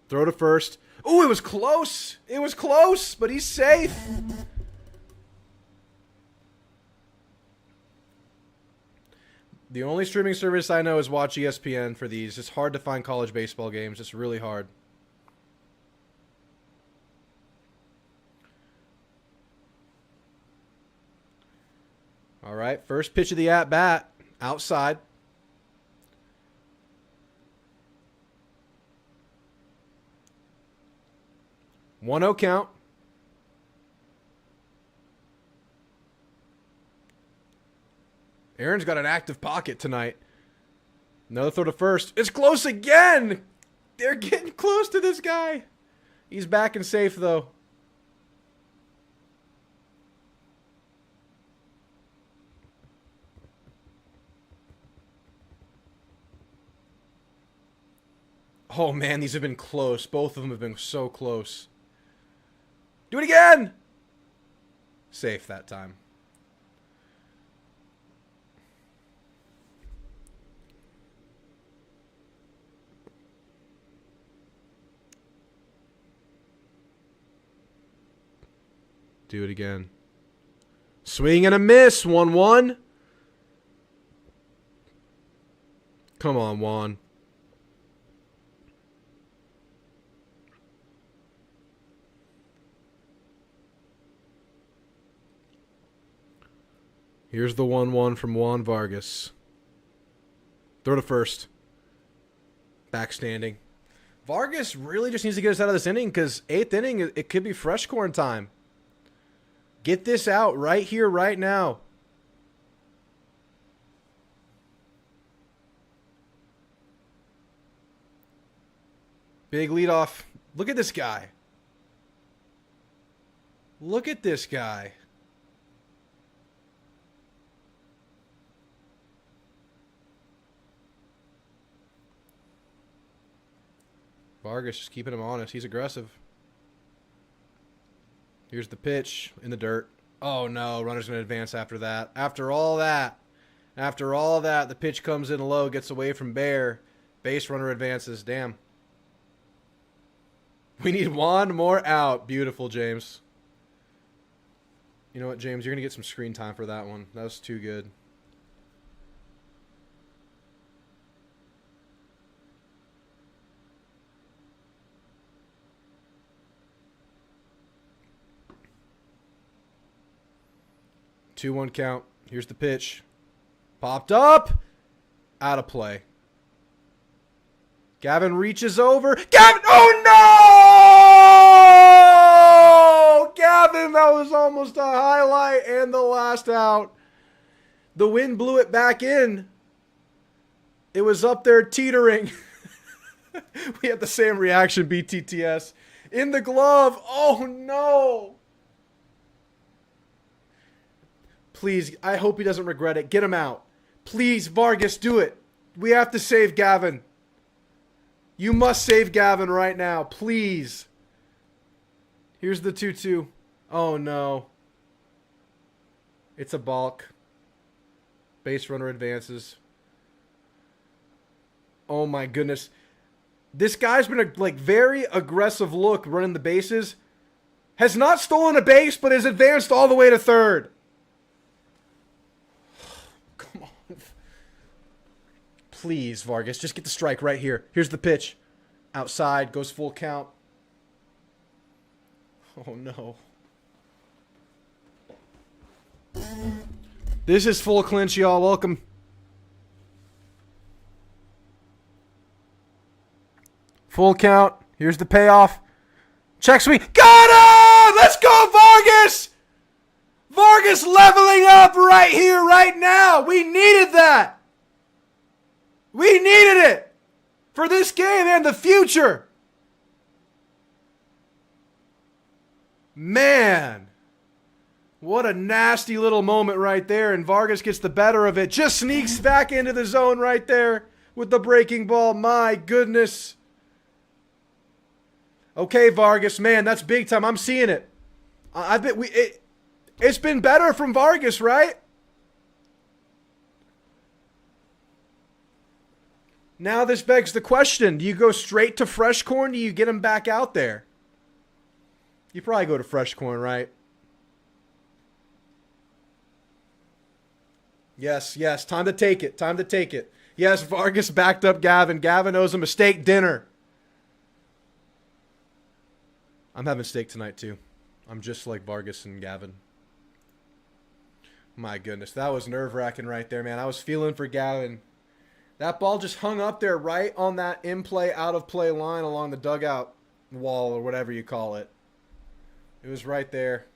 Throw to first. Ooh, it was close. It was close, but he's safe. The only streaming service I know is Watch ESPN for these. It's hard to find college baseball games. It's really hard. All right, first pitch of the at-bat. Outside. 1-0 count. Aaron's got an active pocket tonight. Another throw to first. It's close again. They're getting close to this guy. He's back and safe, though. Oh, man, these have been close. Both of them have been so close. Do it again! Safe that time. Do it again. Swing and a miss. 1-1. Come on, Juan. Here's the 1-1 from Juan Vargas. Throw to first. Backstanding. Vargas really just needs to get us out of this inning because 8th inning, it could be fresh corn time. Get this out right here, right now. Big leadoff. Look at this guy. Look at this guy. Vargas just keeping him honest. He's aggressive. Here's the pitch in the dirt. Oh, no. Runner's going to advance after that. After all that, the pitch comes in low, gets away from Bear. Base runner advances. Damn. We need one more out. Beautiful, James. You know what, James? You're going to get some screen time for that one. That was too good. Two 2-1 count. Here's the pitch. Popped up. Out of play. Gavin reaches over. Gavin! Oh, Gavin, that was almost a highlight and the last out. The wind blew it back in. It was up there teetering. We had the same reaction, BTTS. In the glove. Oh, no. Please, I hope he doesn't regret it. Get him out. Please, Vargas, do it. We have to save Gavin. You must save Gavin right now. Please. Here's the 2-2. Oh, no. It's a balk. Base runner advances. Oh, my goodness. This guy's been a very aggressive look running the bases. Has not stolen a base, but has advanced all the way to third. Come on. Please, Vargas, just get the strike right here. Here's the pitch. Outside, goes full count. Oh, no. This is full clinch, y'all. Welcome. Full count. Here's the payoff. Check swing. Got him! Let's go, Vargas! Vargas leveling up right here, right now. We needed that. We needed it for this game and the future. Man. What a nasty little moment right there. And Vargas gets the better of it. Just sneaks back into the zone right there with the breaking ball. My goodness. Okay, Vargas, man, that's big time. I'm seeing it. It's been better from Vargas, right? Now this begs the question. Do you go straight to fresh corn? Do you get him back out there? You probably go to fresh corn, right? Yes, yes. Time to take it. Time to take it. Yes, Vargas backed up Gavin. Gavin owes him a steak dinner. I'm having steak tonight, too. I'm just like Vargas and Gavin. My goodness, that was nerve-wracking right there, man. I was feeling for Gavin. That ball just hung up there right on that in-play, out-of-play line along the dugout wall or whatever you call it. It was right there.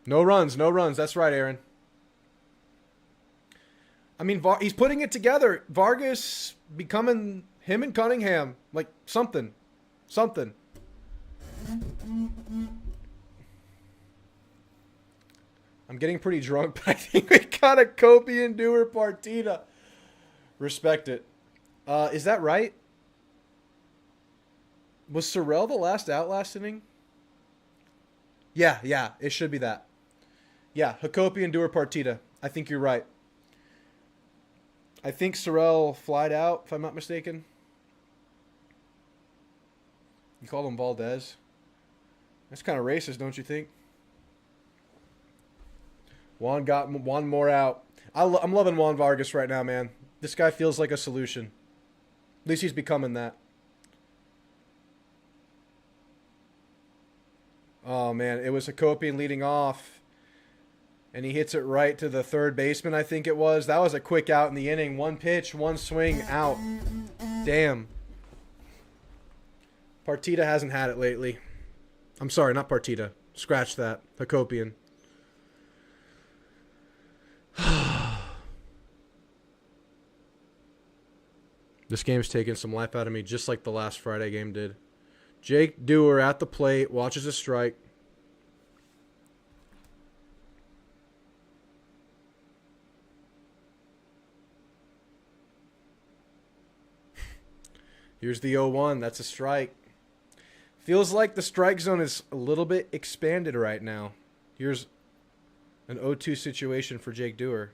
No runs, no runs. That's right, Aaron. I mean, he's putting it together. Vargas becoming him and Cunningham. Like, something. Something. I'm getting pretty drunk, but I think we got a Kobe and Dewar partita. Respect it. Is that right? Was Sorrell the last out last inning? Yeah, it should be that. Yeah, Hakopi and Dewar partita. I think you're right. I think Sorrell flied out, if I'm not mistaken. You call him Valdez. That's kind of racist, don't you think? Juan got one more out. I'm loving Juan Vargas right now, man. This guy feels like a solution. At least he's becoming that. Oh, man. It was Hakopian leading off. And he hits it right to the third baseman, I think it was. That was a quick out in the inning. One pitch, one swing, out. Damn. Partita hasn't had it lately. I'm sorry, not Partita. Scratch that. Hakopian. This game's taking some life out of me, just like the last Friday game did. Jake Dewar at the plate, watches a strike. Here's the 0-1. That's a strike. Feels like the strike zone is a little bit expanded right now. Here's an 0-2 situation for Jake Dewar.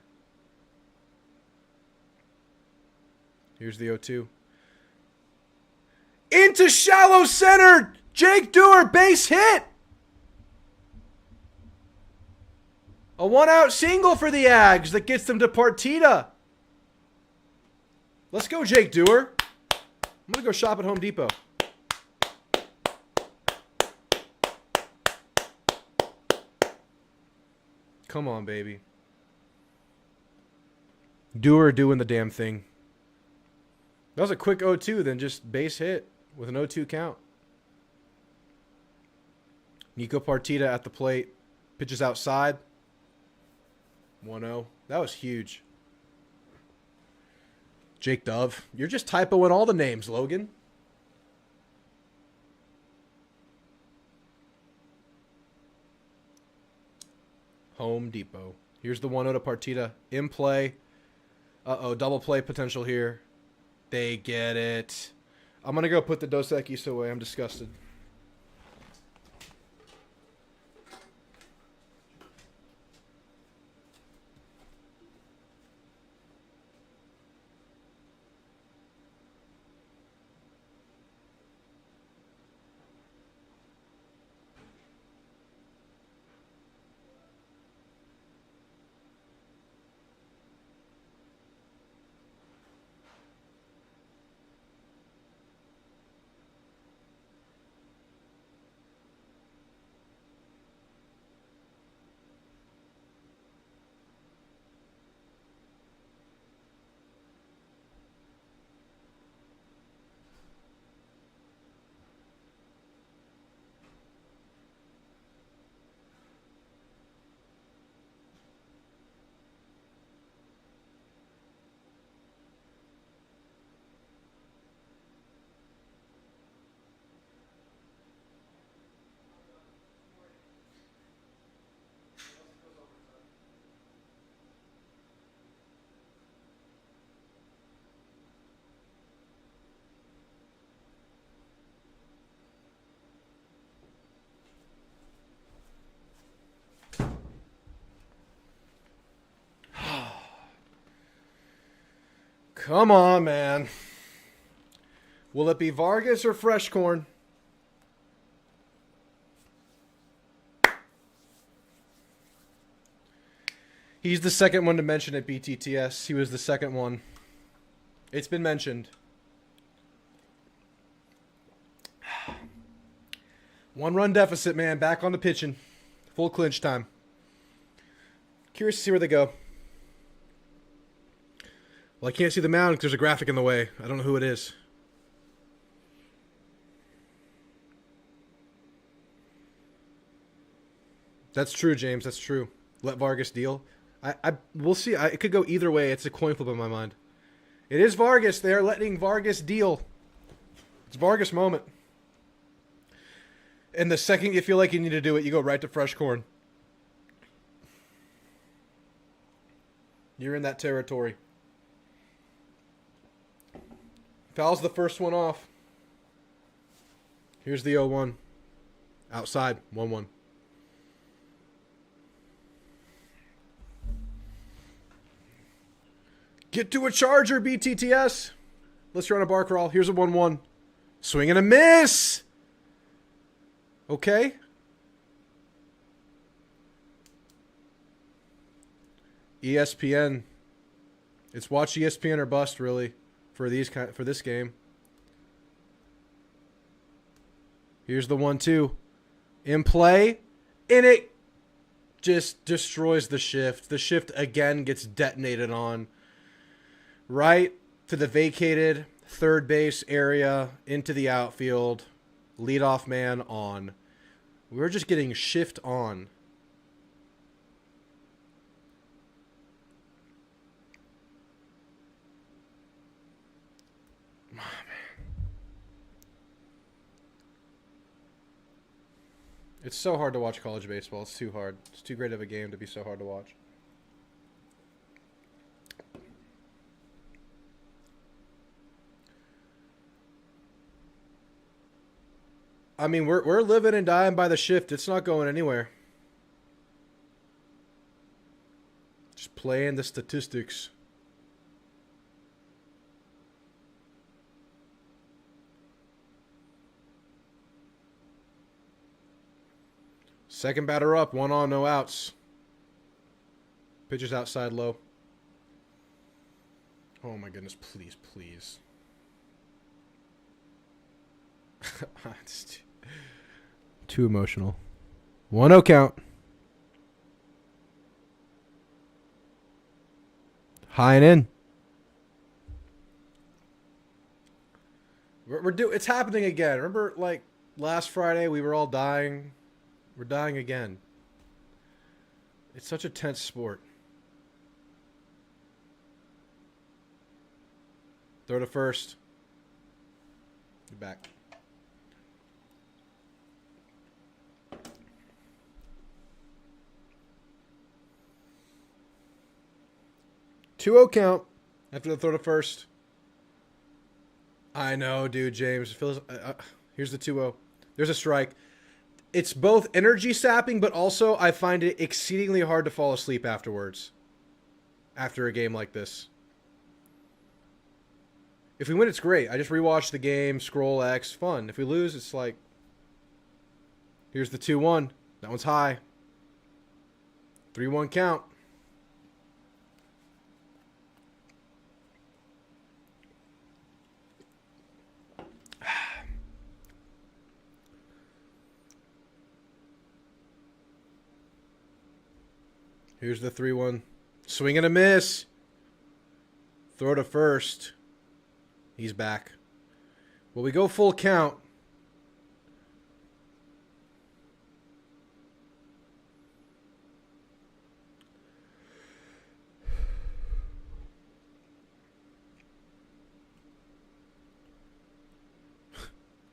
Here's the 0-2. Into shallow center. Jake Dewar, base hit. A one-out single for the Ags that gets them to Partita. Let's go, Jake Dewar. I'm going to go shop at Home Depot. Come on, baby. Dewar doing the damn thing. That was a quick 0-2, then just base hit with an 0-2 count. Nico Partita at the plate. Pitches outside. 1-0. That was huge. Jake Dove. You're just typoing all the names, Logan. Home Depot. Here's the 1-0 to Partita. In play. Uh-oh, double play potential here. They get it. I'm going to go put the Dos Equis away. I'm disgusted. Come on, man. Will it be Vargas or Fresh Corn? He's the second one to mention at BTTS. He was the second one. It's been mentioned. One-run deficit, man. Back on the pitching. Full clinch time. Curious to see where they go. Well, I can't see the mound because there's a graphic in the way. I don't know who it is. That's true, James. That's true. Let Vargas deal. We'll see. It could go either way. It's a coin flip in my mind. It is Vargas. They're letting Vargas deal. It's Vargas moment. And the second you feel like you need to do it, you go right to Fresh Corn. You're in that territory. Fouls the first one off. Here's the 0-1. Outside, 1-1. Get to a charger, BTTS. Let's run a bar crawl. Here's a 1-1. Swing and a miss. Okay. ESPN. It's watch ESPN or bust, really, for this game. Here's the 1-2. In play. And it just destroys the shift. The shift again gets detonated on. Right to the vacated third base area, into the outfield. Leadoff man on. We're just getting shift on. Oh, man. It's so hard to watch college baseball. It's too hard. It's too great of a game to be so hard to watch. I mean, we're living and dying by the shift. It's not going anywhere. Just playing the statistics. Second batter up, 1 on, no outs. Pitcher's outside low. Oh my goodness, please, please. It's too emotional. 1-0 count. High and in. It's happening again. Remember, like, last Friday we were all dying? We're dying again. It's such a tense sport. Throw to first. You're back. Two-0 count after the throw to first. I know, dude, James. Here's the 2-0. There's a strike. It's both energy sapping, but also I find it exceedingly hard to fall asleep afterwards. After a game like this. If we win, it's great. I just rewatch the game, scroll X, fun. If we lose, it's like, here's the 2-1. That one's high. 3-1 count. Here's the 3-1. Swing and a miss. Throw to first. He's back. Will we go full count?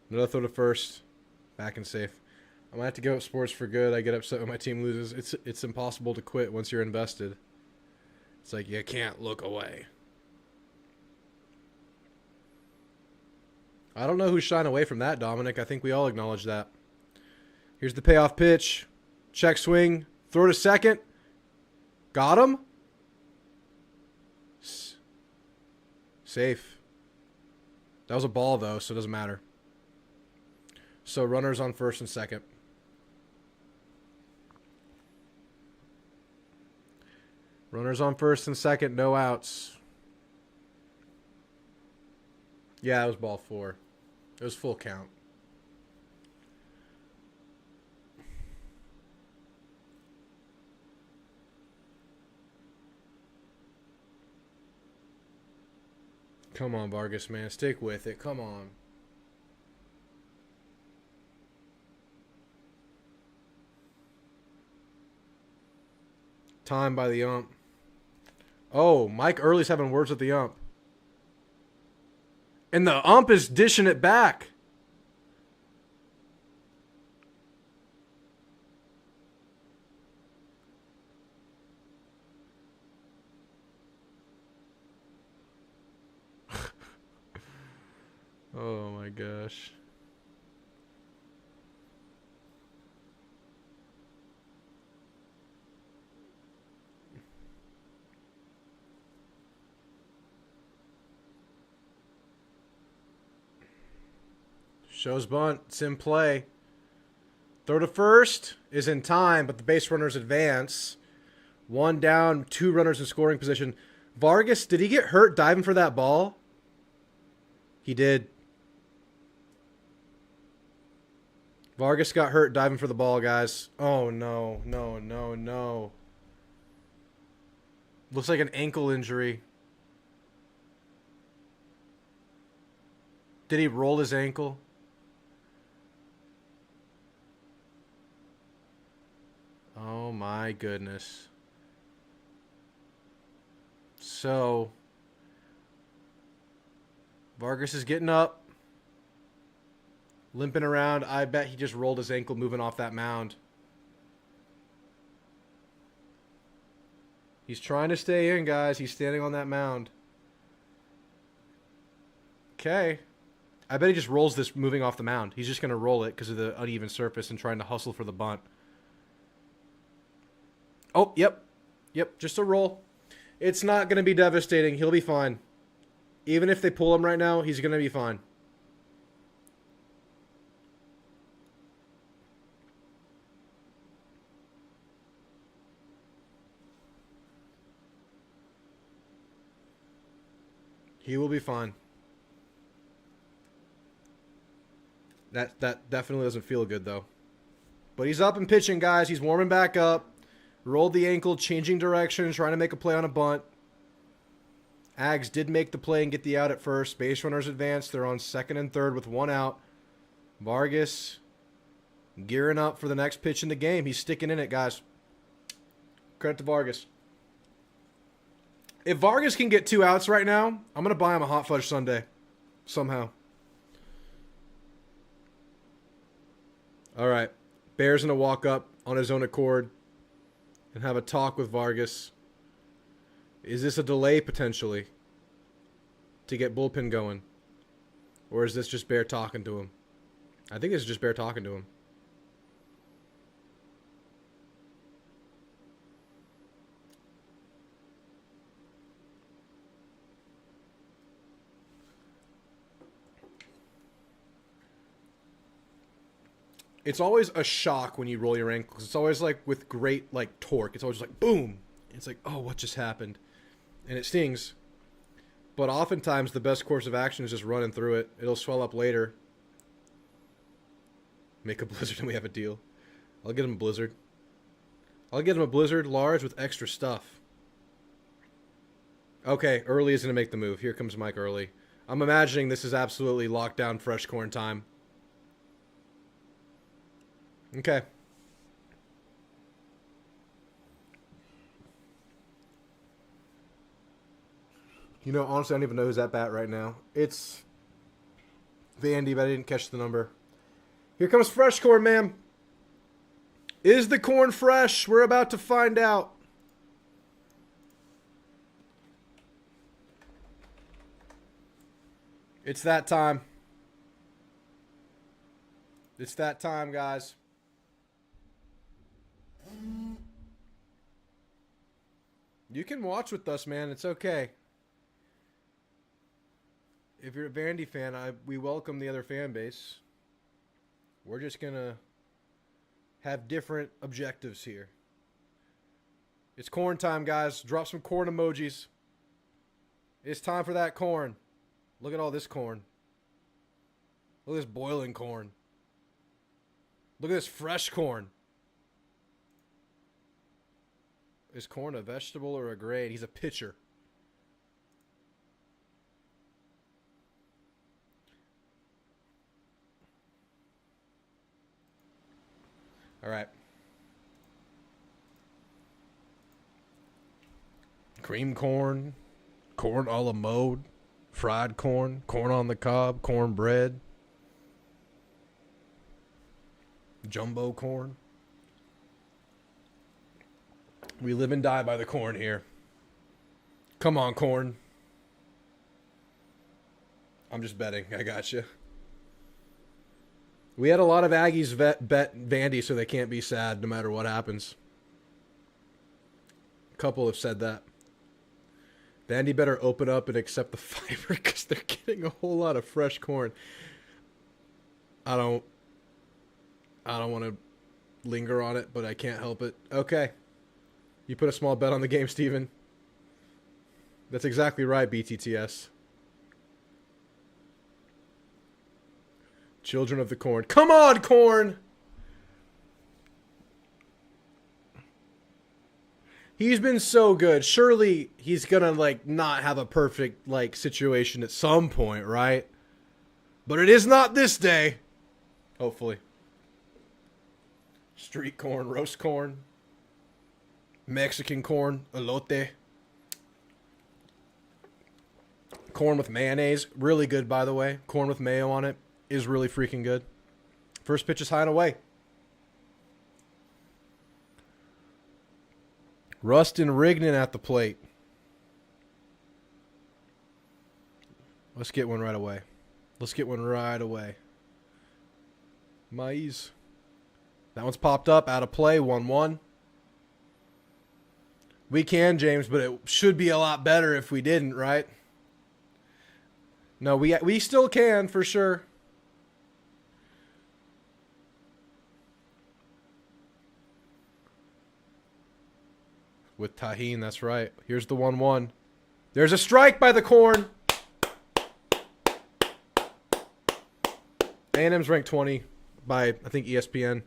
Another throw to first. Back and safe. I might have to go at sports for good. I get upset when my team loses. It's impossible to quit once you're invested. It's like you can't look away. I don't know who's shying away from that, Dominic. I think we all acknowledge that. Here's the payoff pitch. Check swing. Throw to second. Got him. Safe. That was a ball, though, so it doesn't matter. So runners on first and second. Runners on first and second. No outs. Yeah, it was ball 4. It was full count. Come on, Vargas, man. Stick with it. Come on. Time by the ump. Oh, Mike Early's having words with the ump. And the ump is dishing it back. Oh my gosh. Shows bunt. It's in play. Throw to first is in time, but the base runners advance. 1 down, 2 runners in scoring position. Vargas, did he get hurt diving for that ball? He did. Vargas got hurt diving for the ball, guys. Oh, no. No, no, no. Looks like an ankle injury. Did he roll his ankle? Oh my goodness. So, Vargas is getting up, limping around. I bet he just rolled his ankle moving off that mound. He's trying to stay in, guys. He's standing on that mound. Okay. I bet he just rolls this moving off the mound. He's just going to roll it because of the uneven surface and trying to hustle for the bunt. Oh, yep. Yep, just a roll. It's not going to be devastating. He'll be fine. Even if they pull him right now, he's going to be fine. He will be fine. That definitely doesn't feel good, though. But he's up and pitching, guys. He's warming back up. Rolled the ankle, changing direction, trying to make a play on a bunt. Aggs did make the play and get the out at first. Base runners advance. They're on second and third with 1 out. Vargas Gearing up for the next pitch in the game. He's sticking in it, guys. Credit to Vargas. If Vargas can get 2 outs right now, I'm going to buy him a hot fudge sundae. Somehow. All right. Bear's going to walk up on his own accord and have a talk with Vargas. Is this a delay potentially to get bullpen going? Or is this just Bear talking to him? I think this is just Bear talking to him. It's always a shock when you roll your ankles. It's always like with great like torque. It's always like boom. It's like, oh, what just happened? And it stings. But oftentimes the best course of action is just running through it. It'll swell up later. Make a blizzard and we have a deal. I'll get him a blizzard. I'll get him a blizzard large with extra stuff. Okay, Early is going to make the move. Here comes Mike Early. I'm imagining this is absolutely lockdown fresh corn time. Okay. You know, honestly, I don't even know who's at bat right now. It's Vandy, but I didn't catch the number. Here comes fresh corn, ma'am. Is the corn fresh? We're about to find out. It's that time. It's that time, guys. You can watch with us, man. It's okay. If you're a Vandy fan, we welcome the other fan base. We're just going to have different objectives here. It's corn time, guys. Drop some corn emojis. It's time for that corn. Look at all this corn. Look at this boiling corn. Look at this fresh corn. Is corn a vegetable or a grade? He's a pitcher. All right. Cream corn, corn a la mode, fried corn, corn on the cob, cornbread, jumbo corn. We live and die by the corn here. Come on, corn. I'm just betting. I got you. We had a lot of Aggies bet Vandy so they can't be sad no matter what happens. A couple have said that. Vandy better open up and accept the fiber because they're getting a whole lot of fresh corn. I don't want to linger on it, but I can't help it. Okay. You put a small bet on the game, Steven. That's exactly right, BTTS. Children of the corn. Come on, corn! He's been so good. Surely he's gonna, not have a perfect, situation at some point, right? But it is not this day. Hopefully. Street corn, roast corn. Mexican corn, elote. Corn with mayonnaise. Really good, by the way. Corn with mayo on it is really freaking good. First pitch is high and away. Rustin Rignan at the plate. Let's get one right away. Maize. That one's popped up. Out of play. 1-1. We can, James, but it should be a lot better if we didn't, right? No, we still can, for sure. With Tahine, that's right. Here's the 1-1. There's a strike by the corn. A&M's ranked 20 by, I think, ESPN.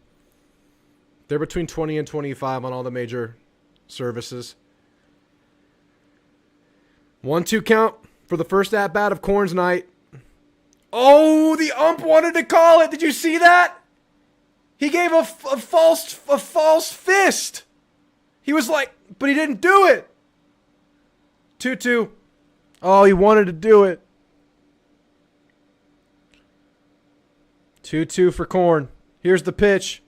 They're between 20 and 25 on all the major services. 1-2 count for the first at-bat of Corn's night. Oh, the ump wanted to call it. Did you see that? He gave a false fist. He was like, but he didn't do it. 2-2. Oh, he wanted to do it. 2-2 for Corn. Here's the pitch.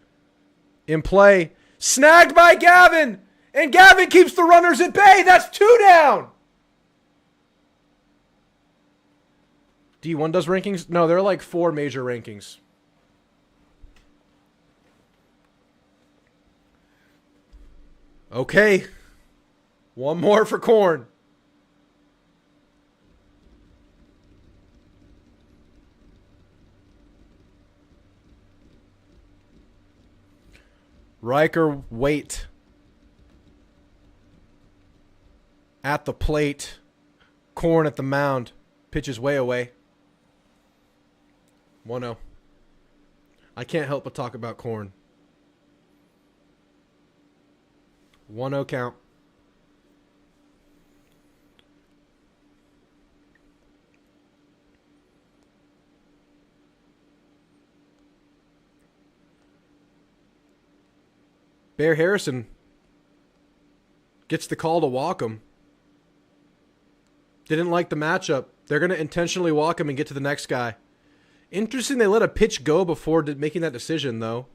In play. Snagged by Gavin. And Gavin keeps the runners at bay. That's 2 down. D1 does rankings? No, there are like 4 major rankings. Okay. One more for Corn. Riker, wait. At the plate. Corn at the mound. Pitch is way away. 1-0. I can't help but talk about Corn. 1-0 count. Bear Harrison gets the call to walk him. Didn't like the matchup. They're going to intentionally walk him and get to the next guy. Interesting they let a pitch go before making that decision, though.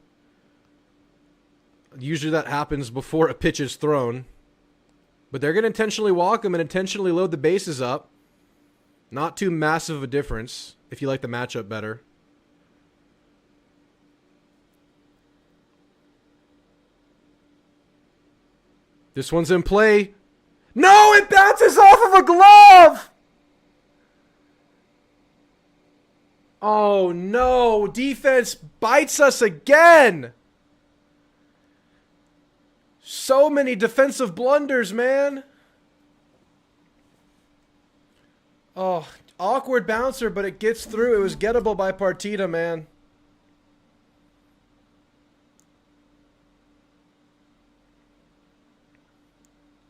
Usually that happens before a pitch is thrown. But they're going to intentionally walk him and intentionally load the bases up. Not too massive of a difference if you like the matchup better. This one's in play. No, it bounces off of a glove! Oh no, defense bites us again! So many defensive blunders, man. Oh, awkward bouncer, but it gets through. It was gettable by Partita, man.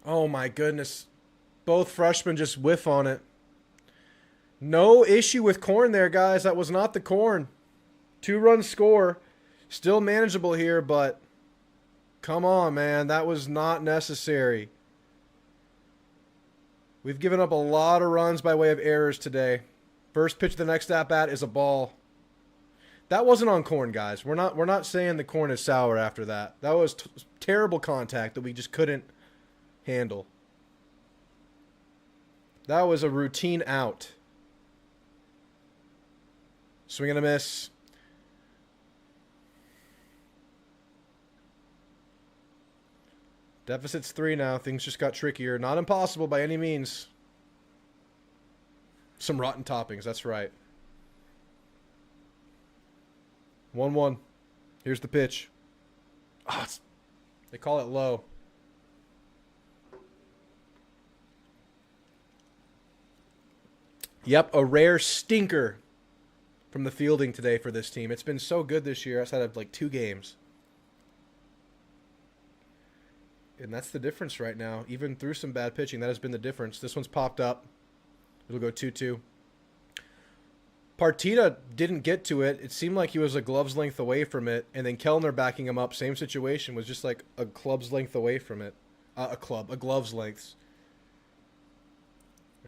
Oh my goodness. Both freshmen just whiff on it. No issue with Corn there, guys. That was not the Corn. 2-run score. Still manageable here, but come on, man. That was not necessary. We've given up a lot of runs by way of errors today. First pitch of the next at-bat is a ball. That wasn't on Corn, guys. We're not saying the Corn is sour after that. That was terrible contact that we just couldn't handle. That was a routine out. Swing and a miss. Deficit's 3 now. Things just got trickier. Not impossible by any means. Some rotten toppings, that's right. 1-1. Here's the pitch. Oh, they call it low. Yep, a rare stinker from the fielding today for this team. It's been so good this year outside of like 2 games. And that's the difference right now. Even through some bad pitching, that has been the difference. This one's popped up. It'll go 2-2. Partita didn't get to it. It seemed like he was a glove's length away from it. And then Kellner backing him up, same situation, was just like a club's length away from it. A glove's length.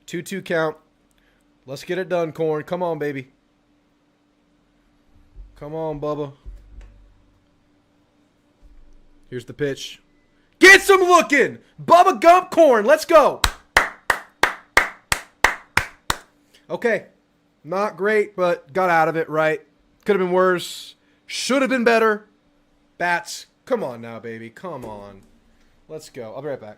2-2 count. Let's get it done, Corn. Come on, baby. Come on, Bubba. Here's the pitch. Get some looking! Bubba Gump Corn. Let's go. Okay. Not great, but got out of it right. Could have been worse. Should have been better. Bats. Come on now, baby. Come on. Let's go. I'll be right back.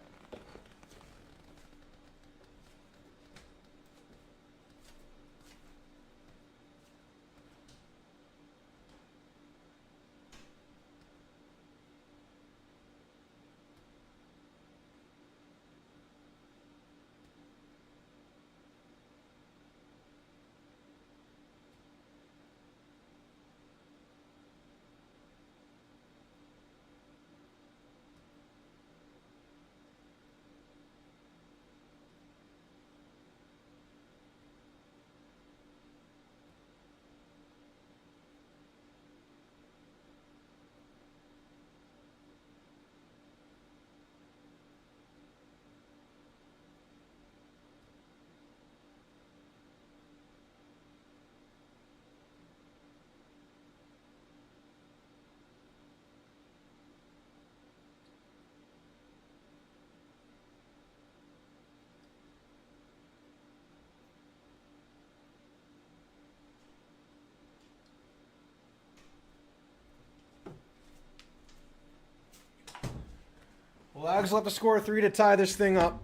Well, Aggies will have to score 3 to tie this thing up.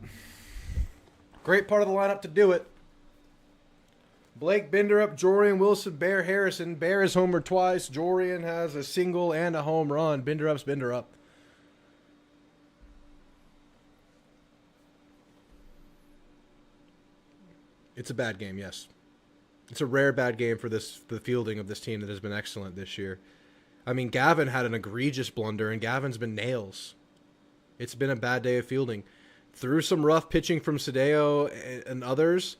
Great part of the lineup to do it. Blake, Binderup, Jorian Wilson, Bear Harrison. Bear has homered twice. Jorian has a single and a home run. Binderup's Binderup. It's a bad game, yes. It's a rare bad game for the fielding of this team that has been excellent this year. I mean, Gavin had an egregious blunder, and Gavin's been nails. It's been a bad day of fielding. Through some rough pitching from Sadeo and others,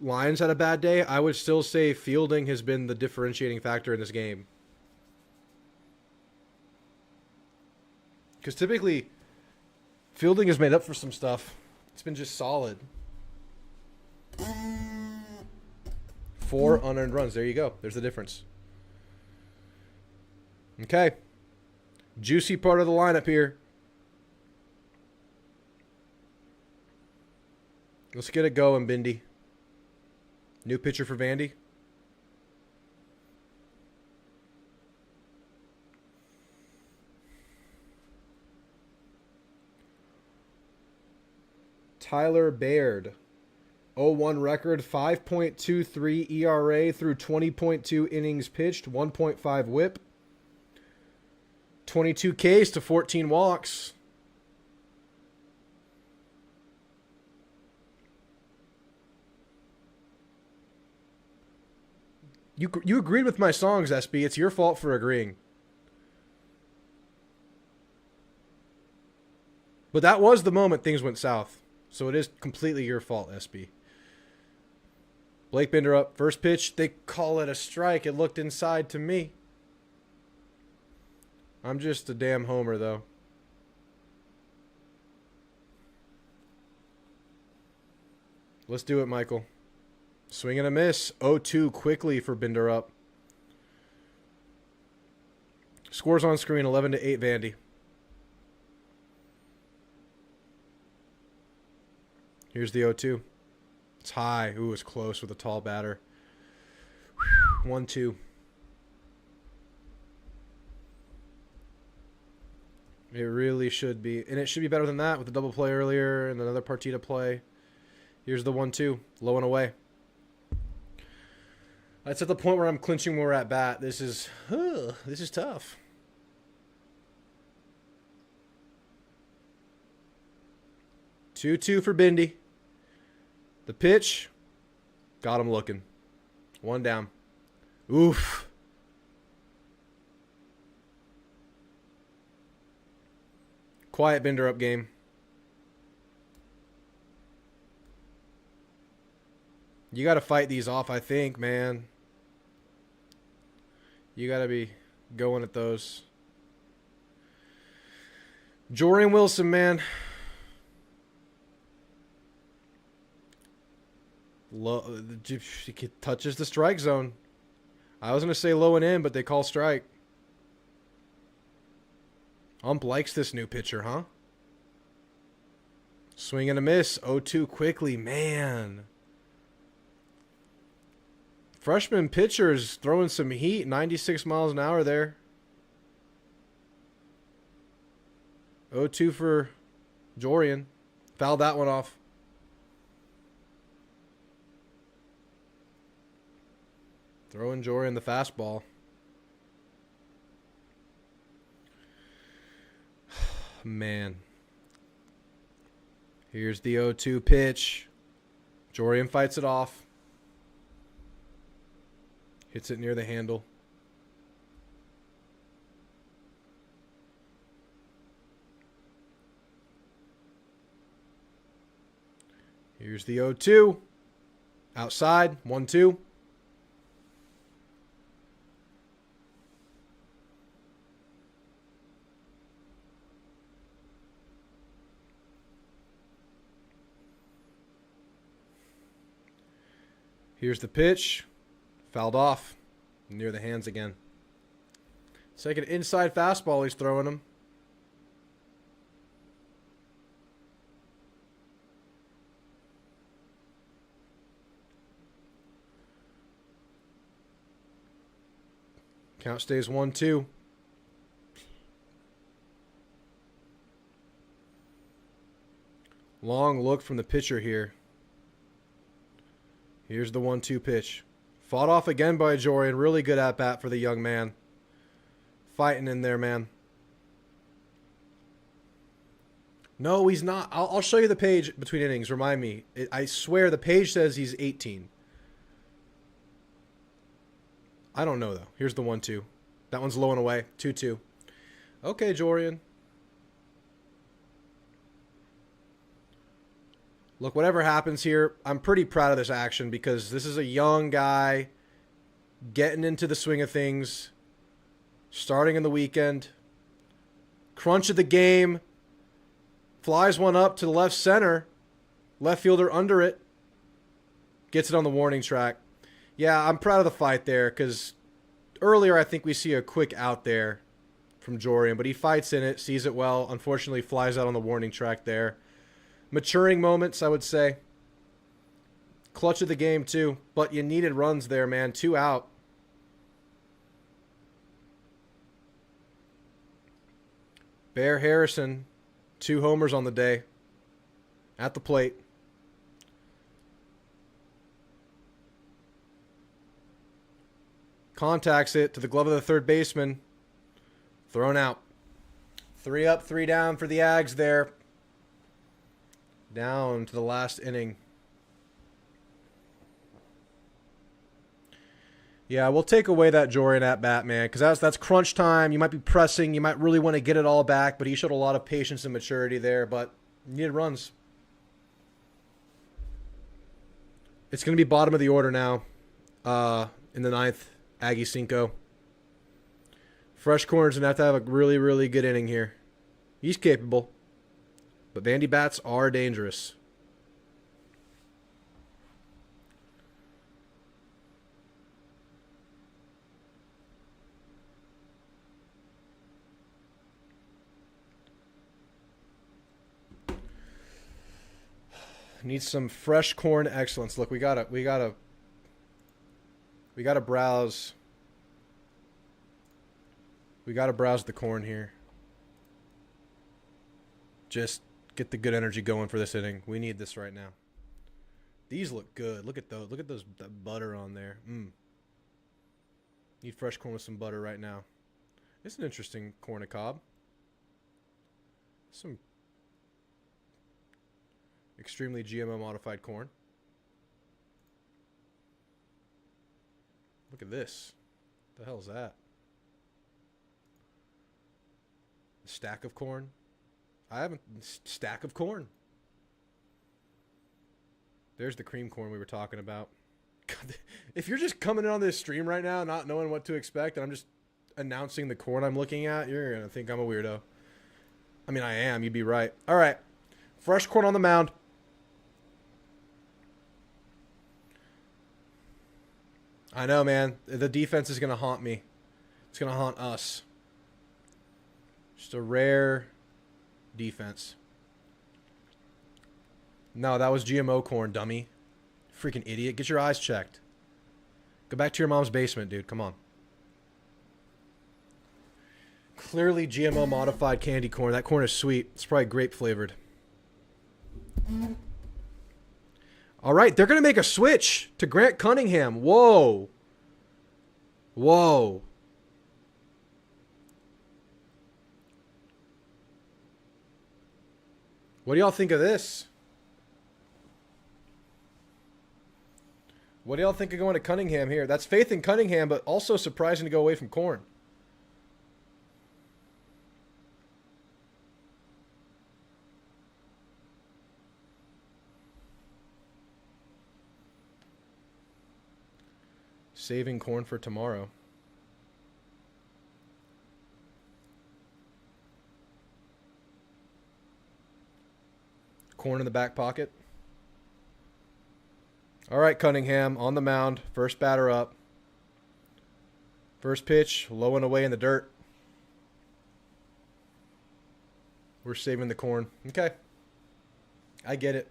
Lyons had a bad day. I would still say fielding has been the differentiating factor in this game. Because typically, fielding is made up for some stuff. It's been just solid. 4 unearned runs. There you go. There's the difference. Okay. Juicy part of the lineup here. Let's get it going, Bindi. New pitcher for Vandy. Tyler Baird. 0-1 record, 5.23 ERA through 20.2 innings pitched, 1.5 whip. 22 Ks to 14 walks. You agreed with my songs, SB. It's your fault for agreeing. But that was the moment things went south. So it is completely your fault, SB. Blake Binderup, first pitch. They call it a strike. It looked inside to me. I'm just a damn homer, though. Let's do it, Michael. Swing and a miss. 0-2 quickly for Binderup. Scores on screen, 11-8 Vandy. Here's the 0-2. It's high. Ooh, it's close with a tall batter. 1-2. It really should be. And it should be better than that with the double play earlier and another partita play. Here's the 1-2. Low and away. That's at the point where I'm clinching more at bat. This is tough. Two for Bindi. The pitch. Got him looking. 1 down. Oof. Quiet Binderup game. You got to fight these off, I think, man. You got to be going at those. Jorian Wilson, man. Low, he touches the strike zone. I was going to say low and in, but they call strike. Ump likes this new pitcher, huh? Swing and a miss. 0-2 quickly, man. Freshman pitchers throwing some heat. 96 miles an hour there. 0-2 for Jorian. Fouled that one off. Throwing Jorian the fastball. Man. Here's the 0-2 pitch. Jorian fights it off. Hits it near the handle. Here's the 0-2. Outside. 1-2. Here's the pitch. Fouled off. Near the hands again. It's like an inside fastball he's throwing him. Count stays 1-2. Long look from the pitcher here. Here's the 1-2 pitch. Fought off again by Jorian. Really good at bat for the young man. Fighting in there, man. No, he's not. I'll show you the page between innings. Remind me. I swear the page says he's 18. I don't know, though. Here's the 1-2. That one's low and away. 2-2. Okay, Jorian. Look, whatever happens here, I'm pretty proud of this action because this is a young guy getting into the swing of things, starting in the weekend. Crunch of the game. Flies one up to the left center. Left fielder under it. Gets it on the warning track. Yeah, I'm proud of the fight there because earlier I think we see a quick out there from Jorian, but he fights in it, sees it well. Unfortunately, flies out on the warning track there. Maturing moments, I would say. Clutch of the game, too. But you needed runs there, man. 2 out. Bear Harrison, 2 homers on the day. At the plate. Contacts it to the glove of the third baseman. Thrown out. 3 up, 3 down for the Ags there. Down to the last inning. Yeah, we'll take away that Jorian at bat, man, because that's crunch time. You might be pressing. You might really want to get it all back, but he showed a lot of patience and maturity there, but needed runs. It's going to be bottom of the order now in the 9th. Aggie Cinco. Fresh Corner's going to have a really, really good inning here. He's capable. But Vandy bats are dangerous. Needs some fresh corn excellence. Look, we gotta browse. We gotta browse the corn here. Just get the good energy going for this inning. We need this right now. These look good. Look at those. Look at those. That butter on there. Need fresh corn with some butter right now. It's an interesting corn a cob. Some extremely GMO modified corn. Look at this. What the hell is that? A stack of corn? I haven't. Stack of corn. There's the cream corn we were talking about. God, if you're just coming in on this stream right now, not knowing what to expect, and I'm just announcing the corn I'm looking at, you're going to think I'm a weirdo. I mean, I am. You'd be right. All right. Fresh corn on the mound. I know, man. The defense is going to haunt me. It's going to haunt us. Just a rare defense. No, that was GMO corn, dummy. Freaking idiot. Get your eyes checked. Go back to your mom's basement, dude. Come on. Clearly GMO modified candy corn. That corn is sweet. It's probably grape flavored. All right, they're going to make a switch to Grant Cunningham. Whoa. Whoa. What do y'all think of this? What do y'all think of going to Cunningham here? That's faith in Cunningham, but also surprising to go away from corn. Saving corn for tomorrow. Corn in the back pocket. All right, Cunningham on the mound. First batter up. First pitch, low and away in the dirt. We're saving the corn. Okay. I get it.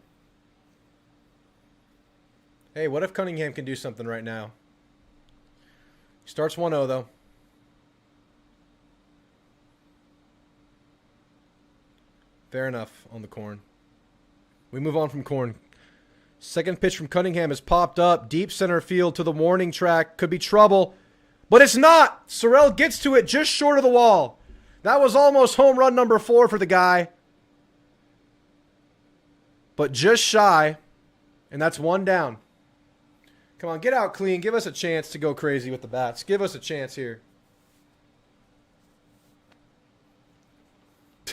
Hey, what if Cunningham can do something right now? Starts 1-0, though. Fair enough on the corn. We move on from corn. Second pitch from Cunningham has popped up. Deep center field to the warning track. Could be trouble. But it's not. Sorrell gets to it just short of the wall. That was almost home run number 4 for the guy. But just shy. And that's 1 down. Come on, get out clean. Give us a chance to go crazy with the bats. Give us a chance here.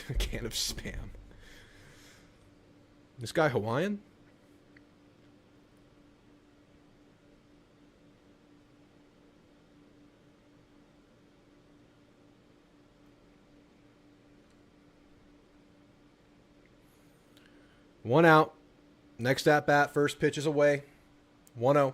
A can of Spam. This guy Hawaiian? One out. Next at bat, first pitch is away. 1-0.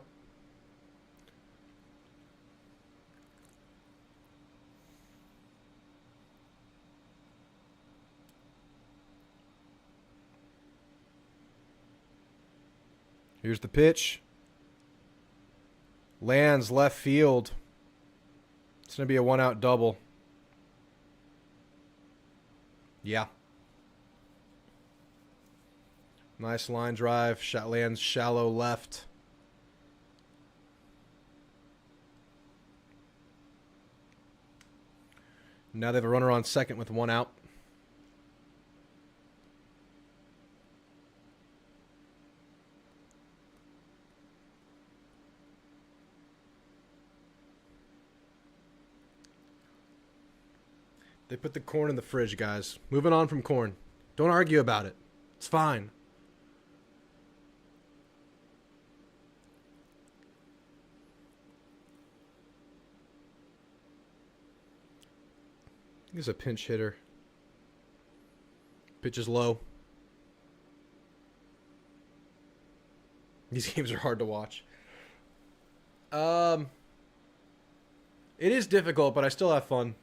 Here's the pitch. Lands left field. It's going to be a 1-out double. Yeah. Nice line drive. Lands shallow left. Now they have a runner on second with 1 out. They put the corn in the fridge, guys. Moving on from corn. Don't argue about it. It's fine. He's a pinch hitter. Pitch is low. These games are hard to watch. It is difficult, but I still have fun.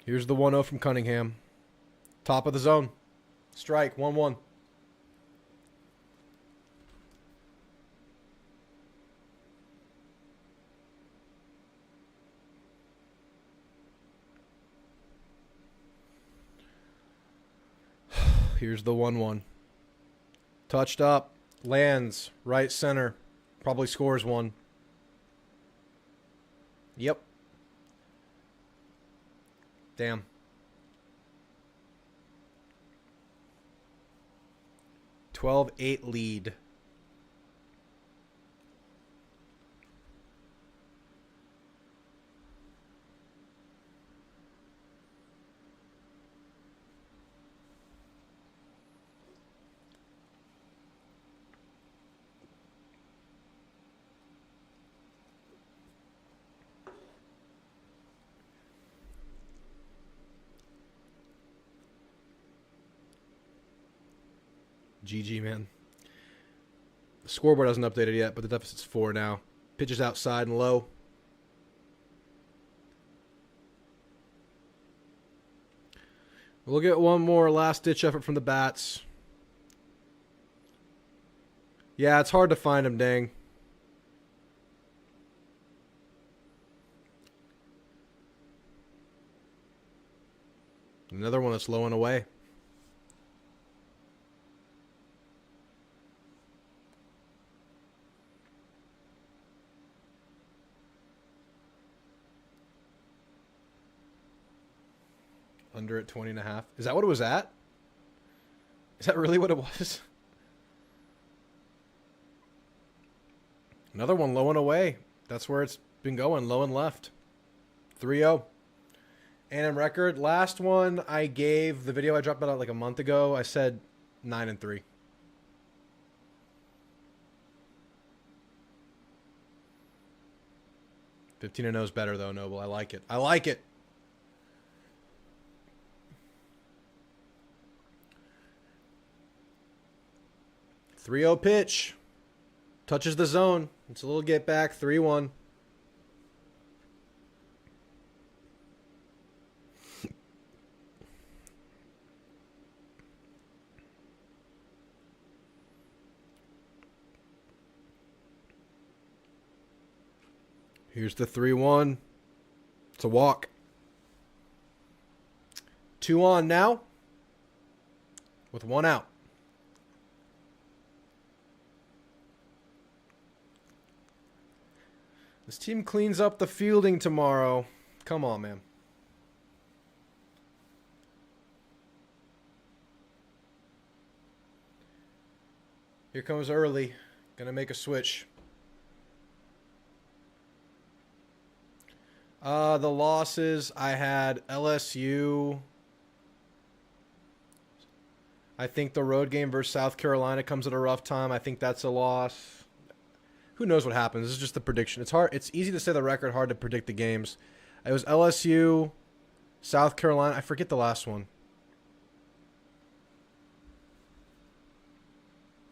Here's the 1-0 from Cunningham. Top of the zone. Strike, 1-1. Here's the 1-1. Touched up. Lands. Right center. Probably scores 1. Yep. Damn. "12-8 lead. GG, man. The scoreboard hasn't updated yet, but the deficit's 4 now. Pitches outside and low. We'll get one more last-ditch effort from the bats. Yeah, it's hard to find him, dang. Another one that's low and away. Under at 20.5. Is that what it was at? Is that really what it was? Another one low and away. That's where it's been going, low and left. 3-0. A&M record. Last one I gave, the video I dropped about like a month ago, I said 9-3. "15-0 is better though, Noble. I like it. I like it. "3-0 pitch. Touches the zone. It's a little get back. 3-1. Here's the 3-1. It's a walk. 2 on now with 1 out. This team cleans up the fielding tomorrow. Come on, man. Here comes early. Gonna make a switch. The losses, I had LSU. I think the road game versus South Carolina comes at a rough time. I think that's a loss. Who knows what happens? This is just the prediction. It's hard. It's easy to say the record, hard to predict the games. It was LSU, South Carolina. I forget the last one.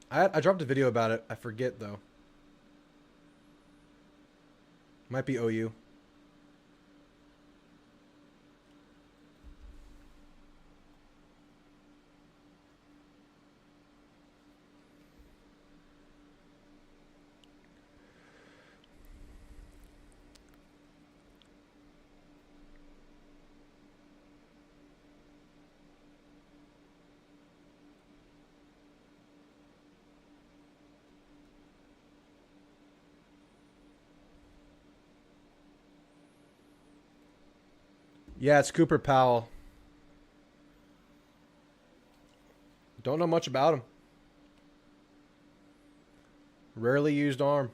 I dropped a video about it. I forget, though. Might be OU. Yeah, it's Cooper Powell. Don't know much about him. Rarely used arm.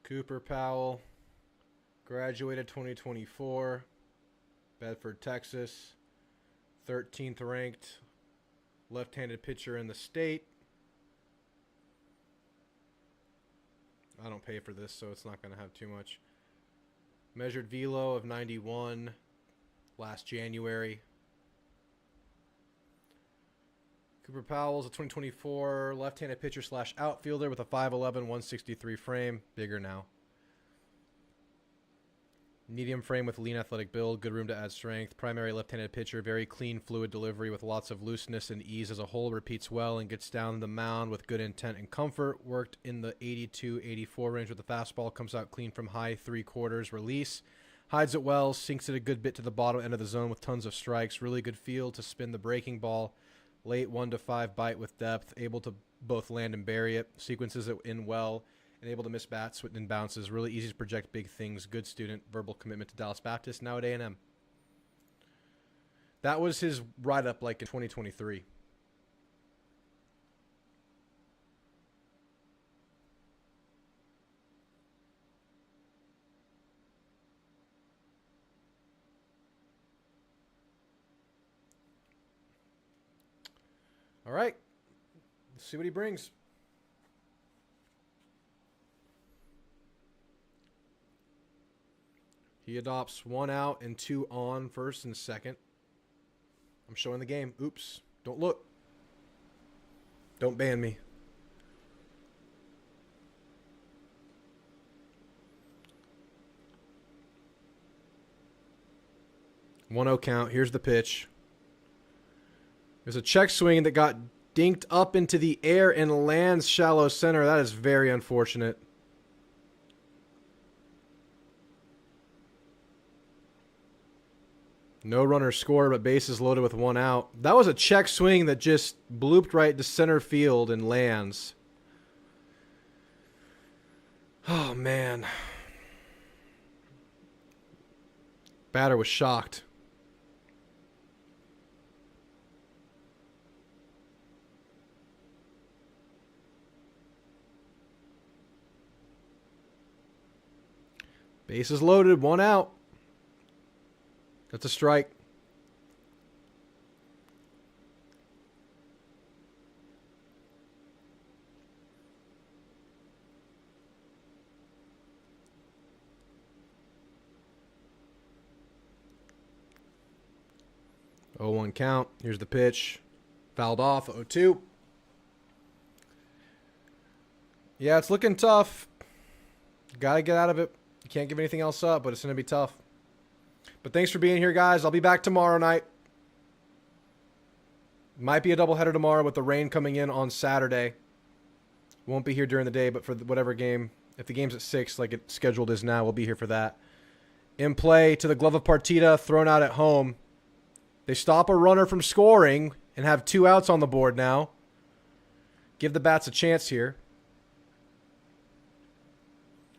Cooper Powell. Graduated 2024. Bedford, Texas. 13th ranked left-handed pitcher in the state. I don't pay for this, so it's not going to have too much. Measured velo of 91 last January. Cooper Powell's a 2024 left-handed pitcher slash outfielder with a 5'11", 163 frame. Bigger now. Medium frame with lean athletic build, good room to add strength. Primary left-handed pitcher, very clean fluid delivery with lots of looseness and ease as a whole. Repeats well and gets down the mound with good intent and comfort. Worked in the 82-84 range with the fastball. Comes out clean from high 3/4 release. Hides it well, sinks it a good bit to the bottom end of the zone with tons of strikes. Really good feel to spin the breaking ball. Late 1 to 5 bite with depth. Able to both land and bury it. Sequences it in well. And able to miss bats and bounces. Really easy to project big things. Good student. Verbal commitment to Dallas Baptist. Now at A&M. That was his write-up like in 2023. All right. Let's see what he brings. He adopts 1 out and 2 on, first and second. I'm showing the game. Oops. Don't look. Don't ban me. One 0 count. Here's the pitch. There's a check swing that got dinked up into the air and lands shallow center. That is very unfortunate. No runner scored, but bases loaded with 1 out. That was a check swing that just blooped right to center field and lands. Oh, man. Batter was shocked. Bases loaded, 1 out. That's a strike. Oh, 1 count. Here's the pitch. Fouled off. 0-2. Yeah, it's looking tough. Got to get out of it. You can't give anything else up, but it's going to be tough. But thanks for being here, guys. I'll be back tomorrow night. Might be a doubleheader tomorrow with the rain coming in on Saturday. Won't be here during the day, but for whatever game, if the game's at 6 like it scheduled is now, we'll be here for that. In play to the glove of Partita, thrown out at home. They stop a runner from scoring and have 2 outs on the board now. Give the Bats a chance here.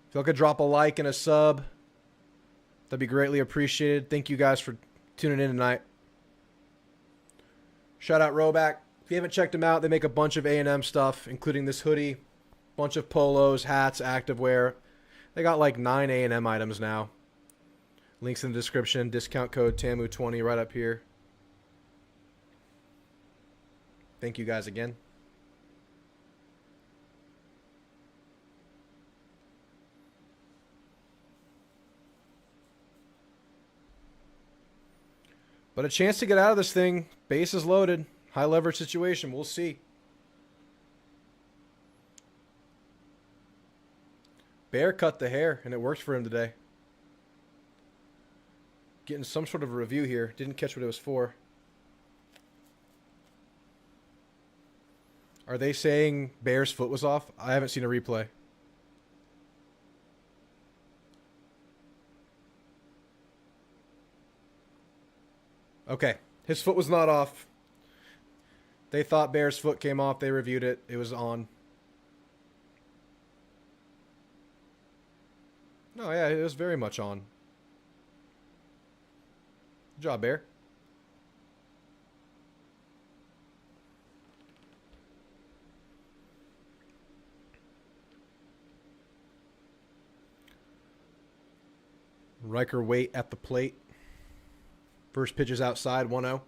If y'all could drop a like and a sub, that'd be greatly appreciated. Thank you guys for tuning in tonight. Shout out Roback. If you haven't checked them out, they make a bunch of A&M stuff, including this hoodie, bunch of polos, hats, activewear. They got like 9 A&M items now. Links in the description. Discount code TAMU20 right up here. Thank you guys again. But a chance to get out of this thing. Bases loaded. High leverage situation. We'll see. Bear cut the hair, and it worked for him today. Getting some sort of a review here. Didn't catch what it was for. Are they saying Bear's foot was off? I haven't seen a replay. Okay. His foot was not off. They thought Bear's foot came off. They reviewed it. It was on. No, yeah, it was very much on. Good job, Bear. Riker Waite at the plate. First pitch is outside, 1-0.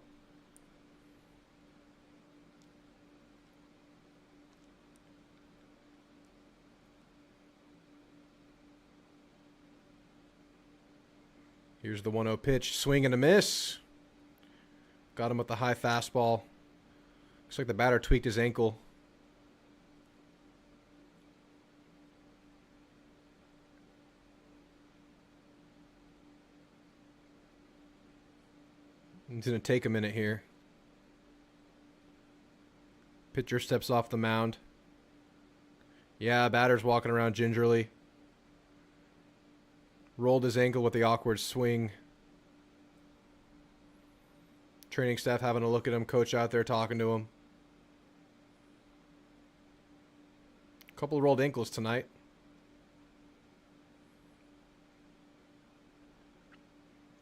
Here's the 1-0 pitch. Swing and a miss. Got him with the high fastball. Looks like the batter tweaked his ankle. It's going to take a minute here. Pitcher steps off the mound. Yeah, batter's walking around gingerly. Rolled his ankle with the awkward swing. Training staff having a look at him. Coach out there talking to him. Couple of rolled ankles tonight.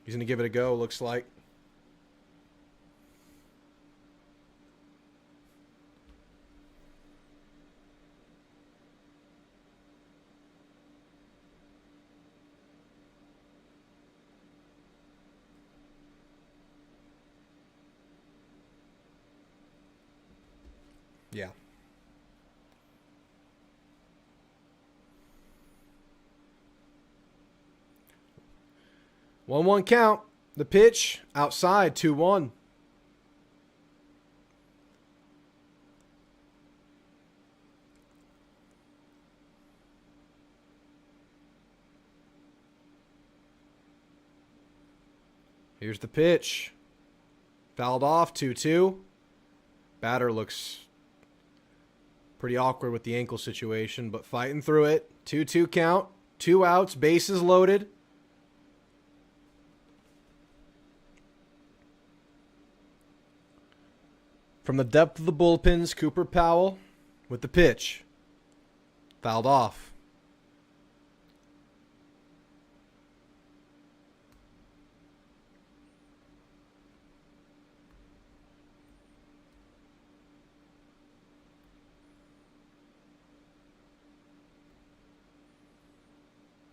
He's going to give it a go, looks like. Yeah. One count. The pitch outside 2-1. Here's the pitch. Fouled off 2-2. Batter looks pretty awkward with the ankle situation, but fighting through it. 2-2 count. 2 outs. Bases loaded. From the depth of the bullpens, Cooper Powell with the pitch. Fouled off.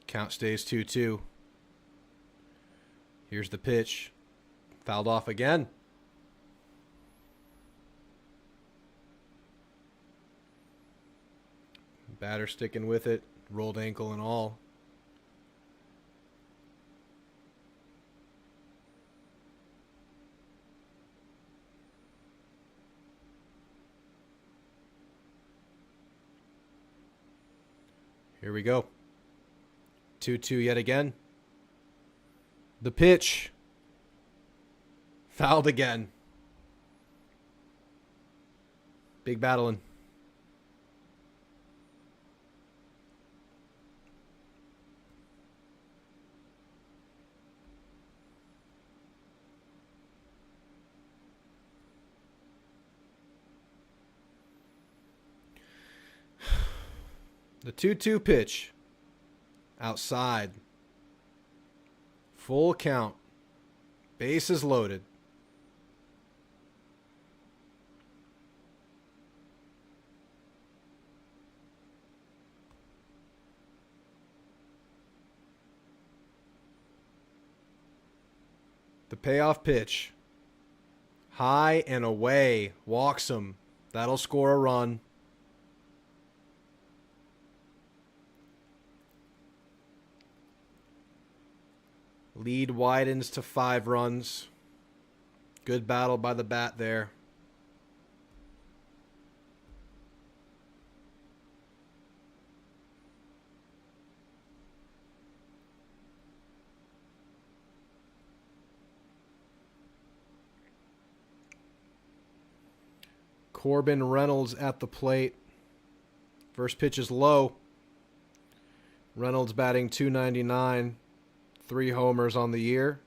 Count stays 2-2. Here's the pitch. Fouled off again. Batter sticking with it. Rolled ankle and all. Here we go. 2-2 yet again. The pitch. Fouled again. Big battling. The 2-2 pitch. Outside. Full count. Bases loaded. The payoff pitch. High and away. Walks him. That'll score a run. Lead widens to 5 runs. Good battle by the bat there. Corbin Reynolds at the plate. First pitch is low. Reynolds batting .299. 3 homers on the year.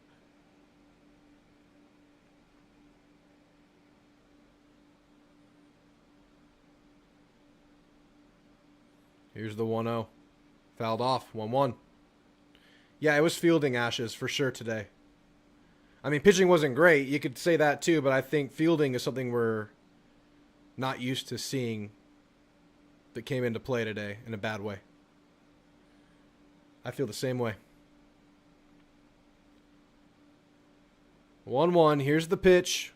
Here's the 1-0. Fouled off. 1-1. Yeah, it was fielding ashes for sure today. I mean, pitching wasn't great. You could say that too, but I think fielding is something we're not used to seeing that came into play today in a bad way. I feel the same way. 1-1. Here's the pitch.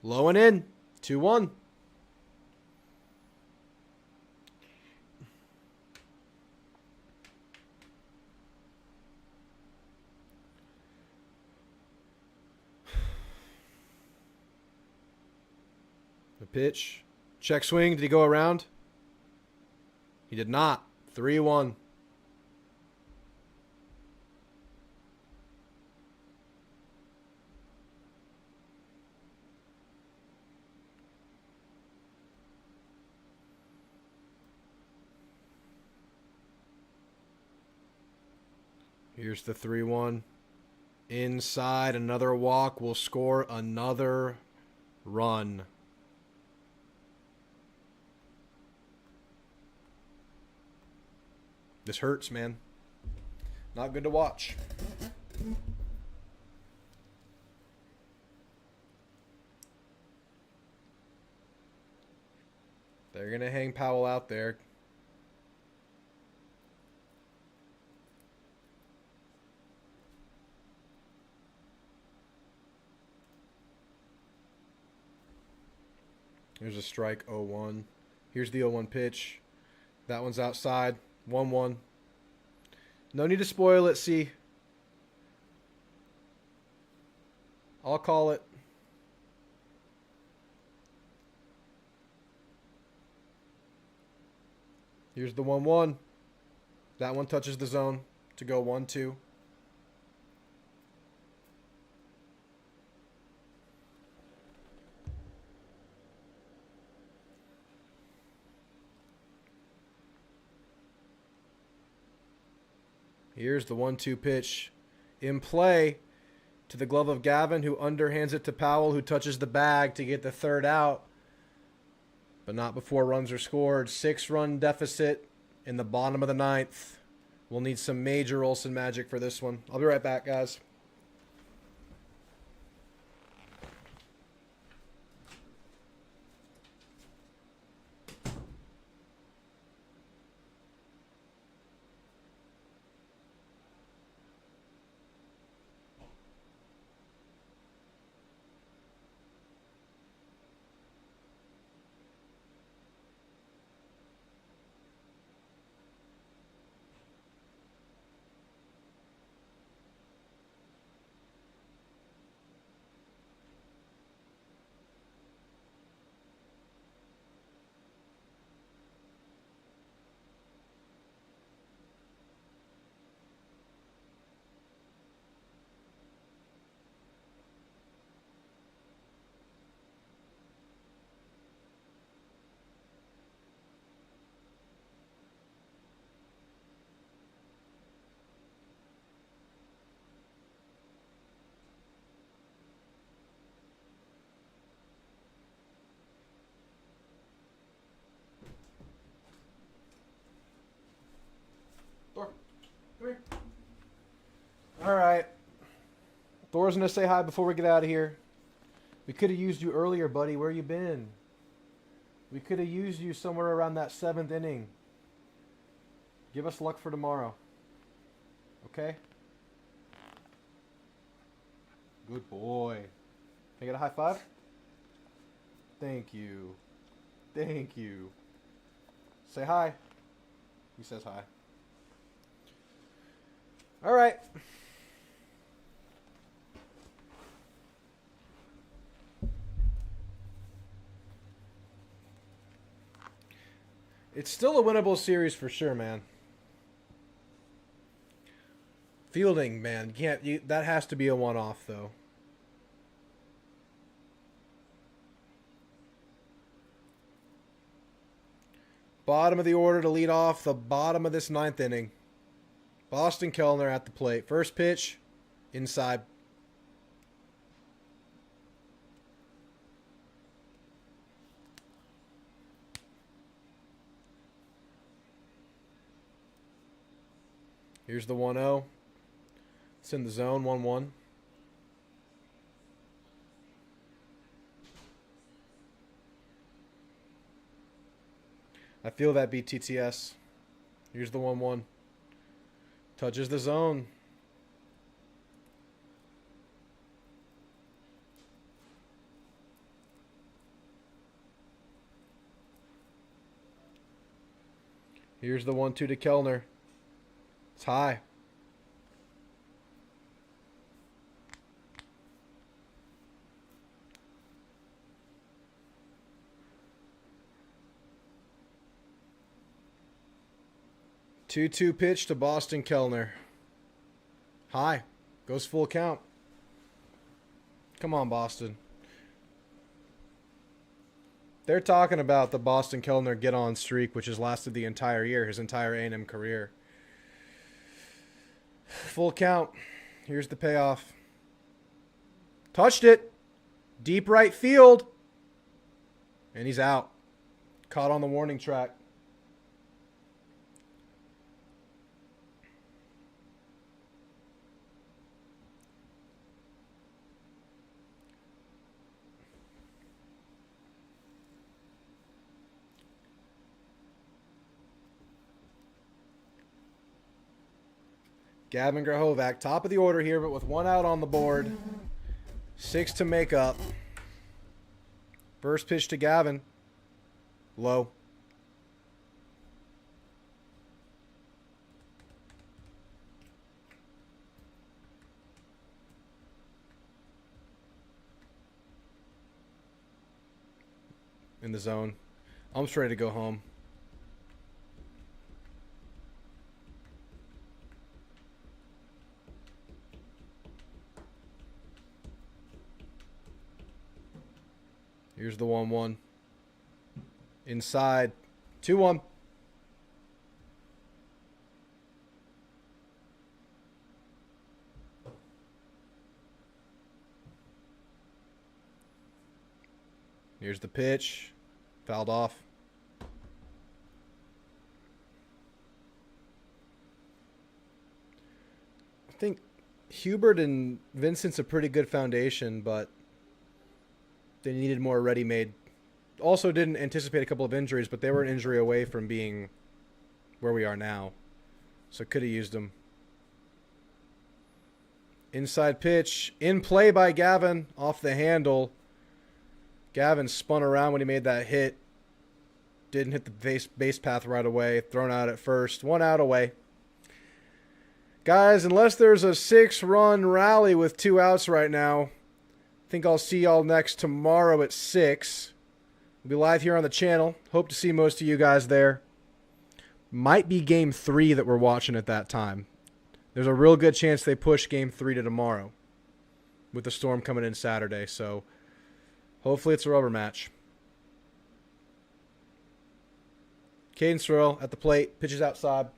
Low and in. 2-1. The pitch. Check swing. Did he go around? He did not. 3-1. Here's the 3-1. Inside, another walk will score another run. This hurts, man. Not good to watch. They're going to hang Powell out there. Here's a strike, 0-1. Here's the 0-1 pitch. That one's outside, 1-1. No need to spoil it, see. I'll call it. Here's the 1-1. That one touches the zone to go 1-2. Here's the 1-2 pitch in play to the glove of Gavin, who underhands it to Powell, who touches the bag to get the third out. But not before runs are scored. 6-run deficit in the bottom of the 9th. We'll need some major Olsen magic for this one. I'll be right back, guys. Thor's gonna say hi before we get out of here. We could have used you earlier, buddy. Where you been? We could have used you somewhere around that 7th inning. Give us luck for tomorrow. Okay? Good boy. Can I get a high five? Thank you. Thank you. Say hi. He says hi. All right. It's still a winnable series for sure, man. Fielding, man, that has to be a one-off, though. Bottom of the order to lead off the bottom of this 9th inning. Boston Kellner at the plate. First pitch, inside. Here's the 1-0. It's in the zone, 1-1. I feel that BTTS. Here's the 1-1. Touches the zone. Here's the 1-2 to Kellner. It's high. Two-two pitch to Boston Kellner. High. Goes full count. Come on, Boston. They're talking about the Boston Kellner get-on streak, which has lasted the entire year, his entire A&M career. Full count. Here's the payoff. Touched it. Deep right field. And he's out. Caught on the warning track. Gavin Grahovac, top of the order here, but with 1 out on the board. 6 to make up. First pitch to Gavin. Low. In the zone. I'm just ready to go home. Here's the 1-1. Inside. 2-1. Here's the pitch. Fouled off. I think Hubert and Vincent's a pretty good foundation, but they needed more ready-made. Also didn't anticipate a couple of injuries, but they were an injury away from being where we are now. So could have used them. Inside pitch. In play by Gavin. Off the handle. Gavin spun around when he made that hit. Didn't hit the base path right away. Thrown out at first. 1 out away. Guys, unless there's a 6-run rally with 2 outs right now, I think I'll see y'all next tomorrow at 6. We'll be live here on the channel. Hope to see most of you guys there. Might be Game 3 that we're watching at that time. There's a real good chance they push Game 3 to tomorrow with the storm coming in Saturday. So hopefully it's a rubber match. Caden Sorrell at the plate. Pitches outside.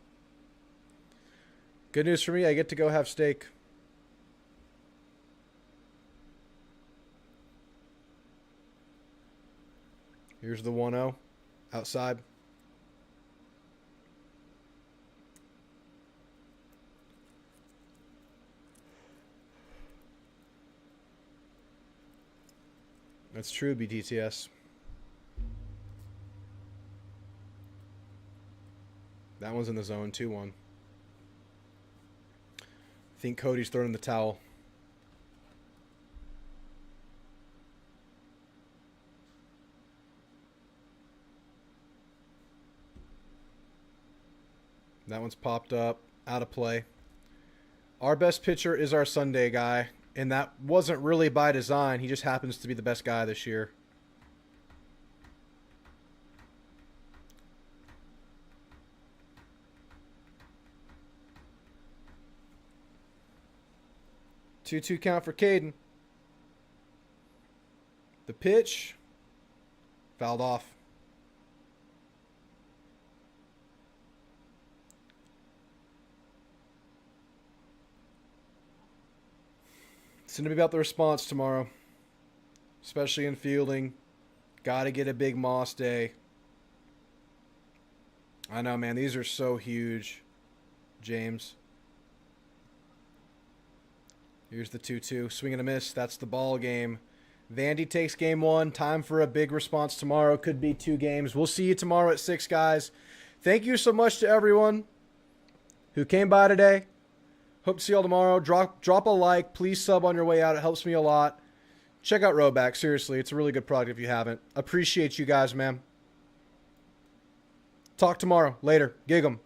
Good news for me. I get to go have steak. Here's the 1-0. Outside. That's true, BTTS. That one's in the zone, 2-1. I think Cody's throwing the towel. That one's popped up, out of play. Our best pitcher is our Sunday guy, and that wasn't really by design. He just happens to be the best guy this year. Two count for Caden. The pitch, fouled off. It's going to be about the response tomorrow, especially in fielding. Got to get a big Moss day. I know, man. These are so huge, James. Here's the 2-2. Swing and a miss. That's the ball game. Vandy takes game 1. Time for a big response tomorrow. Could be 2 games. We'll see you tomorrow at 6, guys. Thank you so much to everyone who came by today. Hope to see y'all tomorrow. Drop a like. Please sub on your way out. It helps me a lot. Check out Rowback. Seriously, it's a really good product if you haven't. Appreciate you guys, man. Talk tomorrow. Later. Gig 'em.